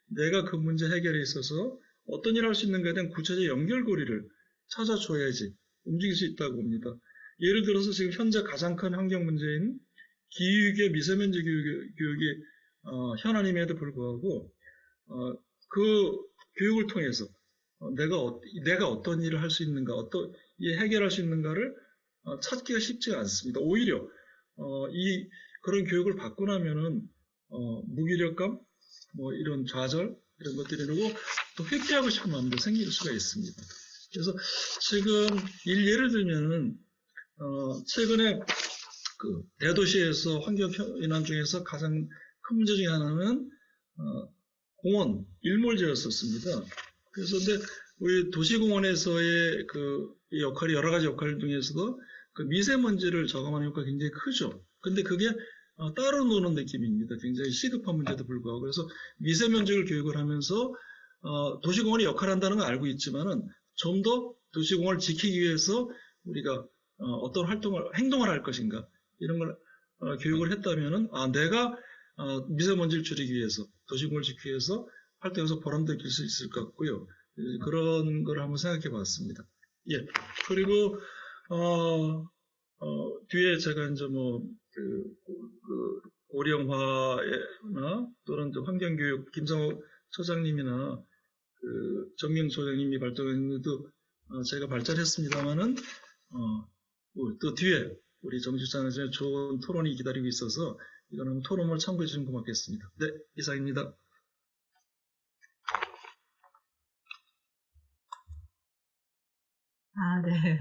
내가 그 문제 해결에 있어서 어떤 일을 할 수 있는가에 대한 구체적 연결고리를 찾아줘야지 움직일 수 있다고 봅니다. 예를 들어서 지금 현재 가장 큰 환경 문제인 기후위기와 미세먼지 교육이 현안임에도 불구하고 그 교육을 통해서 내가 어떤 일을 할 수 있는가, 어떤 해결할 수 있는가를 찾기가 쉽지가 않습니다. 오히려 그런 교육을 받고 나면은 무기력감, 이런 좌절 이런 것들이 되고 또 회피하고 싶은 마음도 생길 수가 있습니다. 그래서 지금 예를 들면은 최근에 그 대도시에서 환경 인환 중에서 가장 큰 문제 중에 하나는 공원 일몰제였었습니다. 그래서 근데 우리 도시공원에서의 그 역할이 여러 가지 역할 중에서도 그 미세먼지를 저감하는 효과가 굉장히 크죠. 근데 그게 따로 노는 느낌입니다. 굉장히 시급한 문제도 불구하고. 그래서 미세먼지를 교육을 하면서 도시공원이 역할을 한다는 걸 알고 있지만은 좀 더 도시공원을 지키기 위해서 우리가 어떤 행동을 할 것인가 이런 걸 교육을 했다면은 내가 미세먼지를 줄이기 위해서 도시공원을 지키기 위해서 활동해서 보람도 느낄 수 있을 것 같고요. 그런 걸 한번 생각해 봤습니다. 예. 그리고 뒤에 제가 이제 고령화나 또는 환경교육 김성호 처장님이나 정명 소장님이 발전했는데도 제가 발전했습니다만은 또 뒤에 우리 정실장의 좋은 토론이 기다리고 있어서 이거는 토론을 참고해 주시면 고맙겠습니다. 네, 이상입니다. 네.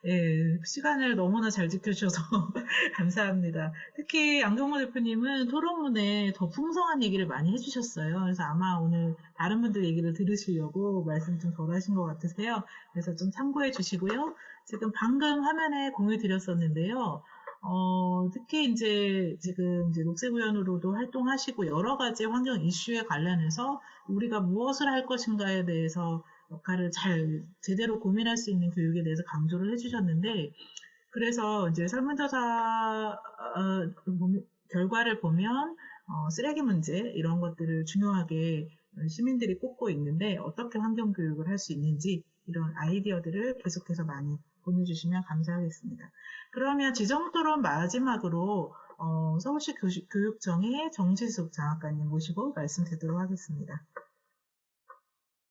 예, 시간을 너무나 잘 지켜주셔서 감사합니다. 특히 양경모 대표님은 토론문에 더 풍성한 얘기를 많이 해주셨어요. 그래서 아마 오늘 다른 분들 얘기를 들으시려고 말씀 좀 덜 하신 것 같으세요. 그래서 좀 참고해 주시고요. 지금 방금 화면에 공유 드렸었는데요. 특히 지금 녹색우연으로도 활동하시고 여러 가지 환경 이슈에 관련해서 우리가 무엇을 할 것인가에 대해서 역할을 제대로 고민할 수 있는 교육에 대해서 강조를 해주셨는데, 그래서 이제 설문조사 결과를 보면 쓰레기 문제 이런 것들을 중요하게 시민들이 꼽고 있는데 어떻게 환경 교육을 할 수 있는지 이런 아이디어들을 계속해서 많이 보내주시면 감사하겠습니다. 그러면 지정토론 마지막으로 서울시 교육청의 정지숙 장학관님 모시고 말씀 드리도록 하겠습니다.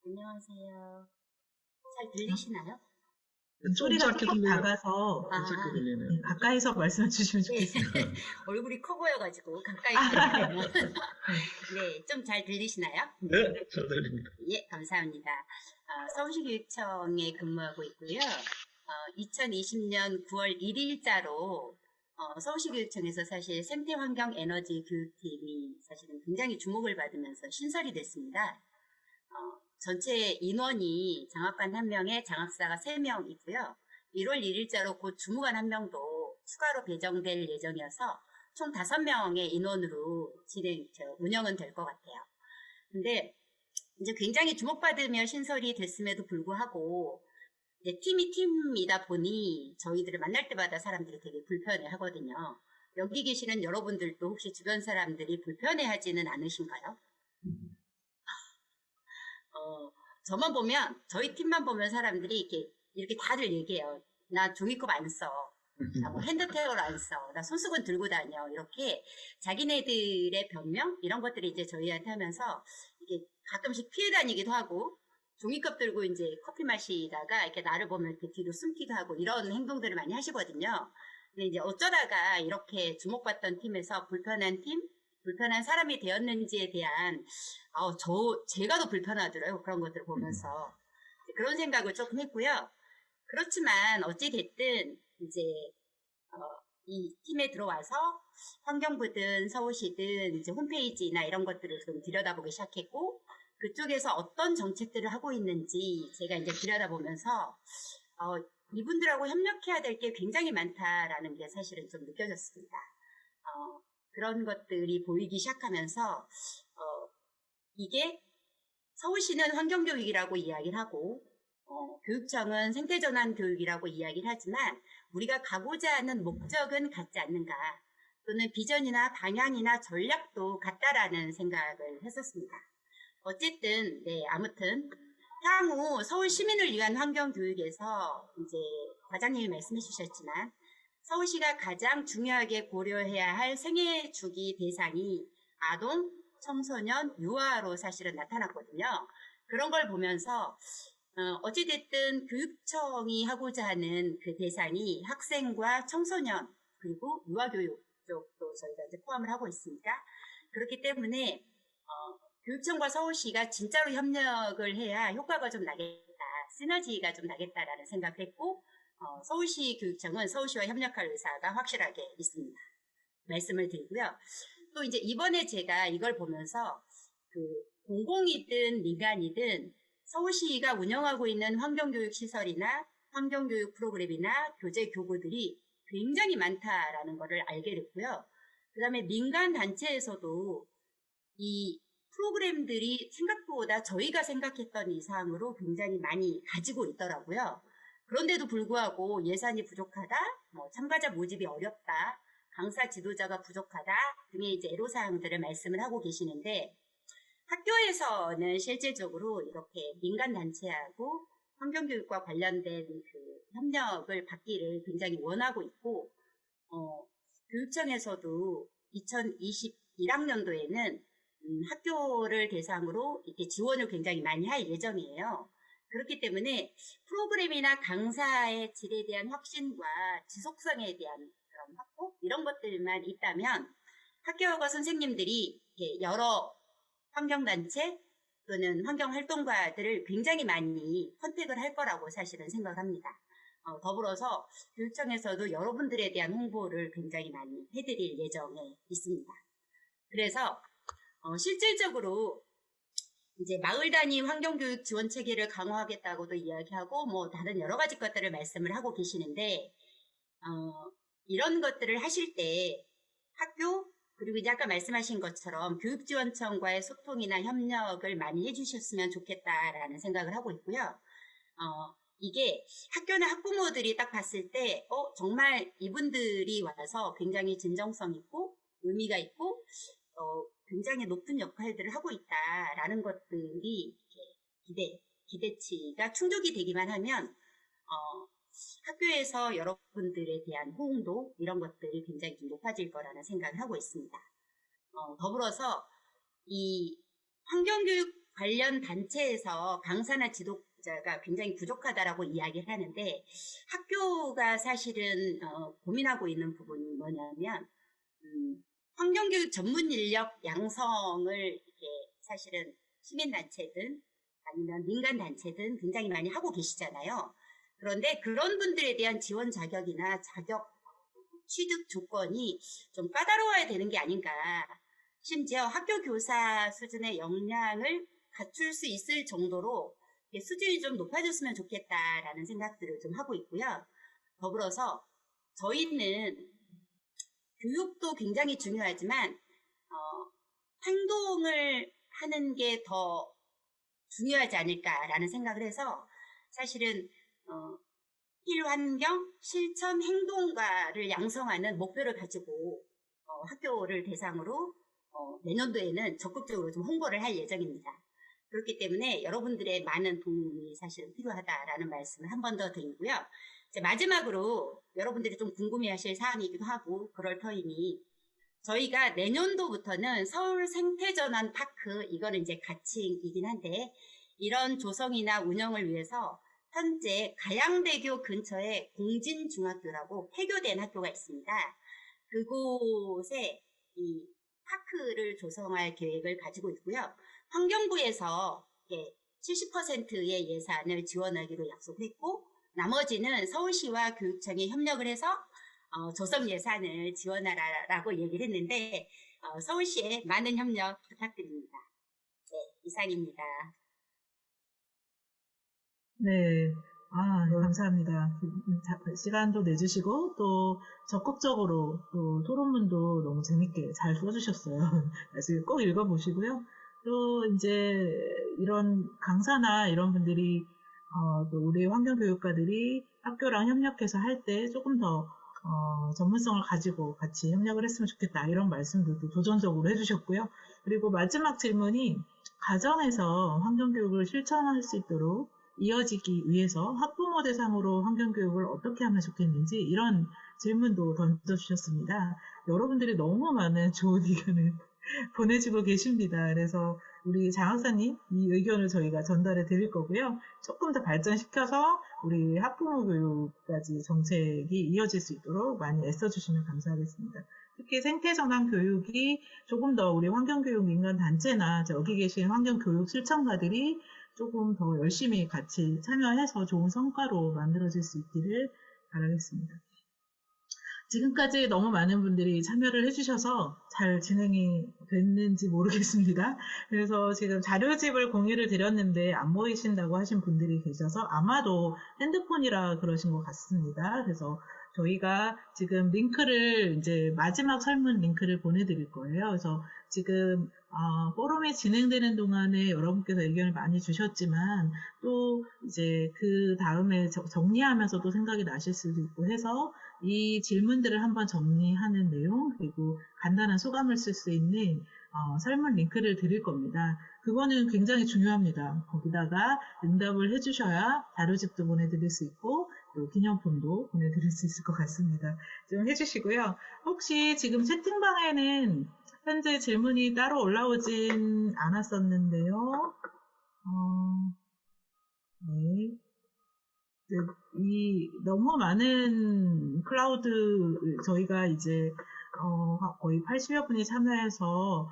안녕하세요. 잘 들리시나요? 소리가 조금 작아서 들리네요. 가까이서 말씀해 주시면 좋겠습니다. 얼굴이 커 보여가지고 가까이 가면 네, 좀 잘 들리시나요? 네, 잘 들립니다. 예, 감사합니다. 서울시 교육청에 근무하고 있고요. 2020년 9월 1일자로 서울시 교육청에서 사실 생태환경에너지 교육팀이 사실은 굉장히 주목을 받으면서 신설이 됐습니다. 전체 인원이 장학관 1명에 장학사가 3명이고요. 1월 1일자로 곧 주무관 1명도 추가로 배정될 예정이어서 총 5명의 인원으로 운영은 될 것 같아요. 근데 이제 굉장히 주목받으며 신설이 됐음에도 불구하고 팀이 팀이다 보니 저희들을 만날 때마다 사람들이 되게 불편해 하거든요. 여기 계시는 여러분들도 혹시 주변 사람들이 불편해 하지는 않으신가요? 저만 보면, 저희 팀만 보면 사람들이 이렇게 다들 얘기해요. 나 종이컵 안 써. 나 핸드테이블 안 써. 나 손수건 들고 다녀. 이렇게 자기네들의 변명? 이런 것들이 이제 저희한테 하면서 이게 가끔씩 피해 다니기도 하고, 종이컵 들고 이제 커피 마시다가 이렇게 나를 보면 이렇게 뒤로 숨기도 하고 이런 행동들을 많이 하시거든요. 근데 이제 어쩌다가 이렇게 주목받던 팀에서 불편한 사람이 되었는지에 대한 제가 더 불편하더라고요. 그런 것들을 보면서 그런 생각을 조금 했고요. 그렇지만 어찌 됐든 이제 이 팀에 들어와서 환경부든 서울시든 이제 홈페이지나 이런 것들을 좀 들여다보기 시작했고 그쪽에서 어떤 정책들을 하고 있는지 제가 이제 들여다보면서 이분들하고 협력해야 될 게 굉장히 많다라는 게 사실은 좀 느껴졌습니다. 그런 것들이 보이기 시작하면서 이게 서울시는 환경교육이라고 이야기를 하고 교육청은 생태전환 교육이라고 이야기를 하지만 우리가 가고자 하는 목적은 같지 않는가, 또는 비전이나 방향이나 전략도 같다라는 생각을 했었습니다. 어쨌든 아무튼 향후 서울 시민을 위한 환경교육에서 이제 과장님이 말씀해 주셨지만 서울시가 가장 중요하게 고려해야 할 생애 주기 대상이 아동, 청소년, 유아로 사실은 나타났거든요. 그런 걸 보면서 어찌됐든 교육청이 하고자 하는 그 대상이 학생과 청소년 그리고 유아교육 쪽도 저희가 이제 포함을 하고 있으니까, 그렇기 때문에 교육청과 서울시가 진짜로 협력을 해야 효과가 좀 나겠다, 시너지가 좀 나겠다라는 생각을 했고, 서울시 교육청은 서울시와 협력할 의사가 확실하게 있습니다. 말씀을 드리고요. 또 이제 이번에 제가 이걸 보면서 그 공공이든 민간이든 서울시가 운영하고 있는 환경교육 시설이나 환경교육 프로그램이나 교재 교구들이 굉장히 많다라는 것을 알게 됐고요. 그 다음에 민간 단체에서도 이 프로그램들이 생각보다 저희가 생각했던 이상으로 굉장히 많이 가지고 있더라고요. 그런데도 불구하고 예산이 부족하다, 참가자 모집이 어렵다, 강사 지도자가 부족하다 등의 이제 애로사항들을 말씀을 하고 계시는데, 학교에서는 실질적으로 이렇게 민간단체하고 환경교육과 관련된 그 협력을 받기를 굉장히 원하고 있고, 교육청에서도 2021학년도에는 학교를 대상으로 이렇게 지원을 굉장히 많이 할 예정이에요. 그렇기 때문에 프로그램이나 강사의 질에 대한 확신과 지속성에 대한 그런 확보, 이런 것들만 있다면 학교와 선생님들이 여러 환경단체 또는 환경활동가들을 굉장히 많이 컨택을 할 거라고 사실은 생각을 합니다. 더불어서 교육청에서도 여러분들에 대한 홍보를 굉장히 많이 해드릴 예정에 있습니다. 그래서 실질적으로 이제 마을 단위 환경교육 지원 체계를 강화하겠다고도 이야기하고 다른 여러 가지 것들을 말씀을 하고 계시는데, 이런 것들을 하실 때 학교 그리고 이제 아까 말씀하신 것처럼 교육지원청과의 소통이나 협력을 많이 해주셨으면 좋겠다라는 생각을 하고 있고요. 이게 학교나 학부모들이 딱 봤을 때 정말 이분들이 와서 굉장히 진정성 있고 의미가 있고 굉장히 높은 역할들을 하고 있다라는 것들이 기대치가 충족이 되기만 하면 학교에서 여러분들에 대한 호응도 이런 것들이 굉장히 좀 높아질 거라는 생각을 하고 있습니다. 더불어서 이 환경교육 관련 단체에서 강사나 지도자가 굉장히 부족하다라고 이야기를 하는데, 학교가 사실은 고민하고 있는 부분이 뭐냐면 환경교육 전문 인력 양성을 이렇게 사실은 시민단체든 아니면 민간단체든 굉장히 많이 하고 계시잖아요. 그런데 그런 분들에 대한 지원 자격이나 자격 취득 조건이 좀 까다로워야 되는 게 아닌가. 심지어 학교 교사 수준의 역량을 갖출 수 있을 정도로 수준이 좀 높아졌으면 좋겠다라는 생각들을 좀 하고 있고요. 더불어서 저희는 교육도 굉장히 중요하지만 행동을 하는 게 더 중요하지 않을까라는 생각을 해서 사실은 필환경 실천 행동가를 양성하는 목표를 가지고 학교를 대상으로 내년도에는 적극적으로 좀 홍보를 할 예정입니다. 그렇기 때문에 여러분들의 많은 도움이 사실은 필요하다라는 말씀을 한 번 더 드리고요. 이제 마지막으로 여러분들이 좀 궁금해하실 사항이기도 하고 그럴 터이니, 저희가 내년도부터는 서울 생태전환 파크, 이거는 이제 가칭이긴 한데, 이런 조성이나 운영을 위해서 현재 가양대교 근처에 공진중학교라고 폐교된 학교가 있습니다. 그곳에 이 파크를 조성할 계획을 가지고 있고요. 환경부에서 70%의 예산을 지원하기로 약속했고, 나머지는 서울시와 교육청이 협력을 해서 조성 예산을 지원하라고 얘기를 했는데, 서울시에 많은 협력 부탁드립니다. 네, 이상입니다. 네. 감사합니다. 시간도 내주시고, 또 적극적으로 또 토론문도 너무 재밌게 잘 써주셨어요. 그래서 꼭 읽어보시고요. 또 이제 이런 강사나 이런 분들이, 또 우리 환경교육가들이 학교랑 협력해서 할 때 조금 더 전문성을 가지고 같이 협력을 했으면 좋겠다. 이런 말씀들도 도전적으로 해주셨고요. 그리고 마지막 질문이 가정에서 환경교육을 실천할 수 있도록 이어지기 위해서 학부모 대상으로 환경교육을 어떻게 하면 좋겠는지 이런 질문도 던져주셨습니다. 여러분들이 너무 많은 좋은 의견을 보내주고 계십니다. 그래서 우리 장학사님 이 의견을 저희가 전달해 드릴 거고요. 조금 더 발전시켜서 우리 학부모 교육까지 정책이 이어질 수 있도록 많이 애써주시면 감사하겠습니다. 특히 생태전환 교육이 조금 더 우리 환경교육 민간단체나 여기 계신 환경교육 실천가들이 조금 더 열심히 같이 참여해서 좋은 성과로 만들어질 수 있기를 바라겠습니다. 지금까지 너무 많은 분들이 참여를 해주셔서 잘 진행이 됐는지 모르겠습니다. 그래서 지금 자료집을 공유를 드렸는데 안 보이신다고 하신 분들이 계셔서 아마도 핸드폰이라 그러신 것 같습니다. 그래서 저희가 지금 링크를 이제 마지막 설문 링크를 보내드릴 거예요. 그래서 지금 포럼이 진행되는 동안에 여러분께서 의견을 많이 주셨지만 또 이제 그 다음에 정리하면서 또 생각이 나실 수도 있고 해서 이 질문들을 한번 정리하는 내용 그리고 간단한 소감을 쓸 수 있는 설문 링크를 드릴 겁니다. 그거는 굉장히 중요합니다. 거기다가 응답을 해주셔야 자료집도 보내드릴 수 있고 또 기념품도 보내드릴 수 있을 것 같습니다. 좀 해주시고요. 혹시 지금 채팅방에는 현재 질문이 따로 올라오진 않았었는데요. 네. 이 너무 많은 클라우드 저희가 이제 거의 80여 분이 참여해서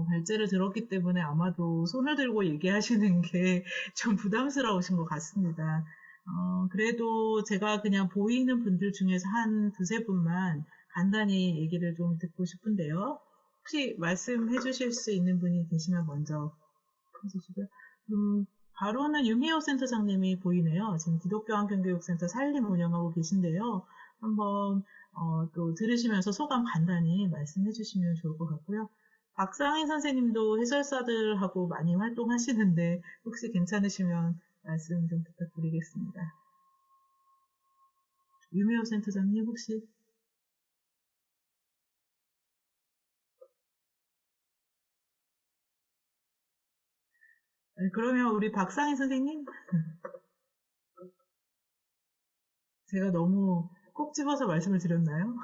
발제를 들었기 때문에 아마도 손을 들고 얘기하시는 게 좀 부담스러우신 것 같습니다. 그래도 제가 그냥 보이는 분들 중에서 한 두세 분만 간단히 얘기를 좀 듣고 싶은데요. 혹시 말씀해 주실 수 있는 분이 계시면 먼저 해주시고요. 바로는 유미호 센터장님이 보이네요. 지금 기독교 환경교육센터 살림 운영하고 계신데요. 한번 또 들으시면서 소감 간단히 말씀해 주시면 좋을 것 같고요. 박상인 선생님도 해설사들하고 많이 활동하시는데 혹시 괜찮으시면 말씀 좀 부탁드리겠습니다. 유미호 센터장님 혹시 그러면 우리 박상인 선생님 제가 너무 콕 집어서 말씀을 드렸나요?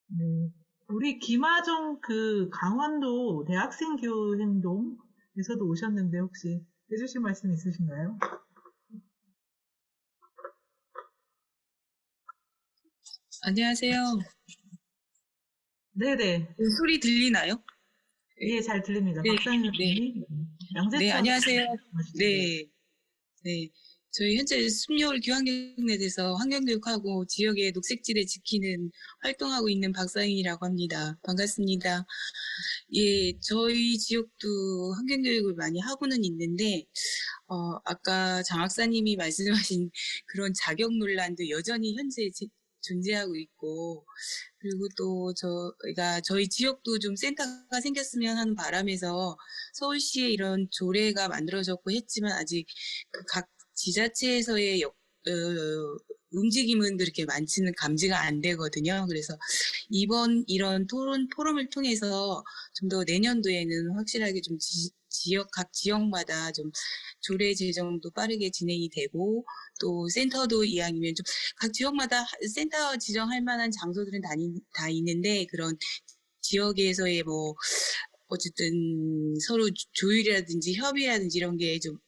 네. 우리 김하정 그 강원도 대학생 교육 행동에서도 오셨는데 혹시 해주실 말씀 있으신가요? 안녕하세요. 네네. 소리 들리나요? 예, 잘 들립니다. 네, 박상현 네. 선생님. 양재천. 네, 안녕하세요. 네, 네. 저희 현재 숨겨울 교환경net에서 환경교육하고 지역의 녹색지대 지키는 활동하고 있는 박상인이라고 합니다. 반갑습니다. 예, 저희 지역도 환경교육을 많이 하고는 있는데, 아까 장학사님이 말씀하신 그런 자격 논란도 여전히 현재 존재하고 있고, 그리고 또 저희가 저희 지역도 좀 센터가 생겼으면 하는 바람에서 서울시에 이런 조례가 만들어졌고 했지만 아직 각 지자체에서의 움직임은 그렇게 많지는 감지가 안 되거든요. 그래서 이번 이런 포럼을 통해서 좀 더 내년도에는 확실하게 좀 각 지역마다 좀 조례 제정도 빠르게 진행이 되고 또 센터도 이왕이면 좀 각 지역마다 센터 지정할 만한 장소들은 다 있는데 그런 지역에서의 뭐 어쨌든 서로 조율이라든지 협의라든지 이런 게 좀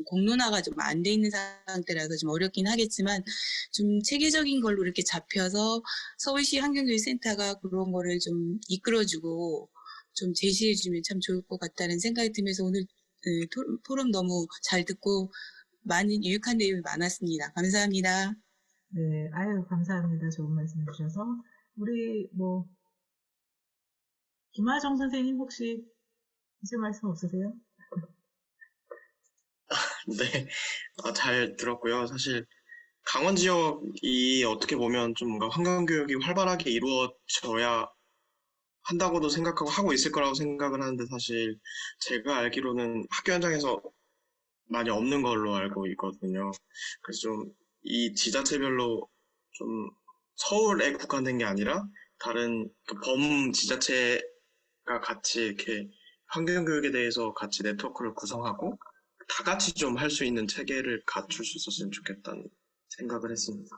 공론화가 좀 안 돼 있는 상태라서 좀 어렵긴 하겠지만 좀 체계적인 걸로 이렇게 잡혀서 서울시 환경교육센터가 그런 거를 좀 이끌어주고 좀 제시해주면 참 좋을 것 같다는 생각이 들면서 오늘 포럼 너무 잘 듣고 많은 유익한 내용이 많았습니다. 감사합니다. 네, 아유, 감사합니다. 좋은 말씀 해주셔서. 우리, 김하정 선생님 혹시 하실 말씀 없으세요? 네, 잘 들었고요. 사실 강원 지역이 어떻게 보면 좀 뭔가 환경교육이 활발하게 이루어져야 한다고도 생각하고 하고 있을 거라고 생각을 하는데 사실 제가 알기로는 학교 현장에서 많이 없는 걸로 알고 있거든요. 그래서 좀 이 지자체별로 좀 서울에 국한된 게 아니라 다른 범 지자체가 같이 이렇게 환경교육에 대해서 같이 네트워크를 구성하고 다 같이 좀 할 수 있는 체계를 갖출 수 있었으면 좋겠다는 생각을 했습니다.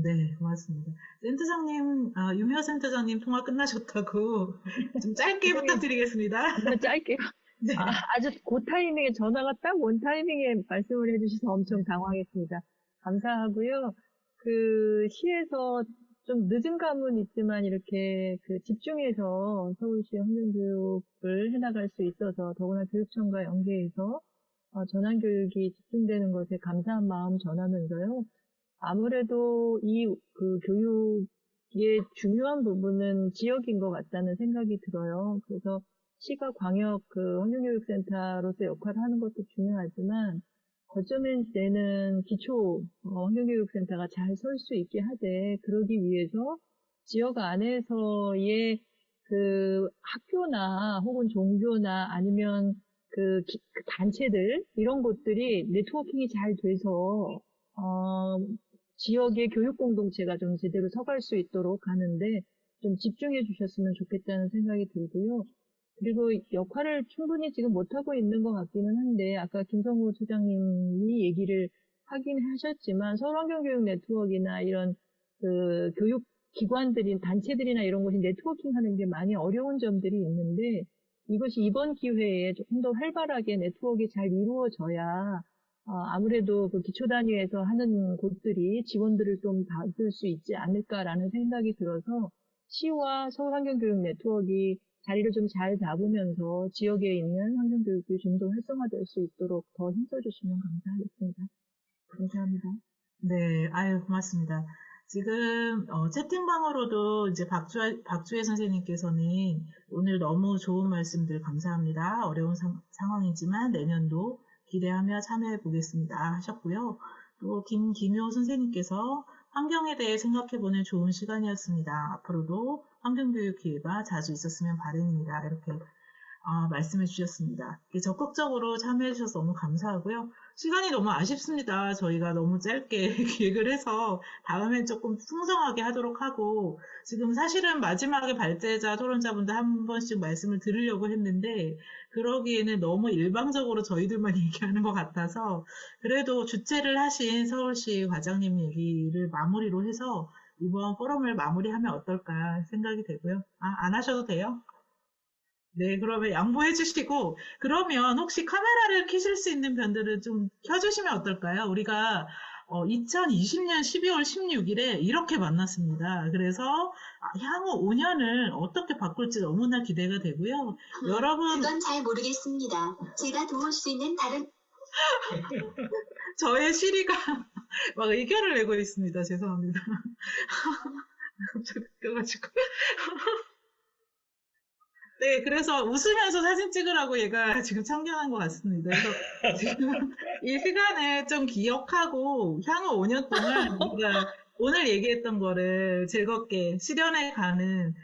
네, 고맙습니다. 센터장님, 유미호 센터장님 통화 끝나셨다고 좀 짧게 부탁드리겠습니다. 정말 짧게요. 네. 아주 그 타이밍에 전화가 딱 온 타이밍에 말씀을 해주셔서 엄청 당황했습니다. 감사하고요. 그 시에서 좀 늦은 감은 있지만 이렇게 그 집중해서 서울시 환경교육을 해나갈 수 있어서 더구나 교육청과 연계해서 전환교육이 집중되는 것에 감사한 마음 전하면서요. 아무래도 이 그 교육의 중요한 부분은 지역인 것 같다는 생각이 들어요. 그래서 시가 광역 그 환경교육센터로서 역할을 하는 것도 중요하지만 거점에는 기초 환경교육센터가 잘 설 수 있게 하되 그러기 위해서 지역 안에서의 그 학교나 혹은 종교나 아니면 그 단체들 이런 곳들이 네트워킹이 잘 돼서 지역의 교육 공동체가 좀 제대로 서갈 수 있도록 하는데 좀 집중해 주셨으면 좋겠다는 생각이 들고요. 그리고 역할을 충분히 지금 못하고 있는 것 같기는 한데 아까 김성우 소장님이 얘기를 하긴 하셨지만 서울환경교육 네트워크나 이런 그 교육 기관들이 단체들이나 이런 곳이 네트워킹하는 게 많이 어려운 점들이 있는데 이것이 이번 기회에 조금 더 활발하게 네트워크가 잘 이루어져야 아무래도 그 기초단위에서 하는 곳들이 지원들을 좀 받을 수 있지 않을까라는 생각이 들어서 시와 서울환경교육 네트워크가 자리를 좀 잘 잡으면서 지역에 있는 환경교육이 좀 더 활성화될 수 있도록 더 힘써주시면 감사하겠습니다. 감사합니다. 네, 아유, 고맙습니다. 지금, 채팅방으로도 이제 박주혜 선생님께서는 오늘 너무 좋은 말씀들 감사합니다. 어려운 상황이지만 내년도 기대하며 참여해 보겠습니다 하셨고요. 또 김기묘 선생님께서 환경에 대해 생각해보는 좋은 시간이었습니다. 앞으로도 환경교육 기회가 자주 있었으면 바람입니다. 이렇게 말씀해 주셨습니다. 적극적으로 참여해 주셔서 너무 감사하고요. 시간이 너무 아쉽습니다. 저희가 너무 짧게 기획을 해서 다음엔 조금 풍성하게 하도록 하고 지금 사실은 마지막에 발제자, 토론자분들 한 번씩 말씀을 들으려고 했는데 그러기에는 너무 일방적으로 저희들만 얘기하는 것 같아서 그래도 주최를 하신 서울시 과장님 얘기를 마무리로 해서 이번 포럼을 마무리하면 어떨까 생각이 되고요. 안 하셔도 돼요? 네, 그러면 양보해 주시고, 그러면 혹시 카메라를 켜실 수 있는 분들은 좀 켜주시면 어떨까요? 우리가 2020년 12월 16일에 이렇게 만났습니다. 그래서 향후 5년을 어떻게 바꿀지 너무나 기대가 되고요. 여러분. 그건 잘 모르겠습니다. 제가 도울 수 있는 다른. 저의 시리가 막 의견을 내고 있습니다. 죄송합니다. 갑자기 웃겨가지고. 네, 그래서 웃으면서 사진 찍으라고 얘가 지금 참견한 것 같습니다. 그래서 지금 이 시간을 좀 기억하고 향후 5년 동안 우리가 오늘 얘기했던 거를 즐겁게 실현해가는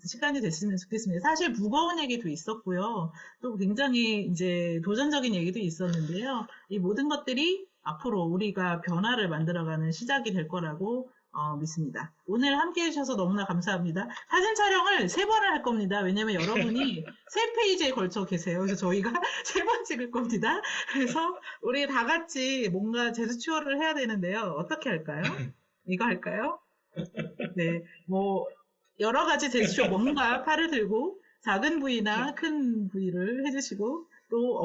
시간이 됐으면 좋겠습니다. 사실 무거운 얘기도 있었고요. 또 굉장히 이제 도전적인 얘기도 있었는데요. 이 모든 것들이 앞으로 우리가 변화를 만들어가는 시작이 될 거라고 믿습니다. 오늘 함께 해주셔서 너무나 감사합니다. 사진 촬영을 3번을 할 겁니다. 왜냐면 여러분이 3페이지에 걸쳐 계세요. 그래서 저희가 3번 찍을 겁니다. 그래서 우리 다 같이 뭔가 제스처를 해야 되는데요. 어떻게 할까요? 이거 할까요? 네, 뭐 여러 가지 제스처 뭔가 팔을 들고 작은 부위나 큰 부위를 해주시고 또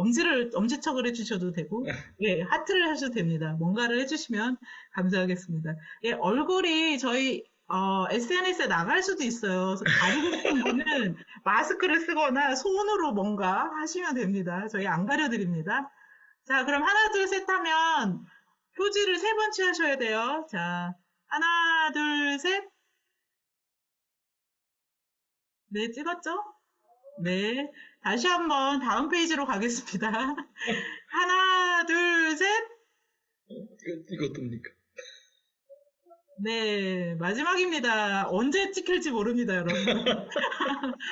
엄지척을 해주셔도 되고, 예, 하트를 하셔도 됩니다. 뭔가를 해주시면 감사하겠습니다. 예, 얼굴이 저희 SNS에 나갈 수도 있어요. 가리고 싶은 분은 마스크를 쓰거나 손으로 뭔가 하시면 됩니다. 저희 안 가려드립니다. 자, 그럼 하나, 둘, 셋 하면 표지를 3번 취하셔야 돼요. 자, 하나, 둘, 셋. 네, 찍었죠? 네. 다시 한번 다음 페이지로 가겠습니다. 하나, 둘, 셋. 이것도 뭡니까? 네, 마지막입니다. 언제 찍힐지 모릅니다, 여러분.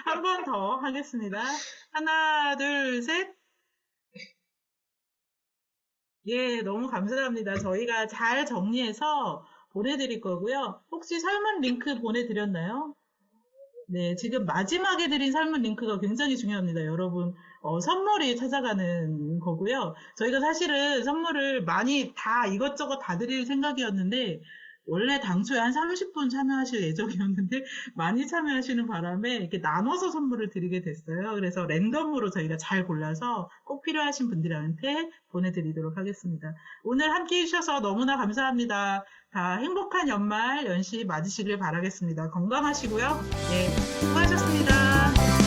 한 번 더 하겠습니다. 하나, 둘, 셋. 예, 너무 감사합니다. 저희가 잘 정리해서 보내드릴 거고요. 혹시 설문 링크 보내드렸나요? 네, 지금 마지막에 드린 설문 링크가 굉장히 중요합니다. 여러분, 선물이 찾아가는 거고요. 저희가 사실은 선물을 많이 다 이것저것 다 드릴 생각이었는데, 원래 당초에 한 30분 참여하실 예정이었는데, 많이 참여하시는 바람에 이렇게 나눠서 선물을 드리게 됐어요. 그래서 랜덤으로 저희가 잘 골라서 꼭 필요하신 분들한테 보내드리도록 하겠습니다. 오늘 함께 해주셔서 너무나 감사합니다. 다 행복한 연말 연시 맞으시길 바라겠습니다. 건강하시고요. 네, 수고하셨습니다.